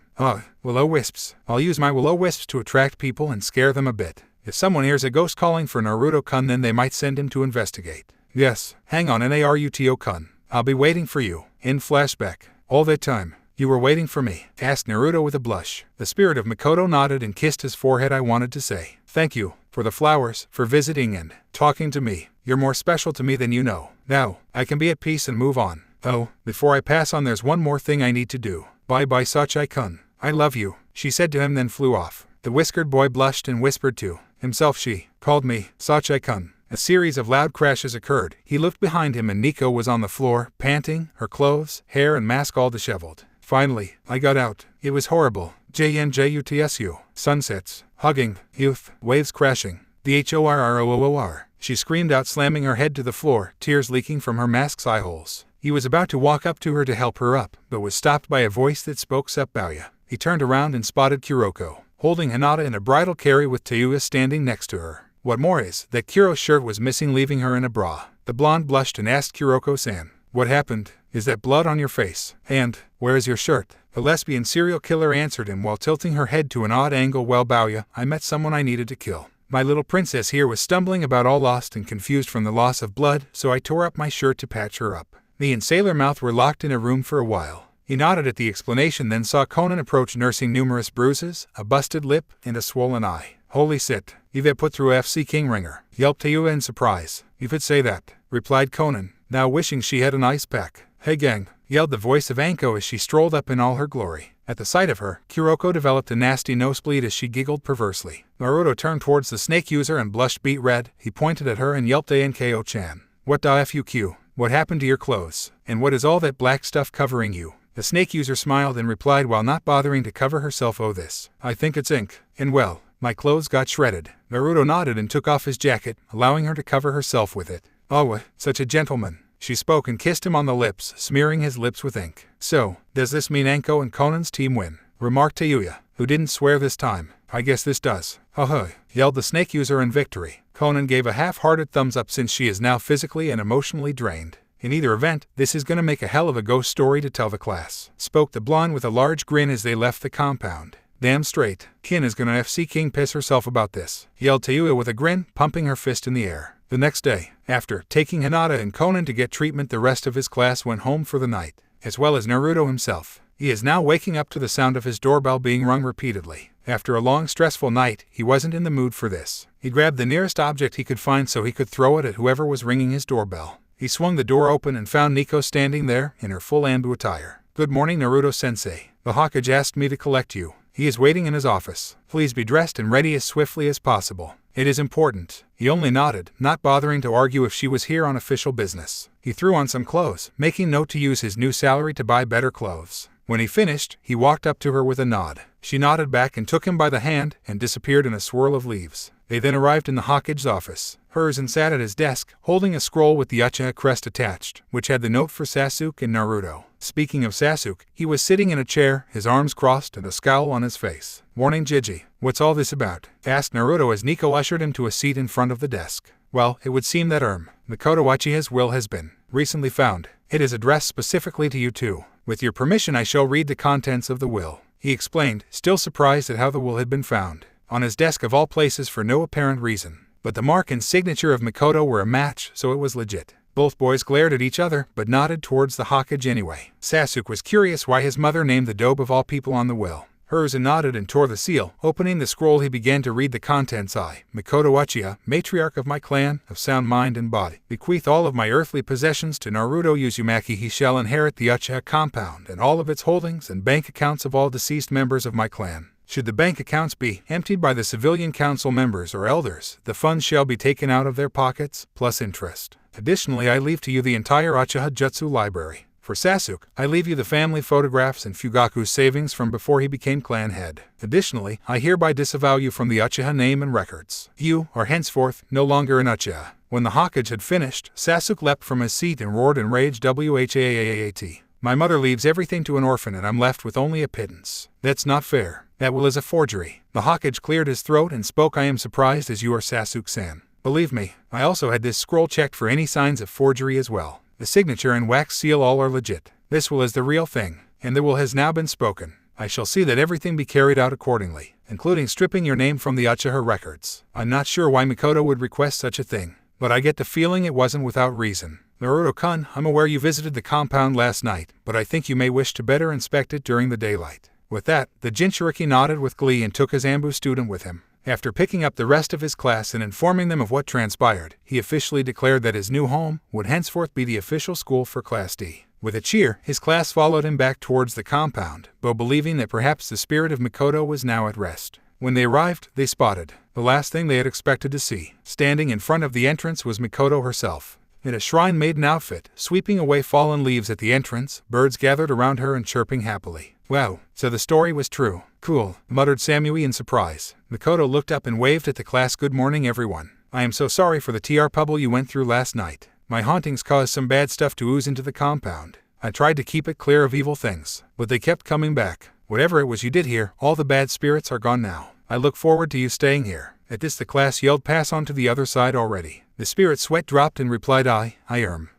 Will-o-wisps. I'll use my will-o-wisps to attract people and scare them a bit. If someone hears a ghost calling for Naruto-kun, then they might send him to investigate. Yes, hang on Naruto-kun. I'll be waiting for you." In flashback. "All that time, you were waiting for me?" asked Naruto with a blush. The spirit of Makoto nodded and kissed his forehead. "I wanted to say thank you for the flowers, for visiting and talking to me. You're more special to me than you know. Now, I can be at peace and move on. Oh, before I pass on, there's one more thing I need to do. Bye-bye Sachai-kun. I love you," she said to him, then flew off. The whiskered boy blushed and whispered to himself, "She called me Sachai-kun." A series of loud crashes occurred. He looked behind him and Nico was on the floor, panting, her clothes, hair and mask all disheveled. "Finally, I got out. It was horrible. JNJUTSU. Sunsets, hugging, youth, waves crashing. The HORROOR. She screamed out, slamming her head to the floor, tears leaking from her mask's eye holes. He was about to walk up to her to help her up, but was stopped by a voice that spoke Seppuya. He turned around and spotted Kuroko, holding Hinata in a bridal carry with Tayuya standing next to her. What more is that Kuro's shirt was missing, leaving her in a bra. The blonde blushed and asked Kuroko-san, "What happened? Is that blood on your face? And where is your shirt?" The lesbian serial killer answered him while tilting her head to an odd angle. "Well, Bauya, I met someone I needed to kill. My little princess here was stumbling about all lost and confused from the loss of blood, so I tore up my shirt to patch her up." Me and Sailor Mouth were locked in a room for a while. He nodded at the explanation, then saw Conan approach nursing numerous bruises, a busted lip, and a swollen eye. Holy shit, you've put through FC King Ringer, yelped Tayuya in surprise. You could say that, replied Conan, now wishing she had an ice pack. Hey gang, yelled the voice of Anko as she strolled up in all her glory. At the sight of her, Kuroko developed a nasty nosebleed as she giggled perversely. Naruto turned towards the snake user and blushed beet red. He pointed at her and yelped Anko-chan. What the FUQ? What happened to your clothes? And what is all that black stuff covering you? The snake user smiled and replied while not bothering to cover herself. Oh this. I think it's ink. And well, my clothes got shredded. Naruto nodded and took off his jacket, allowing her to cover herself with it. Oh, such a gentleman. She spoke and kissed him on the lips, smearing his lips with ink. So, does this mean Anko and Conan's team win? Remarked Tayuya, who didn't swear this time. I guess this does. Huh, yelled the snake user in victory. Conan gave a half-hearted thumbs up since she is now physically and emotionally drained. In either event, this is gonna make a hell of a ghost story to tell the class, spoke the blonde with a large grin as they left the compound. Damn straight, Kin is gonna FC King piss herself about this, yelled Tayuya with a grin, pumping her fist in the air. The next day, after taking Hinata and Conan to get treatment, the rest of his class went home for the night, as well as Naruto himself. He is now waking up to the sound of his doorbell being rung repeatedly. After a long stressful night, he wasn't in the mood for this. He grabbed the nearest object he could find so he could throw it at whoever was ringing his doorbell. He swung the door open and found Nico standing there in her full Anbu attire. Good morning, Naruto-sensei. The Hokage asked me to collect you. He is waiting in his office. Please be dressed and ready as swiftly as possible. It is important. He only nodded, not bothering to argue if she was here on official business. He threw on some clothes, making note to use his new salary to buy better clothes. When he finished, he walked up to her with a nod. She nodded back and took him by the hand and disappeared in a swirl of leaves. They then arrived in the Hokage's office. Hiruzen sat at his desk, holding a scroll with the Uchiha crest attached, which had the note for Sasuke and Naruto. Speaking of Sasuke, he was sitting in a chair, his arms crossed and a scowl on his face. Morning, Gigi. What's all this about? Asked Naruto as Nico ushered him to a seat in front of the desk. Well, it would seem that Mikoto Uchiha's will has been recently found. It is addressed specifically to you two. With your permission, I shall read the contents of the will, he explained, still surprised at how the will had been found. On his desk of all places for no apparent reason. But the mark and signature of Mikoto were a match, so it was legit. Both boys glared at each other, but nodded towards the Hokage anyway. Sasuke was curious why his mother named the dope of all people on the will. Hiruzen nodded and tore the seal. Opening the scroll, he began to read the contents. I, Mikoto Uchiha, matriarch of my clan, of sound mind and body, bequeath all of my earthly possessions to Naruto Uzumaki. He shall inherit the Uchiha compound and all of its holdings and bank accounts of all deceased members of my clan. Should the bank accounts be emptied by the civilian council members or elders, the funds shall be taken out of their pockets, plus interest. Additionally, I leave to you the entire Uchiha Jutsu library. For Sasuke, I leave you the family photographs and Fugaku's savings from before he became clan head. Additionally, I hereby disavow you from the Uchiha name and records. You are henceforth no longer an Uchiha. When the Hokage had finished, Sasuke leapt from his seat and roared in rage, WHAAAAT. My mother leaves everything to an orphan and I'm left with only a pittance. That's not fair. That will is a forgery. The Hokage cleared his throat and spoke. I am surprised as you are Sasuke-san. Believe me, I also had this scroll checked for any signs of forgery as well. The signature and wax seal all are legit. This will is the real thing, and the will has now been spoken. I shall see that everything be carried out accordingly, including stripping your name from the Uchiha records. I'm not sure why Mikoto would request such a thing, but I get the feeling it wasn't without reason. Naruto-kun, I'm aware you visited the compound last night, but I think you may wish to better inspect it during the daylight. With that, the Jinchuriki nodded with glee and took his Anbu student with him. After picking up the rest of his class and informing them of what transpired, he officially declared that his new home would henceforth be the official school for Class D. With a cheer, his class followed him back towards the compound, though believing that perhaps the spirit of Mikoto was now at rest. When they arrived, they spotted the last thing they had expected to see. Standing in front of the entrance was Mikoto herself. In a shrine maiden outfit, sweeping away fallen leaves at the entrance, birds gathered around her and chirping happily. Wow, so the story was true. Cool, muttered Samui in surprise. Mikoto looked up and waved at the class. Good morning, everyone. I am so sorry for the TR pubble you went through last night. My hauntings caused some bad stuff to ooze into the compound. I tried to keep it clear of evil things, but they kept coming back. Whatever it was you did here, all the bad spirits are gone now. I look forward to you staying here. At this the class yelled, pass on to the other side already. The spirit sweat dropped and replied, I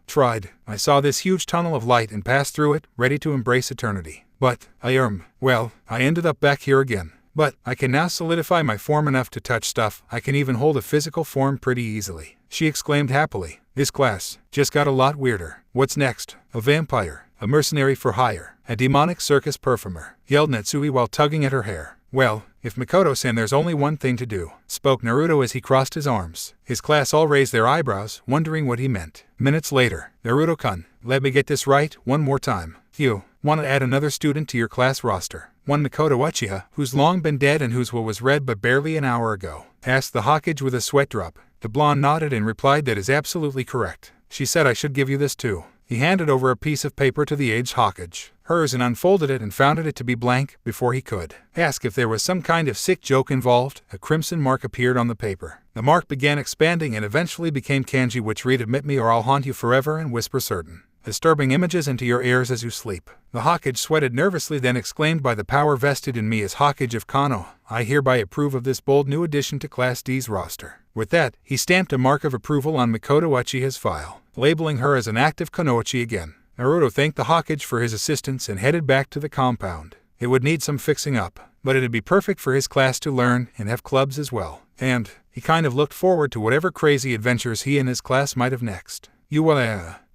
tried. I saw this huge tunnel of light and passed through it, ready to embrace eternity. But, well, I ended up back here again. But I can now solidify my form enough to touch stuff. I can even hold a physical form pretty easily," she exclaimed happily. This class just got a lot weirder. "What's next? A vampire, a mercenary for hire, a demonic circus performer," yelled Natsui while tugging at her hair. "Well, if Makoto-san, there's only one thing to do," spoke Naruto as he crossed his arms. His class all raised their eyebrows, wondering what he meant. Minutes later, "Naruto-kun, let me get this right one more time. You want to add another student to your class roster? One Makoto Uchiha, who's long been dead and whose will was read but barely an hour ago?" asked the Hokage with a sweat drop. The blonde nodded and replied that is absolutely correct. "She said I should give you this too." He handed over a piece of paper to the aged Hokage, hers, and unfolded it and found it to be blank before he could ask if there was some kind of sick joke involved. A crimson mark appeared on the paper. The mark began expanding and eventually became kanji, which read, "Admit me or I'll haunt you forever and whisper certain disturbing images into your ears as you sleep." The Hokage sweated nervously, then exclaimed, "By the power vested in me as Hokage of Kano, I hereby approve of this bold new addition to Class D's roster." With that, he stamped a mark of approval on Makoto Uchiha's file, labeling her as an active Kunoichi again. Naruto thanked the Hokage for his assistance and headed back to the compound. It would need some fixing up, but it'd be perfect for his class to learn and have clubs as well. And he kind of looked forward to whatever crazy adventures he and his class might have next.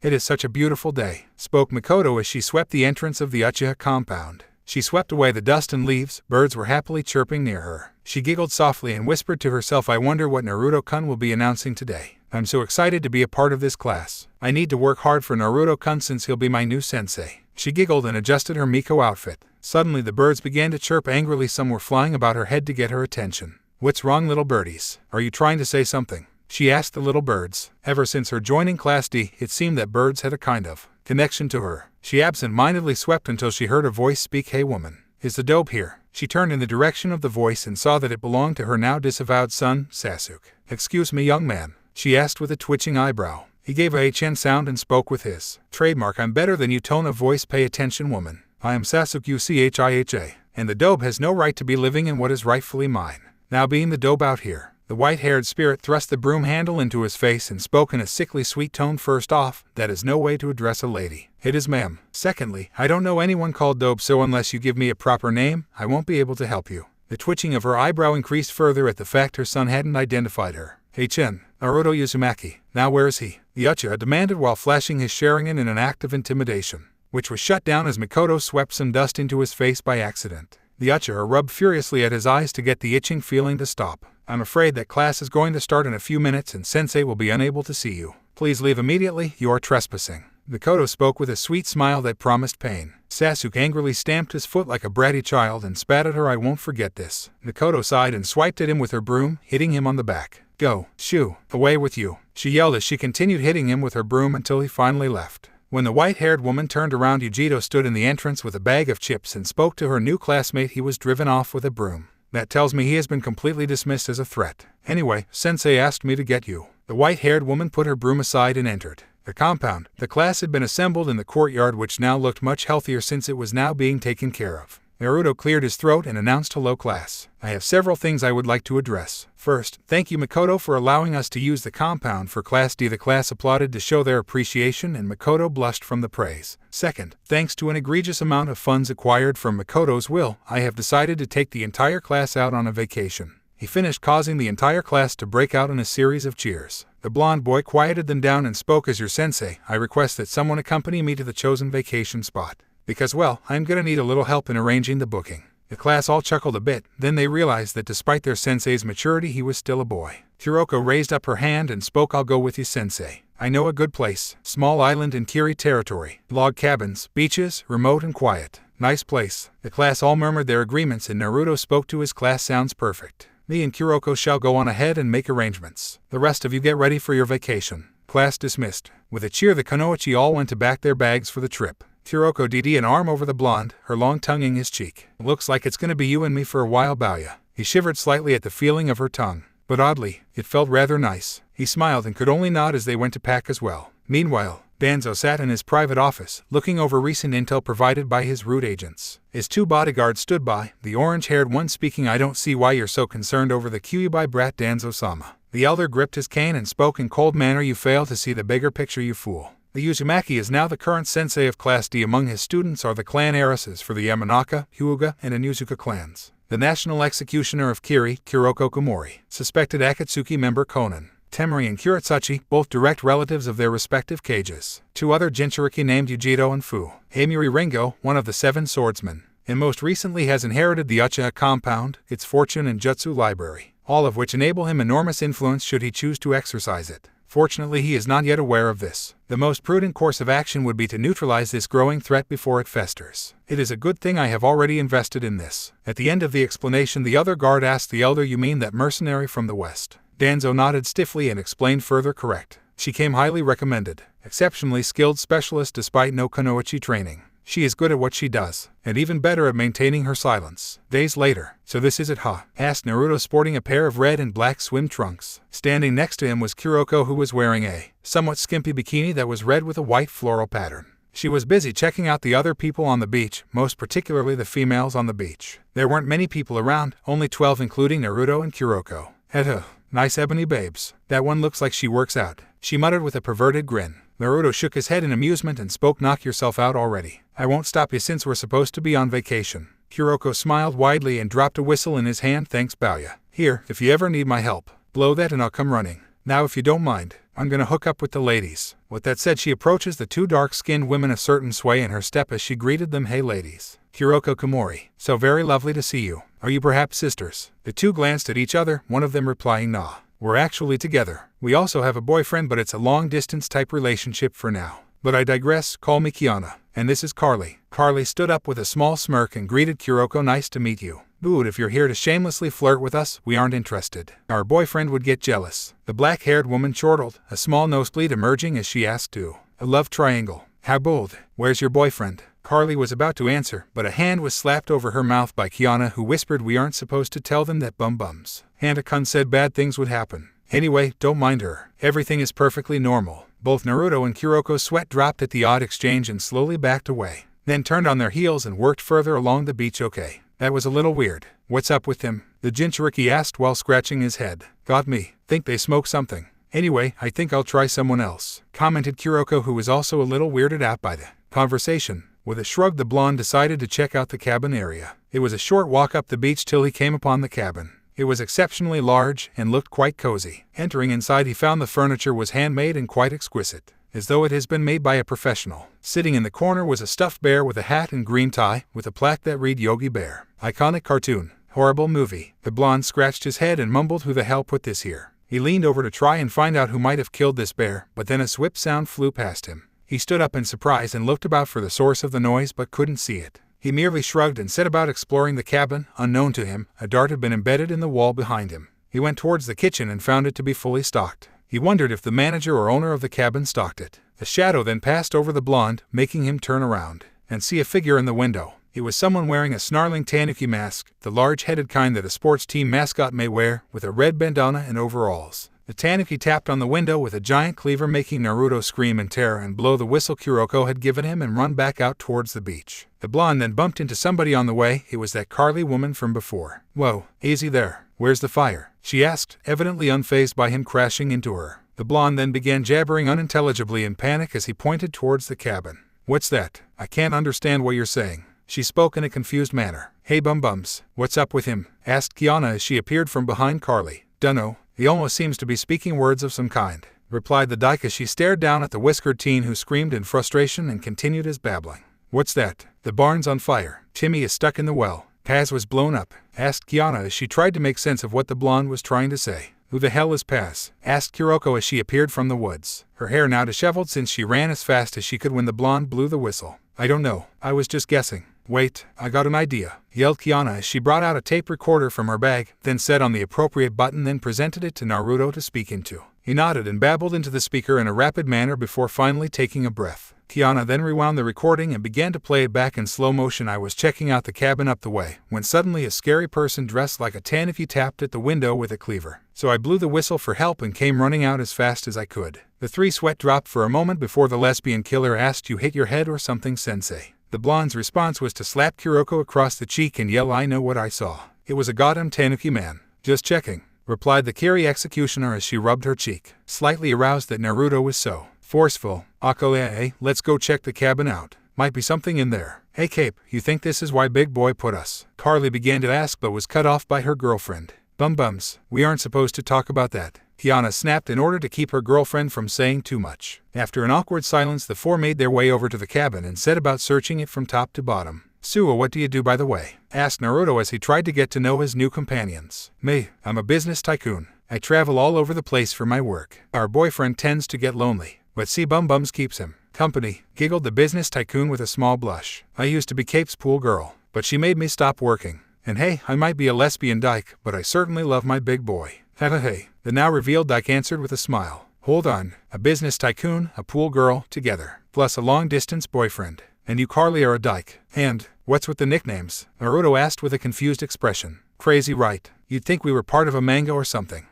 It is such a beautiful day," spoke Makoto as she swept the entrance of the Uchiha compound. She swept away the dust and leaves. Birds were happily chirping near her. She giggled softly and whispered to herself, "I wonder what Naruto-kun will be announcing today. I'm so excited to be a part of this class. I need to work hard for Naruto-kun since he'll be my new sensei." She giggled and adjusted her Miko outfit. Suddenly the birds began to chirp angrily. Some were flying about her head to get her attention. "What's wrong, little birdies? Are you trying to say something?" she asked the little birds. Ever since her joining Class D, it seemed that birds had a kind of connection to her. She absent-mindedly swept until she heard a voice speak. "Hey woman, is the dope here?" She turned in the direction of the voice and saw that it belonged to her now disavowed son, Sasuke. "Excuse me, young man?" she asked with a twitching eyebrow. He gave a H-N sound and spoke with his trademark "I'm better than you" tone of voice. "Pay attention, woman. I am Sasuke Uchiha, and the dope has no right to be living in what is rightfully mine. Now being the dope out here." The white-haired spirit thrust the broom handle into his face and spoke in a sickly sweet tone. "First off, that is no way to address a lady. It is, ma'am. Secondly, I don't know anyone called dope, so unless you give me a proper name, I won't be able to help you." The twitching of her eyebrow increased further at the fact her son hadn't identified her. "H-N, Naruto Uzumaki. Now where is he?" the Uchiha demanded while flashing his Sharingan in an act of intimidation, which was shut down as Makoto swept some dust into his face by accident. The Uchiha rubbed furiously at his eyes to get the itching feeling to stop. "I'm afraid that class is going to start in a few minutes and Sensei will be unable to see you. Please leave immediately, you are trespassing." Makoto spoke with a sweet smile that promised pain. Sasuke angrily stamped his foot like a bratty child and spat at her. "I won't forget this." Makoto sighed and swiped at him with her broom, hitting him on the back. "Go, shoo, away with you," she yelled as she continued hitting him with her broom until he finally left. When the white-haired woman turned around, Yujito stood in the entrance with a bag of chips and spoke to her new classmate. "He was driven off with a broom. That tells me he has been completely dismissed as a threat. Anyway, Sensei asked me to get you." The white-haired woman put her broom aside and entered the compound. The class had been assembled in the courtyard, which now looked much healthier since it was now being taken care of. Naruto cleared his throat and announced, "Hello class. I have several things I would like to address. First, thank you Makoto for allowing us to use the compound for Class D." The class applauded to show their appreciation and Makoto blushed from the praise. "Second, thanks to an egregious amount of funds acquired from Makoto's will, I have decided to take the entire class out on a vacation." He finished, causing the entire class to break out in a series of cheers. The blonde boy quieted them down and spoke, "As your sensei, I request that someone accompany me to the chosen vacation spot. Because, well, I'm gonna need a little help in arranging the booking." The class all chuckled a bit, then they realized that despite their sensei's maturity, he was still a boy. Kuroko raised up her hand and spoke, "I'll go with you, sensei. I know a good place. Small island in Kiri territory. Log cabins, beaches, remote and quiet. Nice place." The class all murmured their agreements and Naruto spoke to his class, "Sounds perfect. Me and Kuroko shall go on ahead and make arrangements. The rest of you get ready for your vacation." Class dismissed. With a cheer, the Kunoichi all went to pack their bags for the trip. Kuroko did an arm over the blonde, her long tongue in his cheek. "Looks like it's gonna be you and me for a while, Bauya." He shivered slightly at the feeling of her tongue, but oddly, it felt rather nice. He smiled and could only nod as they went to pack as well. Meanwhile, Danzo sat in his private office, looking over recent intel provided by his root agents. His two bodyguards stood by, the orange-haired one speaking, "I don't see why you're so concerned over the Kyuubi brat Danzo-sama." The elder gripped his cane and spoke in cold manner, "You fail to see the bigger picture, you fool. The Uzumaki is now the current sensei of Class D. Among his students are the clan heiresses for the Yamanaka, Hyuga, and Inuzuka clans. the national executioner of Kiri, Kuroko Komori, suspected Akatsuki member Konan, Temari and Kuratsuchi, both direct relatives of their respective cages. 2 other Jinchuriki named Yujiro and Fu. Amiri Ringo, one of the 7 swordsmen, and most recently has inherited the Uchiha compound, its fortune and jutsu library, all of which enable him enormous influence should he choose to exercise it. Fortunately, he is not yet aware of this. The most prudent course of action would be to neutralize this growing threat before it festers. It is a good thing I have already invested in this. At the end of the explanation, the other guard asked the elder, "You mean that mercenary from the west?" Danzo nodded stiffly and explained further. "Correct. She came highly recommended. Exceptionally skilled specialist despite no kunoichi training. She is good at what she does, and even better at maintaining her silence." Days later. "So this is it, huh?" asked Naruto, sporting a pair of red and black swim trunks. Standing next to him was Kuroko, who was wearing a somewhat skimpy bikini that was red with a white floral pattern. She was busy checking out the other people on the beach, most particularly the females on the beach. There weren't many people around, only 12 including Naruto and Kuroko. Nice ebony babes. That one looks like she works out," she muttered with a perverted grin. Naruto shook his head in amusement and spoke, "Knock yourself out already. I won't stop you since we're supposed to be on vacation." Kuroko smiled widely and dropped a whistle in his hand. "Thanks, Bauya. Here, if you ever need my help, blow that and I'll come running. Now if you don't mind, I'm gonna hook up with the ladies." With that said, she approaches the 2 dark-skinned women, a certain sway in her step as she greeted them. "Hey ladies. Kuroko Komori. So very lovely to see you. Are you perhaps sisters?" The 2 glanced at each other, one of them replying, "Nah. We're actually together. We also have a boyfriend, but it's a long-distance type relationship for now. But I digress. Call me Kiana. And this is Carly." Carly stood up with a small smirk and greeted Kuroko. "Nice to meet you. Dude, if you're here to shamelessly flirt with us, we aren't interested. Our boyfriend would get jealous." The black-haired woman chortled, a small nosebleed emerging as she asked, "Do a love triangle? How bold. Where's your boyfriend?" Carly was about to answer, but a hand was slapped over her mouth by Kiana, who whispered, "We aren't supposed to tell them that bum-bums. Hanta-kun said bad things would happen. Anyway, don't mind her. Everything is perfectly normal." Both Naruto and Kuroko's sweat dropped at the odd exchange and slowly backed away, then turned on their heels and worked further along the beach. "Okay, that was a little weird. What's up with him?" the Jinchuriki asked while scratching his head. "Got me. Think they smoke something. Anyway, I think I'll try someone else," commented Kuroko, who was also a little weirded out by the conversation. With a shrug, the blonde decided to check out the cabin area. It was a short walk up the beach till he came upon the cabin. It was exceptionally large and looked quite cozy. Entering inside, he found the furniture was handmade and quite exquisite, as though it has been made by a professional. Sitting in the corner was a stuffed bear with a hat and green tie, with a plaque that read "Yogi Bear. Iconic cartoon. Horrible movie." The blonde scratched his head and mumbled, "Who the hell put this here?" He leaned over to try and find out who might have killed this bear, but then a swip sound flew past him. He stood up in surprise and looked about for the source of the noise but couldn't see it. He merely shrugged and set about exploring the cabin. Unknown to him, a dart had been embedded in the wall behind him. He went towards the kitchen and found it to be fully stocked. He wondered if the manager or owner of the cabin stocked it. A shadow then passed over the blonde, making him turn around and see a figure in the window. It was someone wearing a snarling Tanuki mask, the large-headed kind that a sports team mascot may wear, with a red bandana and overalls. The Tanuki tapped on the window with a giant cleaver, making Naruto scream in terror and blow the whistle Kuroko had given him and run back out towards the beach. The blonde then bumped into somebody on the way. It was that Carly woman from before. "Whoa, easy there. Where's the fire?" she asked, evidently unfazed by him crashing into her. The blonde then began jabbering unintelligibly in panic as he pointed towards the cabin. "What's that? I can't understand what you're saying." She spoke in a confused manner. "Hey bum-bums, what's up with him?" asked Kiana as she appeared from behind Carly. "Dunno. He almost seems to be speaking words of some kind," replied the dyke as she stared down at the whiskered teen, who screamed in frustration and continued his babbling. "What's that? The barn's on fire. Timmy is stuck in the well. Paz was blown up," asked Kiana as she tried to make sense of what the blonde was trying to say. "Who the hell is Paz?" asked Kuroko as she appeared from the woods, her hair now disheveled since she ran as fast as she could when the blonde blew the whistle. "I don't know. I was just guessing." "Wait, I got an idea," yelled Kiana as she brought out a tape recorder from her bag, then set on the appropriate button, then presented it to Naruto to speak into. He nodded and babbled into the speaker in a rapid manner before finally taking a breath. Kiana then rewound the recording and began to play it back in slow motion. "I was checking out the cabin up the way, when suddenly a scary person dressed like a Tanuki tapped at the window with a cleaver. So I blew the whistle for help and came running out as fast as I could." The 3 sweat dropped for a moment before the lesbian killer asked, "You hit your head or something, sensei?" The blonde's response was to slap Kuroko across the cheek and yell, "I know what I saw. It was a goddamn Tanuki man." "Just checking," replied the Kiri executioner as she rubbed her cheek, slightly aroused that Naruto was so forceful. "Let's go check the cabin out." Might be something in there. Hey Cape, you think this is why Big Boy put us? Carly began to ask but was cut off by her girlfriend. Bums, we aren't supposed to talk about that, Kiana snapped in order to keep her girlfriend from saying too much. After an awkward silence, the four made their way over to the cabin and set about searching it from top to bottom. Suo, what do you do by the way? Asked Naruto as he tried to get to know his new companions. Me, I'm a business tycoon. I travel all over the place for my work. Our boyfriend tends to get lonely, but see Bums keeps him company, giggled the business tycoon with a small blush. I used to be Cape's pool girl, but she made me stop working. And hey, I might be a lesbian dyke, but I certainly love my big boy. Hey, the now revealed dyke answered with a smile. Hold on, a business tycoon, a pool girl, together, plus a long-distance boyfriend. And you Carly are a dyke. And, what's with the nicknames? Naruto asked with a confused expression. Crazy right, you'd think we were part of a manga or something.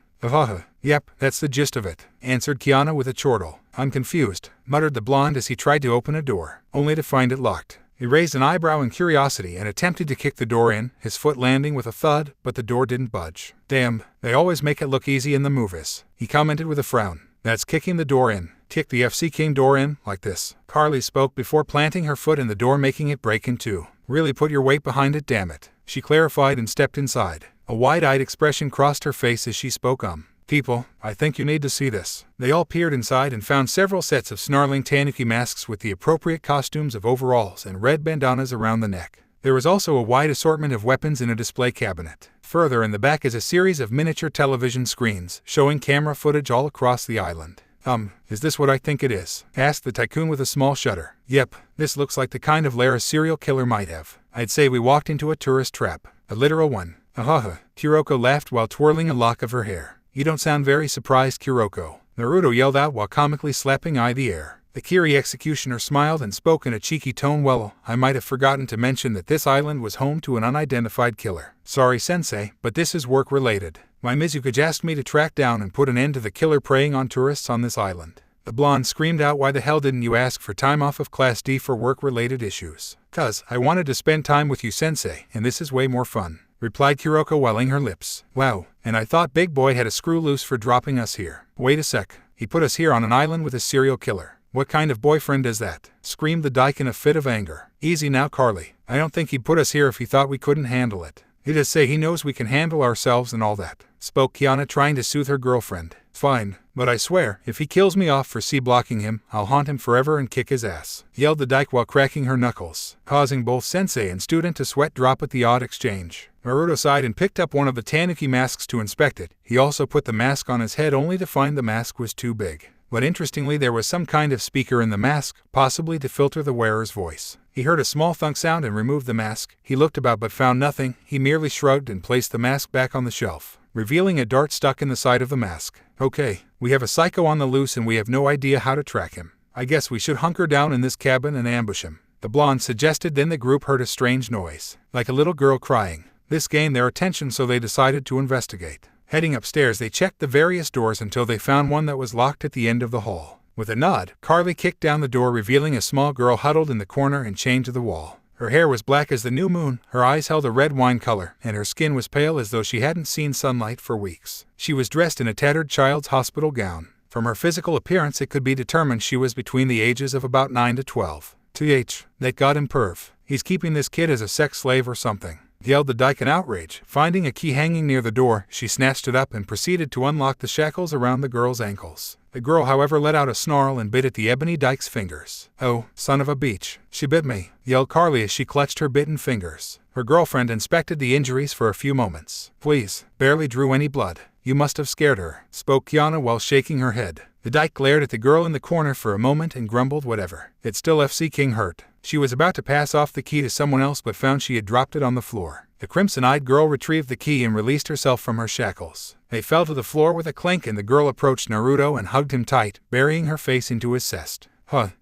Yep, that's the gist of it, answered Kiana with a chortle. I'm confused, muttered the blonde as he tried to open a door, only to find it locked. He raised an eyebrow in curiosity and attempted to kick the door in, his foot landing with a thud, but the door didn't budge. Damn, they always make it look easy in the movies, he commented with a frown. That's kicking the door in. Kick the FC King door in, like this. Carly spoke before planting her foot in the door, making it break in two. Really put your weight behind it, damn it, she clarified and stepped inside. A wide-eyed expression crossed her face as she spoke. People, I think you need to see this. They all peered inside and found several sets of snarling Tanuki masks with the appropriate costumes of overalls and red bandanas around the neck. There was also a wide assortment of weapons in a display cabinet. Further in the back is a series of miniature television screens showing camera footage all across the island. Is this what I think it is? Asked the tycoon with a small shudder. Yep, this looks like the kind of lair a serial killer might have. I'd say we walked into a tourist trap. A literal one. Kuroko laughed while twirling a lock of her hair. You don't sound very surprised, Kuroko, Naruto yelled out while comically slapping the air. The Kiri executioner smiled and spoke in a cheeky tone. Well, I might have forgotten to mention that this island was home to an unidentified killer. Sorry, Sensei, but this is work-related. My Mizuka asked me to track down and put an end to the killer preying on tourists on this island. The blonde screamed out, why the hell didn't you ask for time off of Class D for work-related issues? 'Cause I wanted to spend time with you, Sensei, and this is way more fun, replied Kuroko, welling her lips. Wow, and I thought Big Boy had a screw loose for dropping us here. Wait a sec, he put us here on an island with a serial killer. What kind of boyfriend is that? Screamed the dyke in a fit of anger. Easy now, Carly. I don't think he'd put us here if he thought we couldn't handle it. He does say he knows we can handle ourselves and all that, spoke Kiana, trying to soothe her girlfriend. Fine, but I swear, if he kills me off for C-blocking him, I'll haunt him forever and kick his ass, yelled the dyke while cracking her knuckles, causing both sensei and student to sweat drop at the odd exchange. Naruto sighed and picked up one of the Tanuki masks to inspect it. He also put the mask on his head only to find the mask was too big. But interestingly, there was some kind of speaker in the mask, possibly to filter the wearer's voice. He heard a small thunk sound and removed the mask. He looked about but found nothing. He merely shrugged and placed the mask back on the shelf, revealing a dart stuck in the side of the mask. Okay, we have a psycho on the loose and we have no idea how to track him. I guess we should hunker down in this cabin and ambush him, the blonde suggested. Then the group heard a strange noise, like a little girl crying. This gained their attention, so they decided to investigate. Heading upstairs, they checked the various doors until they found one that was locked at the end of the hall. With a nod, Carly kicked down the door, revealing a small girl huddled in the corner and chained to the wall. Her hair was black as the new moon, her eyes held a red wine color, and her skin was pale as though she hadn't seen sunlight for weeks. She was dressed in a tattered child's hospital gown. From her physical appearance, it could be determined she was between the ages of about 9 to 12. That goddamn perv. He's keeping this kid as a sex slave or something, yelled the dyke in outrage. Finding a key hanging near the door, she snatched it up and proceeded to unlock the shackles around the girl's ankles. The girl, however, let out a snarl and bit at the ebony dyke's fingers. Oh, son of a bitch. She bit me, yelled Carly as she clutched her bitten fingers. Her girlfriend inspected the injuries for a few moments. Please, barely drew any blood. You must have scared her, spoke Kiana while shaking her head. The dyke glared at the girl in the corner for a moment and grumbled whatever. It's still FC King hurt. She was about to pass off the key to someone else but found she had dropped it on the floor. The crimson-eyed girl retrieved the key and released herself from her shackles. They fell to the floor with a clink and the girl approached Naruto and hugged him tight, burying her face into his chest.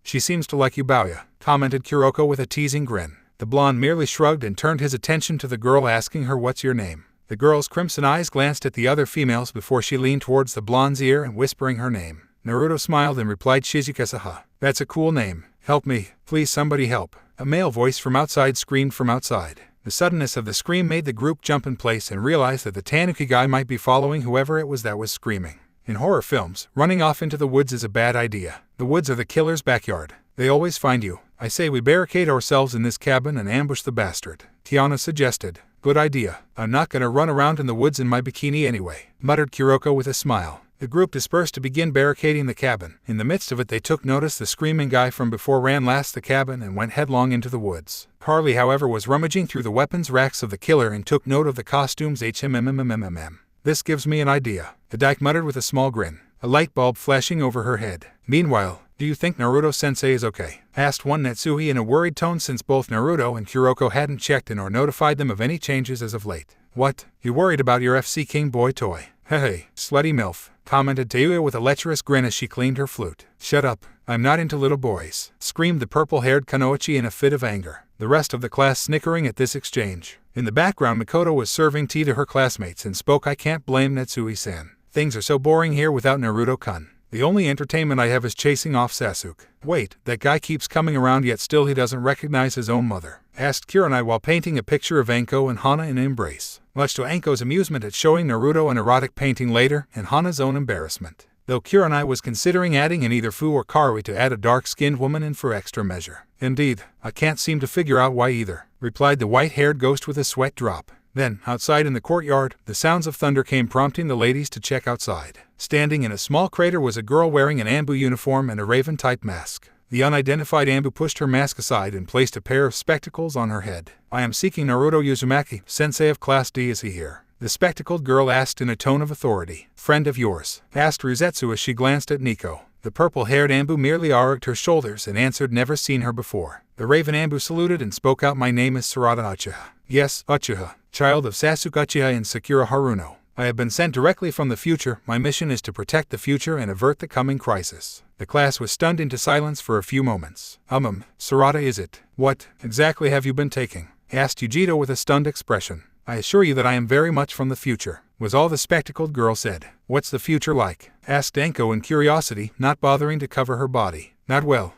She seems to like you, Bauya, commented Kuroko with a teasing grin. The blonde merely shrugged and turned his attention to the girl, asking her what's your name. The girl's crimson eyes glanced at the other females before she leaned towards the blonde's ear and whispering her name. Naruto smiled and replied, Shizuka-saha. That's a cool name. Help me, please somebody help. A male voice from outside screamed from outside. The suddenness of the scream made the group jump in place and realize that the Tanuki guy might be following whoever it was that was screaming. In horror films, running off into the woods is a bad idea. The woods are the killer's backyard. They always find you. I say we barricade ourselves in this cabin and ambush the bastard, Kiana suggested. Good idea. I'm not gonna run around in the woods in my bikini anyway, muttered Kuroko with a smile. The group dispersed to begin barricading the cabin. In the midst of it they took notice the screaming guy from before ran past the cabin and went headlong into the woods. Harley, however, was rummaging through the weapons racks of the killer and took note of the costumes. This gives me an idea, the dyke muttered with a small grin, a light bulb flashing over her head. Meanwhile, do you think Naruto-sensei is okay? Asked one Natsuhi in a worried tone, since both Naruto and Kuroko hadn't checked in or notified them of any changes as of late. What? You worried about your FC King boy toy? Hey, slutty MILF, commented Tayuya with a lecherous grin as she cleaned her flute. Shut up, I'm not into little boys, screamed the purple-haired Kunoichi in a fit of anger, the rest of the class snickering at this exchange. In the background, Mikoto was serving tea to her classmates and spoke. I can't blame Natsui-san. Things are so boring here without Naruto-kun. The only entertainment I have is chasing off Sasuke. Wait, that guy keeps coming around yet still he doesn't recognize his own mother, asked Kurenai while painting a picture of Anko and Hana in an embrace, much to Anko's amusement at showing Naruto an erotic painting later, and Hana's own embarrassment. Though Kurenai was considering adding in either Fu or Karui to add a dark-skinned woman in for extra measure. Indeed, I can't seem to figure out why either, replied the white-haired ghost with a sweat drop. Then, outside in the courtyard, the sounds of thunder came, prompting the ladies to check outside. Standing in a small crater was a girl wearing an Anbu uniform and a raven-type mask. The unidentified Anbu pushed her mask aside and placed a pair of spectacles on her head. I am seeking Naruto Uzumaki, sensei of Class D. Is he here? The spectacled girl asked in a tone of authority. Friend of yours? Asked Ruzetsu as she glanced at Nico. The purple-haired Anbu merely shrugged her shoulders and answered, never seen her before. The raven Anbu saluted and spoke out. My name is Sarada Uchiha. Yes, Uchiha, child of Sasuke Uchiha and Sakura Haruno. I have been sent directly from the future. My mission is to protect the future and avert the coming crisis. The class was stunned into silence for a few moments. Sarada, is it? What exactly have you been taking? Asked Yujito with a stunned expression. I assure you that I am very much from the future, was all the spectacled girl said. What's the future like? Asked Anko in curiosity, not bothering to cover her body. Not well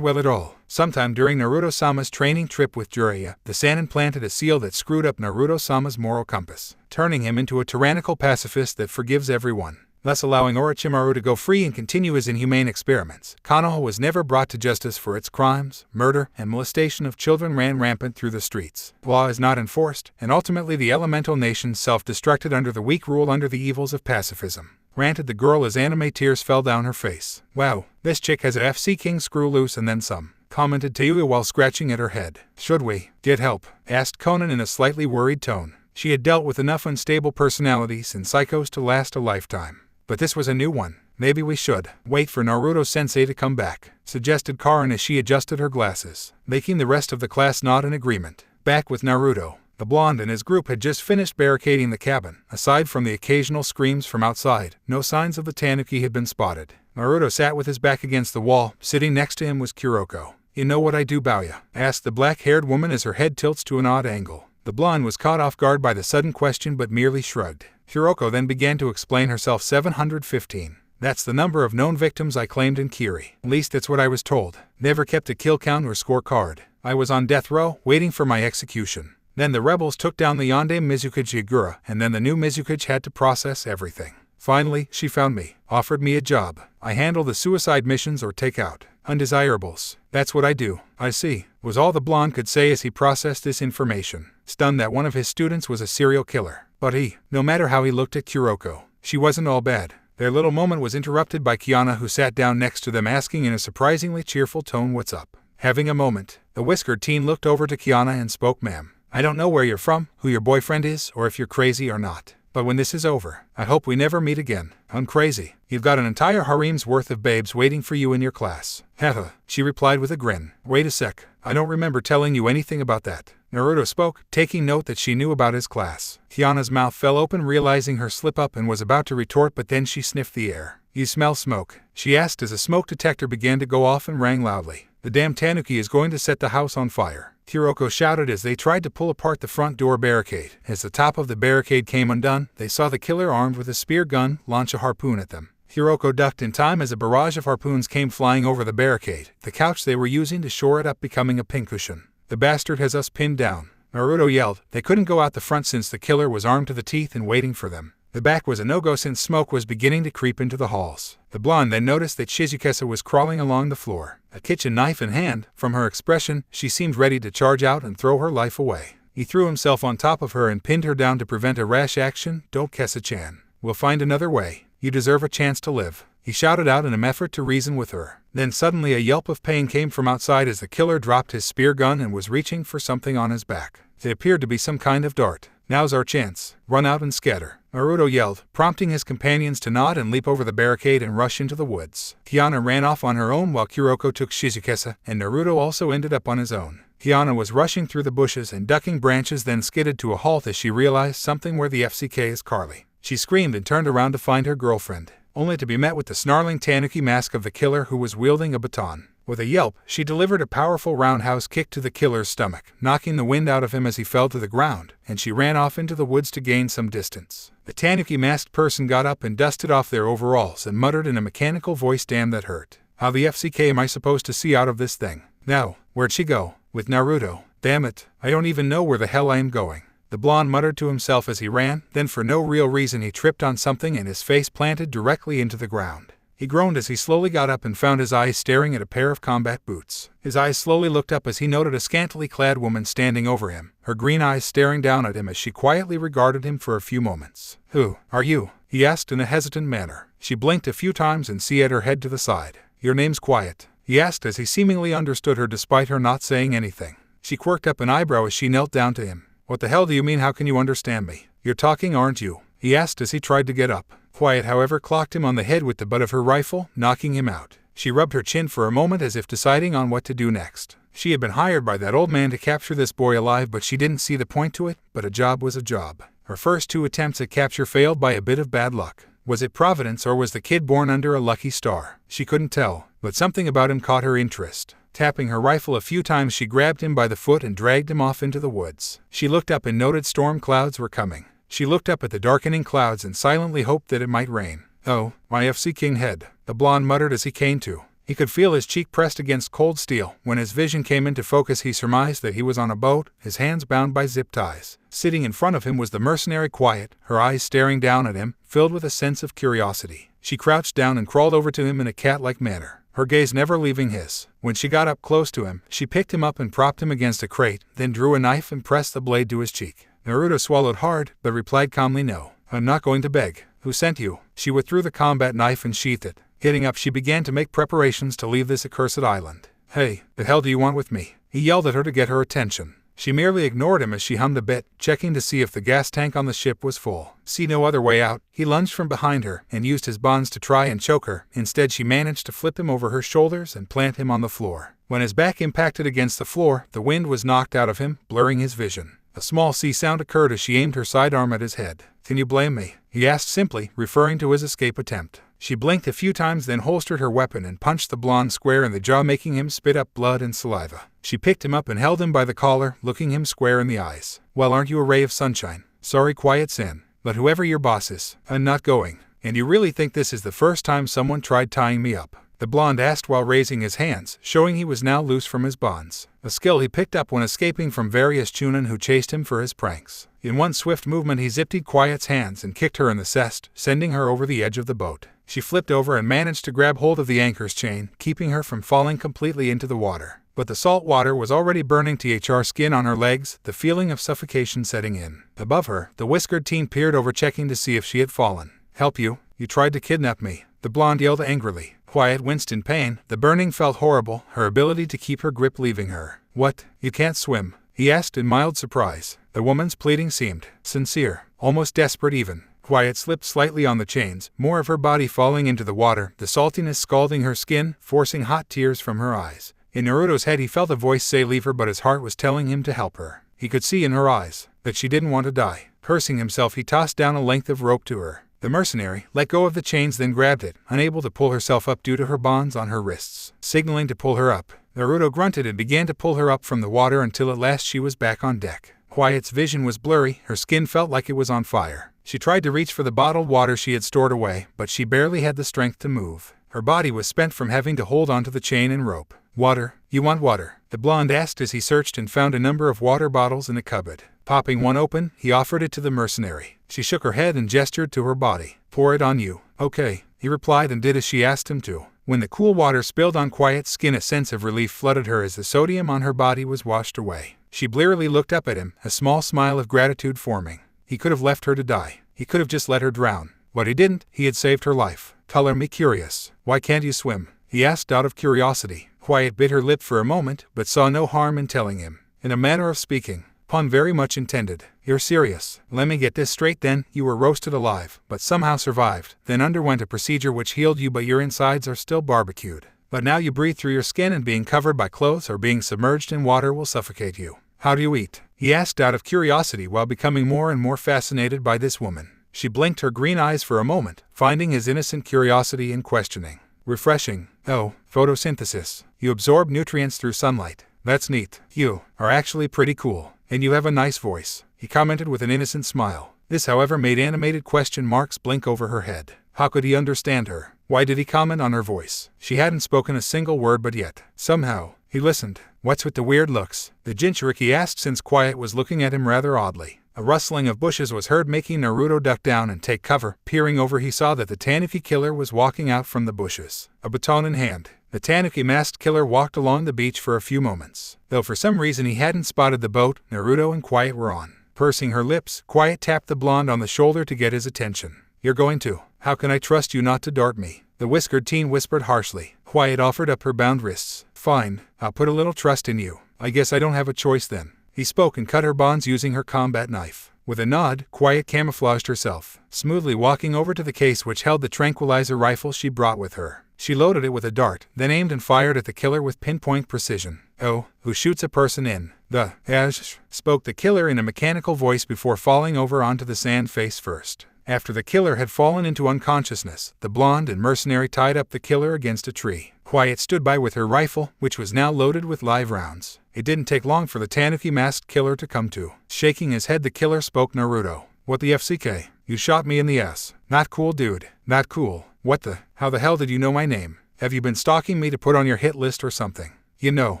at all. Sometime during Naruto-sama's training trip with Jiraiya, the Sannin planted a seal that screwed up Naruto-sama's moral compass, turning him into a tyrannical pacifist that forgives everyone, thus allowing Orochimaru to go free and continue his inhumane experiments. Konoha was never brought to justice for its crimes. Murder and molestation of children ran rampant through the streets. Law is not enforced, and ultimately the elemental nations self-destructed under the weak rule under the evils of pacifism, ranted the girl as anime tears fell down her face. Wow, this chick has a FC King screw loose and then some, commented Tayuya while scratching at her head. Should we get help? Asked Conan in a slightly worried tone. She had dealt with enough unstable personalities and psychos to last a lifetime, but this was a new one. Maybe we should wait for Naruto-sensei to come back, suggested Karin as she adjusted her glasses, making the rest of the class nod in agreement. Back with Naruto, the blonde and his group had just finished barricading the cabin. Aside from the occasional screams from outside, no signs of the Tanuki had been spotted. Naruto sat with his back against the wall. Sitting next to him was Kuroko. You know what I do, Bauya? Asked the black-haired woman as her head tilts to an odd angle. The blonde was caught off guard by the sudden question but merely shrugged. Kuroko then began to explain herself. 715. That's the number of known victims I claimed in Kiri. At least that's what I was told. Never kept a kill count or score card. I was on death row, waiting for my execution. Then the rebels took down the Yonde Mizukage Igura, and then the new Mizukage had to process everything. Finally, she found me, offered me a job. I handle the suicide missions or take out undesirables. That's what I do. I see, was all the blonde could say as he processed this information, stunned that one of his students was a serial killer. But no matter how he looked at Kuroko, she wasn't all bad. Their little moment was interrupted by Kiana, who sat down next to them, asking in a surprisingly cheerful tone, what's up? Having a moment, the whiskered teen looked over to Kiana and spoke. Ma'am, I don't know where you're from, who your boyfriend is, or if you're crazy or not, but when this is over, I hope we never meet again. I'm crazy. You've got an entire harem's worth of babes waiting for you in your class. Haha, she replied with a grin. Wait a sec, I don't remember telling you anything about that. Naruto spoke, taking note that she knew about his class. Kiana's mouth fell open, realizing her slip-up, and was about to retort, but then she sniffed the air. You smell smoke? She asked as a smoke detector began to go off and rang loudly. The damn Tanuki is going to set the house on fire, Kuroko shouted as they tried to pull apart the front door barricade. As the top of the barricade came undone, they saw the killer, armed with a spear gun, launch a harpoon at them. Kuroko ducked in time as a barrage of harpoons came flying over the barricade, the couch they were using to shore it up becoming a pincushion. The bastard has us pinned down, Naruto yelled. They couldn't go out the front since the killer was armed to the teeth and waiting for them. The back was a no-go since smoke was beginning to creep into the halls. The blonde then noticed that Shizukesa was crawling along the floor, a kitchen knife in hand. From her expression, she seemed ready to charge out and throw her life away. He threw himself on top of her and pinned her down to prevent a rash action. "Don't Kesa-chan. We'll find another way. You deserve a chance to live," he shouted out in an effort to reason with her. Then suddenly a yelp of pain came from outside as the killer dropped his spear gun and was reaching for something on his back. It appeared to be some kind of dart. "Now's our chance. Run out and scatter," Naruto yelled, prompting his companions to nod and leap over the barricade and rush into the woods. Kiana ran off on her own while Kuroko took Shizukesa, and Naruto also ended up on his own. Kiana was rushing through the bushes and ducking branches, then skidded to a halt as she realized something. Where the FCK is Carly. She screamed and turned around to find her girlfriend, only to be met with the snarling Tanuki mask of the killer who was wielding a baton. With a yelp, she delivered a powerful roundhouse kick to the killer's stomach, knocking the wind out of him as he fell to the ground, and she ran off into the woods to gain some distance. The Tanuki-masked person got up and dusted off their overalls and muttered in a mechanical voice, "Damn, that hurt. How the FCK am I supposed to see out of this thing? Now, where'd she go? With Naruto? Damn it, I don't even know where the hell I am going." The blonde muttered to himself as he ran, then for no real reason he tripped on something and his face planted directly into the ground. He groaned as he slowly got up and found his eyes staring at a pair of combat boots. His eyes slowly looked up as he noted a scantily clad woman standing over him, her green eyes staring down at him as she quietly regarded him for a few moments. "Who are you?" he asked in a hesitant manner. She blinked a few times and she had her head to the side. "Your name's Quiet?" he asked as he seemingly understood her despite her not saying anything. She quirked up an eyebrow as she knelt down to him. "What the hell do you mean? How can you understand me? You're talking, aren't you?" he asked as he tried to get up. Quiet, however, clocked him on the head with the butt of her rifle, knocking him out. She rubbed her chin for a moment as if deciding on what to do next. She had been hired by that old man to capture this boy alive, but she didn't see the point to it. But a job was a job. Her first 2 attempts at capture failed by a bit of bad luck. Was it Providence or was the kid born under a lucky star? She couldn't tell, but something about him caught her interest. Tapping her rifle a few times, she grabbed him by the foot and dragged him off into the woods. She looked up and noted storm clouds were coming. She looked up at the darkening clouds and silently hoped that it might rain. "Oh, my FC King head," the blonde muttered as he came to. He could feel his cheek pressed against cold steel. When his vision came into focus, he surmised that he was on a boat, his hands bound by zip ties. Sitting in front of him was the mercenary Quiet, her eyes staring down at him, filled with a sense of curiosity. She crouched down and crawled over to him in a cat-like manner, her gaze never leaving his. When she got up close to him, she picked him up and propped him against a crate, then drew a knife and pressed the blade to his cheek. Naruto swallowed hard, but replied calmly, "No, I'm not going to beg. Who sent you?" She withdrew the combat knife and sheathed it. Getting up, she began to make preparations to leave this accursed island. "Hey, the hell do you want with me?" he yelled at her to get her attention. She merely ignored him as she hummed a bit, checking to see if the gas tank on the ship was full. See no other way out, he lunged from behind her and used his bonds to try and choke her. Instead, she managed to flip him over her shoulders and plant him on the floor. When his back impacted against the floor, the wind was knocked out of him, blurring his vision. A small C sound occurred as she aimed her sidearm at his head. "Can you blame me?" he asked simply, referring to his escape attempt. She blinked a few times, then holstered her weapon and punched the blonde square in the jaw, making him spit up blood and saliva. She picked him up and held him by the collar, looking him square in the eyes. "Well, aren't you a ray of sunshine? Sorry, Quiet-san, but whoever your boss is, I'm not going." "And you really think this is the first time someone tried tying me up?" the blonde asked while raising his hands, showing he was now loose from his bonds, a skill he picked up when escaping from various chunin who chased him for his pranks. In one swift movement, he zipped Quiet's hands and kicked her in the chest, sending her over the edge of the boat. She flipped over and managed to grab hold of the anchor's chain, keeping her from falling completely into the water. But the salt water was already burning her skin on her legs, the feeling of suffocation setting in. Above her, the whiskered teen peered over, checking to see if she had fallen. "Help you? You tried to kidnap me," the blonde yelled angrily. Quiet winced in pain. The burning felt horrible, her ability to keep her grip leaving her. "What, you can't swim?" he asked in mild surprise. The woman's pleading seemed sincere, almost desperate even. Quiet slipped slightly on the chains, more of her body falling into the water, the saltiness scalding her skin, forcing hot tears from her eyes. In Naruto's head, he felt a voice say leave her, but his heart was telling him to help her. He could see in her eyes that she didn't want to die. Cursing himself, he tossed down a length of rope to her. The mercenary let go of the chains, then grabbed it, unable to pull herself up due to her bonds on her wrists. Signaling to pull her up, Naruto grunted and began to pull her up from the water until at last she was back on deck. Quiet's vision was blurry, her skin felt like it was on fire. She tried to reach for the bottled water she had stored away, but she barely had the strength to move. Her body was spent from having to hold onto the chain and rope. "Water? You want water?" the blonde asked as he searched and found a number of water bottles in a cupboard. Popping one open, he offered it to the mercenary. She shook her head and gestured to her body. Pour it on you. Okay, he replied and did as she asked him to. When the cool water spilled on Quiet's skin, a sense of relief flooded her as the sodium on her body was washed away. She blearily looked up at him, a small smile of gratitude forming. He could have left her to die. He could have just let her drown. But he didn't. He had saved her life. Color me curious. Why can't you swim? He asked out of curiosity. Quiet bit her lip for a moment, but saw no harm in telling him. In a manner of speaking. Pun very much intended. You're serious. Let me get this straight then. You were roasted alive, but somehow survived, then underwent a procedure which healed you, but your insides are still barbecued. But now you breathe through your skin, and being covered by clothes or being submerged in water will suffocate you. How do you eat? He asked out of curiosity while becoming more and more fascinated by this woman. She blinked her green eyes for a moment, finding his innocent curiosity in questioning. Refreshing. Oh, photosynthesis. You absorb nutrients through sunlight. That's neat. You are actually pretty cool. And you have a nice voice, he commented with an innocent smile. This, however, made animated question marks blink over her head. How could he understand her? Why did he comment on her voice? She hadn't spoken a single word, but yet, somehow, he listened. What's with the weird looks? The Jinchuriki asked, since Quiet was looking at him rather oddly. A rustling of bushes was heard, making Naruto duck down and take cover. Peering over, he saw that the Tanuki killer was walking out from the bushes, a baton in hand. The Tanuki masked killer walked along the beach for a few moments. Though for some reason he hadn't spotted the boat Naruto and Quiet were on. Pursing her lips, Quiet tapped the blonde on the shoulder to get his attention. You're going to. How can I trust you not to dart me? The whiskered teen whispered harshly. Quiet offered up her bound wrists. Fine, I'll put a little trust in you. I guess I don't have a choice then. He spoke and cut her bonds using her combat knife. With a nod, Quiet camouflaged herself, smoothly walking over to the case which held the tranquilizer rifle she brought with her. She loaded it with a dart, then aimed and fired at the killer with pinpoint precision. Oh, who shoots a person in the ash? Spoke the killer in a mechanical voice before falling over onto the sand face first. After the killer had fallen into unconsciousness, the blonde and mercenary tied up the killer against a tree. Quiet stood by with her rifle, which was now loaded with live rounds. It didn't take long for the Tanuki masked killer to come to. Shaking his head, the killer spoke. Naruto. What the FCK? You shot me in the ass. Not cool, dude. Not cool. What the? How the hell did you know my name? Have you been stalking me to put on your hit list or something? You know,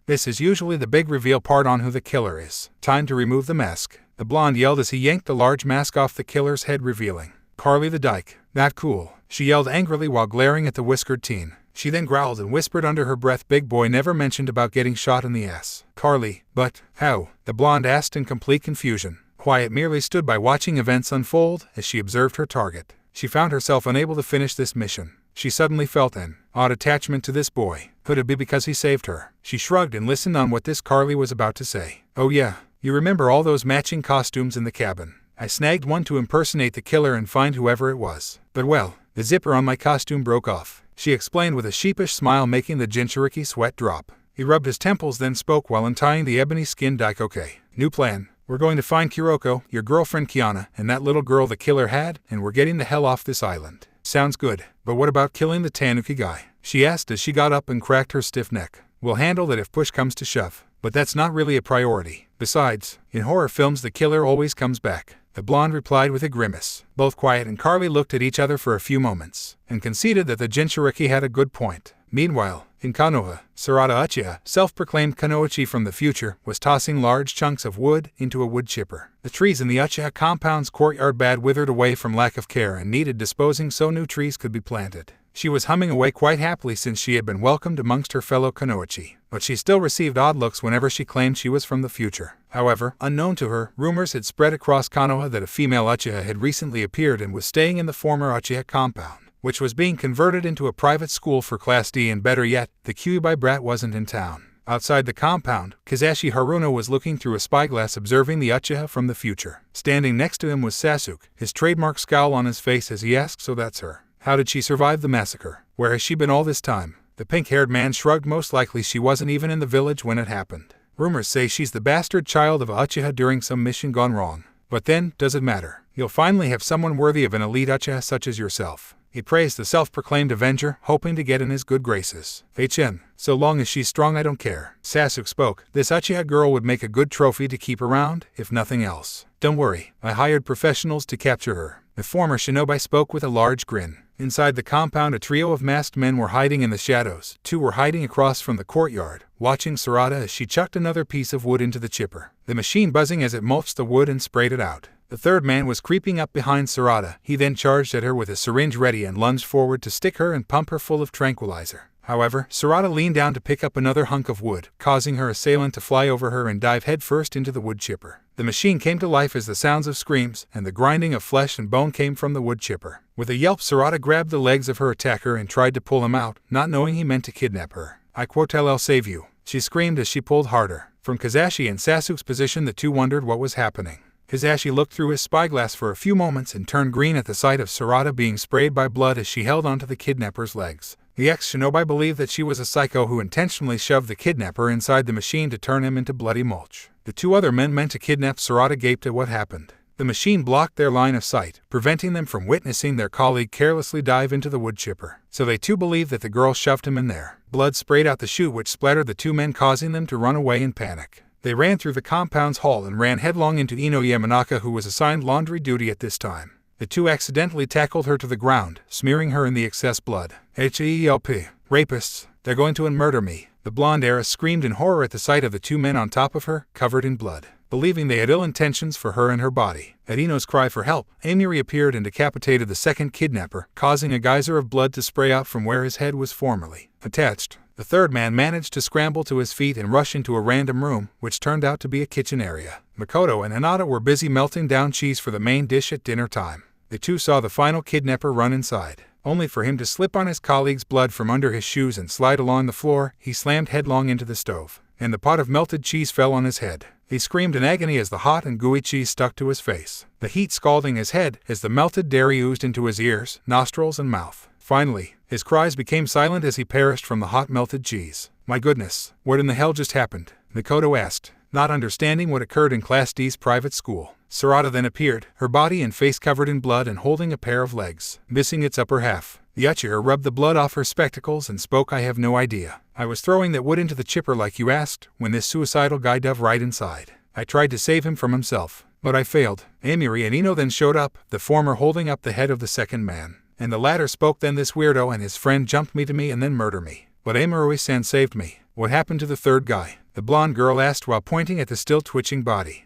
this is usually the big reveal part on who the killer is. Time to remove the mask. The blonde yelled as he yanked the large mask off the killer's head, revealing Carly the Dyke. Not cool. She yelled angrily while glaring at the whiskered teen. She then growled and whispered under her breath, big boy never mentioned about getting shot in the ass. Carly, but how? The blonde asked in complete confusion. Quiet merely stood by watching events unfold as she observed her target. She found herself unable to finish this mission. She suddenly felt an odd attachment to this boy. Could it be because he saved her? She shrugged and listened on what this Carly was about to say. Oh yeah, you remember all those matching costumes in the cabin? I snagged one to impersonate the killer and find whoever it was. But well, the zipper on my costume broke off, she explained with a sheepish smile, making the Jinchuriki sweat drop. He rubbed his temples, then spoke while untying the ebony skin dike. Okay, new plan. We're going to find Kuroko, your girlfriend Kiana, and that little girl the killer had, and we're getting the hell off this island. Sounds good, but what about killing the Tanuki guy? She asked as she got up and cracked her stiff neck. We'll handle that if push comes to shove, but that's not really a priority. Besides, in horror films the killer always comes back. The blonde replied with a grimace. Both Quiet and Carly looked at each other for a few moments, and conceded that the Jinchuriki had a good point. Meanwhile, in Konoha, Sarada Uchiha, self-proclaimed Kunoichi from the future, was tossing large chunks of wood into a wood chipper. The trees in the Uchiha compound's courtyard bad withered away from lack of care and needed disposing so new trees could be planted. She was humming away quite happily since she had been welcomed amongst her fellow Kunoichi, but she still received odd looks whenever she claimed she was from the future. However, unknown to her, rumors had spread across Konoha that a female Uchiha had recently appeared and was staying in the former Uchiha compound, which was being converted into a private school for Class D, and better yet, the Kyuubi brat wasn't in town. Outside the compound, Kizashi Haruno was looking through a spyglass observing the Uchiha from the future. Standing next to him was Sasuke, his trademark scowl on his face as he asked, so that's her. How did she survive the massacre? Where has she been all this time? The pink-haired man shrugged. Most likely she wasn't even in the village when it happened. Rumors say she's the bastard child of a Uchiha during some mission gone wrong. But then, does it matter? You'll finally have someone worthy of an elite Uchiha such as yourself. He praised the self-proclaimed avenger, hoping to get in his good graces. HN, so long as she's strong I don't care. Sasuke spoke. This Uchiha girl would make a good trophy to keep around, if nothing else. Don't worry, I hired professionals to capture her. The former shinobi spoke with a large grin. Inside the compound, a trio of masked men were hiding in the shadows. Two were hiding across from the courtyard, watching Sarada as she chucked another piece of wood into the chipper, the machine buzzing as it mulched the wood and sprayed it out. The third man was creeping up behind Sarada. He then charged at her with a syringe ready and lunged forward to stick her and pump her full of tranquilizer. However, Sarada leaned down to pick up another hunk of wood, causing her assailant to fly over her and dive headfirst into the wood chipper. The machine came to life as the sounds of screams and the grinding of flesh and bone came from the wood chipper. With a yelp, Sarada grabbed the legs of her attacker and tried to pull him out, not knowing he meant to kidnap her. "I quote, I'll save you," she screamed as she pulled harder. From Kazashi and Sasuke's position, the two wondered what was happening. Kazashi looked through his spyglass for a few moments and turned green at the sight of Sarada being sprayed by blood as she held onto the kidnapper's legs. The ex-shinobi believed that she was a psycho who intentionally shoved the kidnapper inside the machine to turn him into bloody mulch. The two other men meant to kidnap Sarada gaped at what happened. The machine blocked their line of sight, preventing them from witnessing their colleague carelessly dive into the wood chipper. So they too believed that the girl shoved him in there. Blood sprayed out the chute, which splattered the two men, causing them to run away in panic. They ran through the compound's hall and ran headlong into Ino Yamanaka, who was assigned laundry duty at this time. The two accidentally tackled her to the ground, smearing her in the excess blood. "Help! Rapists! They're going to murder me!" The blonde heiress screamed in horror at the sight of the two men on top of her, covered in blood. Believing they had ill intentions for her and her body. At Ino's cry for help, Amiri appeared and decapitated the second kidnapper, causing a geyser of blood to spray out from where his head was formerly attached. The third man managed to scramble to his feet and rush into a random room, which turned out to be a kitchen area. Makoto and Hinata were busy melting down cheese for the main dish at dinner time. The two saw the final kidnapper run inside, only for him to slip on his colleague's blood from under his shoes and slide along the floor. He slammed headlong into the stove, and the pot of melted cheese fell on his head. He screamed in agony as the hot and gooey cheese stuck to his face, the heat scalding his head as the melted dairy oozed into his ears, nostrils, and mouth. Finally, his cries became silent as he perished from the hot melted cheese. "My goodness, what in the hell just happened?" Makoto asked, not understanding what occurred in Class D's private school. Sarada then appeared, her body and face covered in blood and holding a pair of legs, missing its upper half. The Uchiha rubbed the blood off her spectacles and spoke, "I have no idea. I was throwing that wood into the chipper like you asked, when this suicidal guy dove right inside. I tried to save him from himself, but I failed." Amiri and Ino then showed up, the former holding up the head of the second man. And the latter spoke, "Then this weirdo and his friend jumped me to me and then murder me. But Amiri-san saved me." "What happened to the third guy?" the blonde girl asked while pointing at the still twitching body.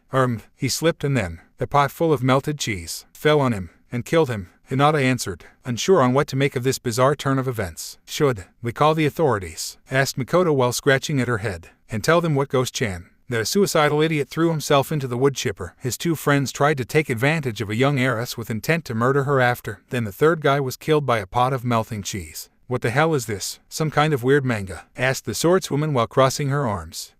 He slipped and then, the pot full of melted cheese, fell on him, and killed him," Hinata answered, unsure on what to make of this bizarre turn of events. "Should we call the authorities?" asked Makoto while scratching at her head. "And tell them what Ghost-chan? That a suicidal idiot threw himself into the wood chipper. His two friends tried to take advantage of a young heiress with intent to murder her after. Then the third guy was killed by a pot of melting cheese. What the hell is this? Some kind of weird manga?" asked the swordswoman while crossing her arms.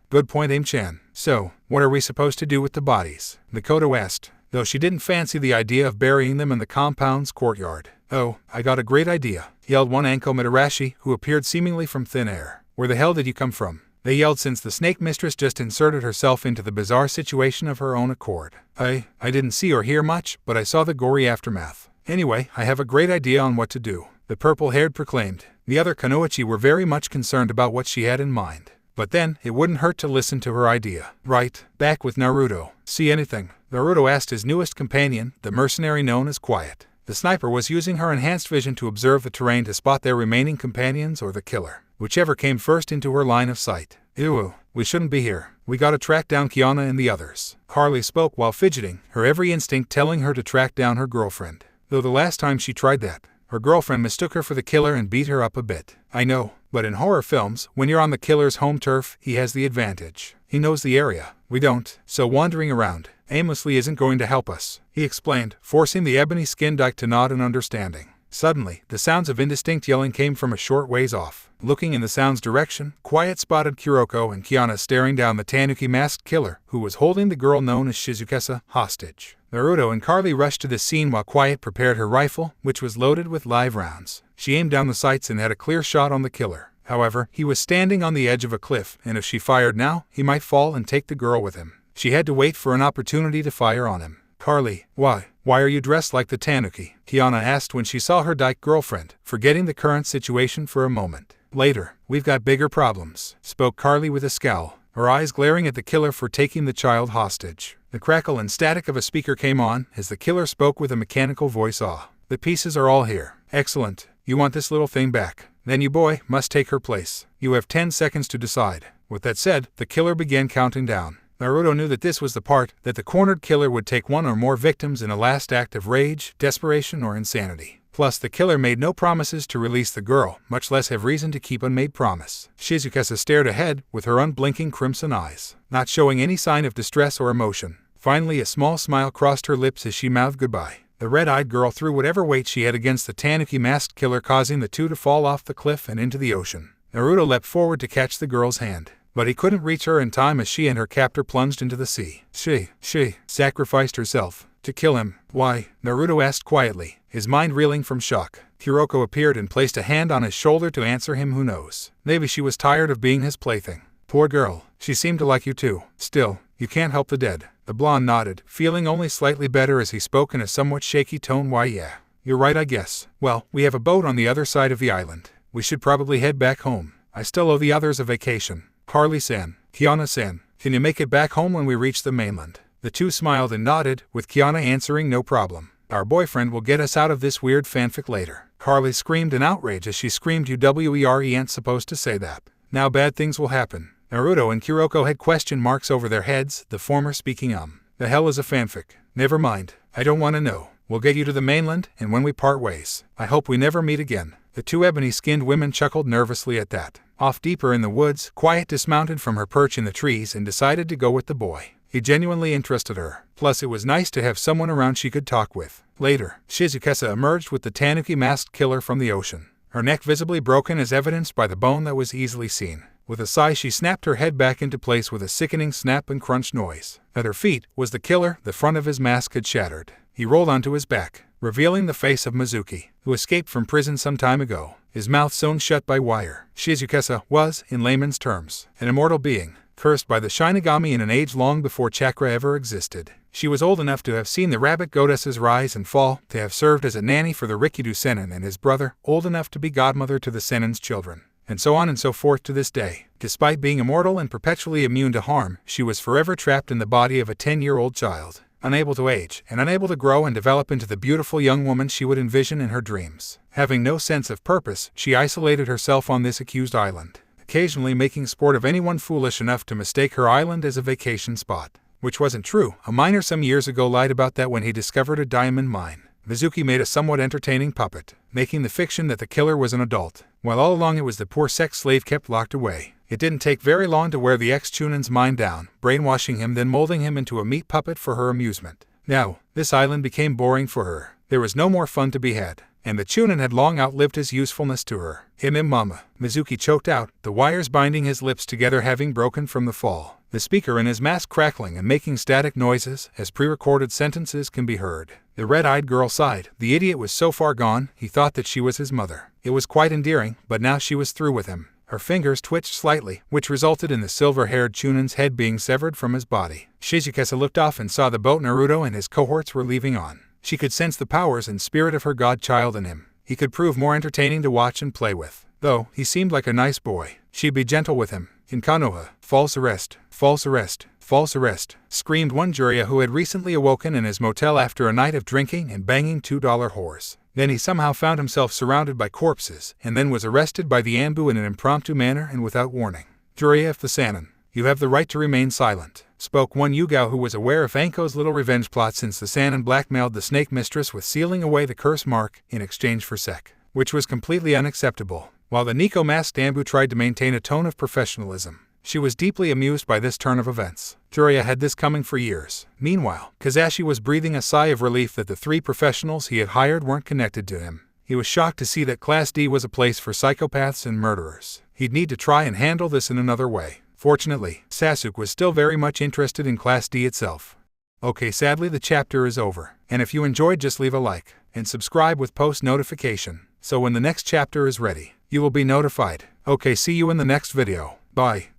Good point, Aim-chan. "So, what are we supposed to do with the bodies?" Makoto asked, though she didn't fancy the idea of burying them in the compound's courtyard. "Oh, I got a great idea," yelled one Anko Mitarashi, who appeared seemingly from thin air. "Where the hell did you come from?" They yelled since the snake mistress just inserted herself into the bizarre situation of her own accord. I didn't see or hear much, but I saw the gory aftermath. Anyway, I have a great idea on what to do," the purple-haired proclaimed. The other Kunoichi were very much concerned about what she had in mind. But then, it wouldn't hurt to listen to her idea. "Right, back with Naruto. See anything?" Naruto asked his newest companion, the mercenary known as Quiet. The sniper was using her enhanced vision to observe the terrain to spot their remaining companions or the killer, whichever came first into her line of sight. "Ew, we shouldn't be here. We gotta track down Kiana and the others." Carly spoke while fidgeting, her every instinct telling her to track down her girlfriend. Though the last time she tried that, her girlfriend mistook her for the killer and beat her up a bit. "I know, but in horror films, when you're on the killer's home turf, he has the advantage. He knows the area. We don't, so wandering around aimlessly isn't going to help us," he explained, forcing the ebony-skinned dyke to nod in understanding. Suddenly, the sounds of indistinct yelling came from a short ways off. Looking in the sound's direction, Quiet spotted Kuroko and Kiana staring down the Tanuki masked killer, who was holding the girl known as Shizukesa, hostage. Naruto and Carly rushed to the scene while Quiet prepared her rifle, which was loaded with live rounds. She aimed down the sights and had a clear shot on the killer. However, he was standing on the edge of a cliff, and if she fired now, he might fall and take the girl with him. She had to wait for an opportunity to fire on him. "Carly, why are you dressed like the Tanuki?" Kiana asked when she saw her dyke girlfriend, forgetting the current situation for a moment. "Later, we've got bigger problems," spoke Carly with a scowl, her eyes glaring at the killer for taking the child hostage. The crackle and static of a speaker came on as the killer spoke with a mechanical voice. "The pieces are all here. Excellent. You want this little thing back. Then you boy must take her place. You have 10 seconds to decide. With that said, the killer began counting down. Naruto knew that this was the part that the cornered killer would take one or more victims in a last act of rage, desperation, or insanity. Plus, the killer made no promises to release the girl, much less have reason to keep unmade promise. Shizukasa stared ahead with her unblinking crimson eyes, not showing any sign of distress or emotion. Finally, a small smile crossed her lips as she mouthed goodbye. The red-eyed girl threw whatever weight she had against the Tanuki masked killer, causing the two to fall off the cliff and into the ocean. Naruto leapt forward to catch the girl's hand, but he couldn't reach her in time as she and her captor plunged into the sea. She sacrificed herself to kill him. Why? Naruto asked quietly, his mind reeling from shock. Kuroko appeared and placed a hand on his shoulder to answer him. Who knows? Maybe she was tired of being his plaything. Poor girl. She seemed to like you too. Still, you can't help the dead. The blonde nodded, feeling only slightly better as he spoke in a somewhat shaky tone. Why yeah. You're right, I guess. Well, we have a boat on the other side of the island. We should probably head back home. I still owe the others a vacation. Carly-san, Kiana-san, can you make it back home when we reach the mainland? The two smiled and nodded, with Kiana answering no problem. Our boyfriend will get us out of this weird fanfic later. Carly screamed in outrage as she screamed, "You ain't supposed to say that. Now bad things will happen." Naruto and Kuroko had question marks over their heads, the former speaking "The hell is a fanfic?" "Never mind. I don't want to know. We'll get you to the mainland, and when we part ways, I hope we never meet again." The two ebony-skinned women chuckled nervously at that. Off deeper in the woods, Quiet dismounted from her perch in the trees and decided to go with the boy. He genuinely interested her. Plus, it was nice to have someone around she could talk with. Later, Shizukasa emerged with the Tanuki masked killer from the ocean, her neck visibly broken as evidenced by the bone that was easily seen. With a sigh, she snapped her head back into place with a sickening snap and crunch noise. At her feet was the killer. The front of his mask had shattered. He rolled onto his back, revealing the face of Mizuki, who escaped from prison some time ago, his mouth sewn shut by wire. Shizukasa was, in layman's terms, an immortal being, cursed by the Shinigami in an age long before chakra ever existed. She was old enough to have seen the rabbit goddesses rise and fall, to have served as a nanny for the Rikido Sennin and his brother, old enough to be godmother to the Sennin's children, and so on and so forth to this day. Despite being immortal and perpetually immune to harm, she was forever trapped in the body of a 10-year-old child, unable to age and unable to grow and develop into the beautiful young woman she would envision in her dreams. Having no sense of purpose, she isolated herself on this accused island, occasionally making sport of anyone foolish enough to mistake her island as a vacation spot. Which wasn't true. A miner some years ago lied about that when he discovered a diamond mine. Mizuki made a somewhat entertaining puppet, making the fiction that the killer was an adult, while all along it was the poor sex slave kept locked away. It didn't take very long to wear the ex-Chunin's mind down, brainwashing him, then molding him into a meat puppet for her amusement. Now, this island became boring for her. There was no more fun to be had, and the Chunin had long outlived his usefulness to her. Mama. Mizuki choked out, the wires binding his lips together having broken from the fall. The speaker in his mask crackling and making static noises as pre-recorded sentences can be heard. The red-eyed girl sighed. The idiot was so far gone, he thought that she was his mother. It was quite endearing, but now she was through with him. Her fingers twitched slightly, which resulted in the silver-haired Chunin's head being severed from his body. Shizukasa looked off and saw the boat Naruto and his cohorts were leaving on. She could sense the powers and spirit of her godchild in him. He could prove more entertaining to watch and play with. Though, he seemed like a nice boy. She'd be gentle with him. In Konoha, false arrest, false arrest, false arrest, screamed one Jiraiya who had recently awoken in his motel after a night of drinking and banging $2 whores. Then he somehow found himself surrounded by corpses, and then was arrested by the Anbu in an impromptu manner and without warning. Jiraiya of the Sannin, you have the right to remain silent, spoke one Yugao who was aware of Anko's little revenge plot since the Sannin blackmailed the snake mistress with sealing away the curse mark in exchange for sec, which was completely unacceptable. While the Nico masked Anbu tried to maintain a tone of professionalism, she was deeply amused by this turn of events. Jiraiya had this coming for years. Meanwhile, Kazashi was breathing a sigh of relief that the 3 professionals he had hired weren't connected to him. He was shocked to see that Class D was a place for psychopaths and murderers. He'd need to try and handle this in another way. Fortunately, Sasuke was still very much interested in Class D itself. Okay, sadly the chapter is over, and if you enjoyed, just leave a like and subscribe with post notification, so when the next chapter is ready, you will be notified. Okay, see you in the next video. Bye.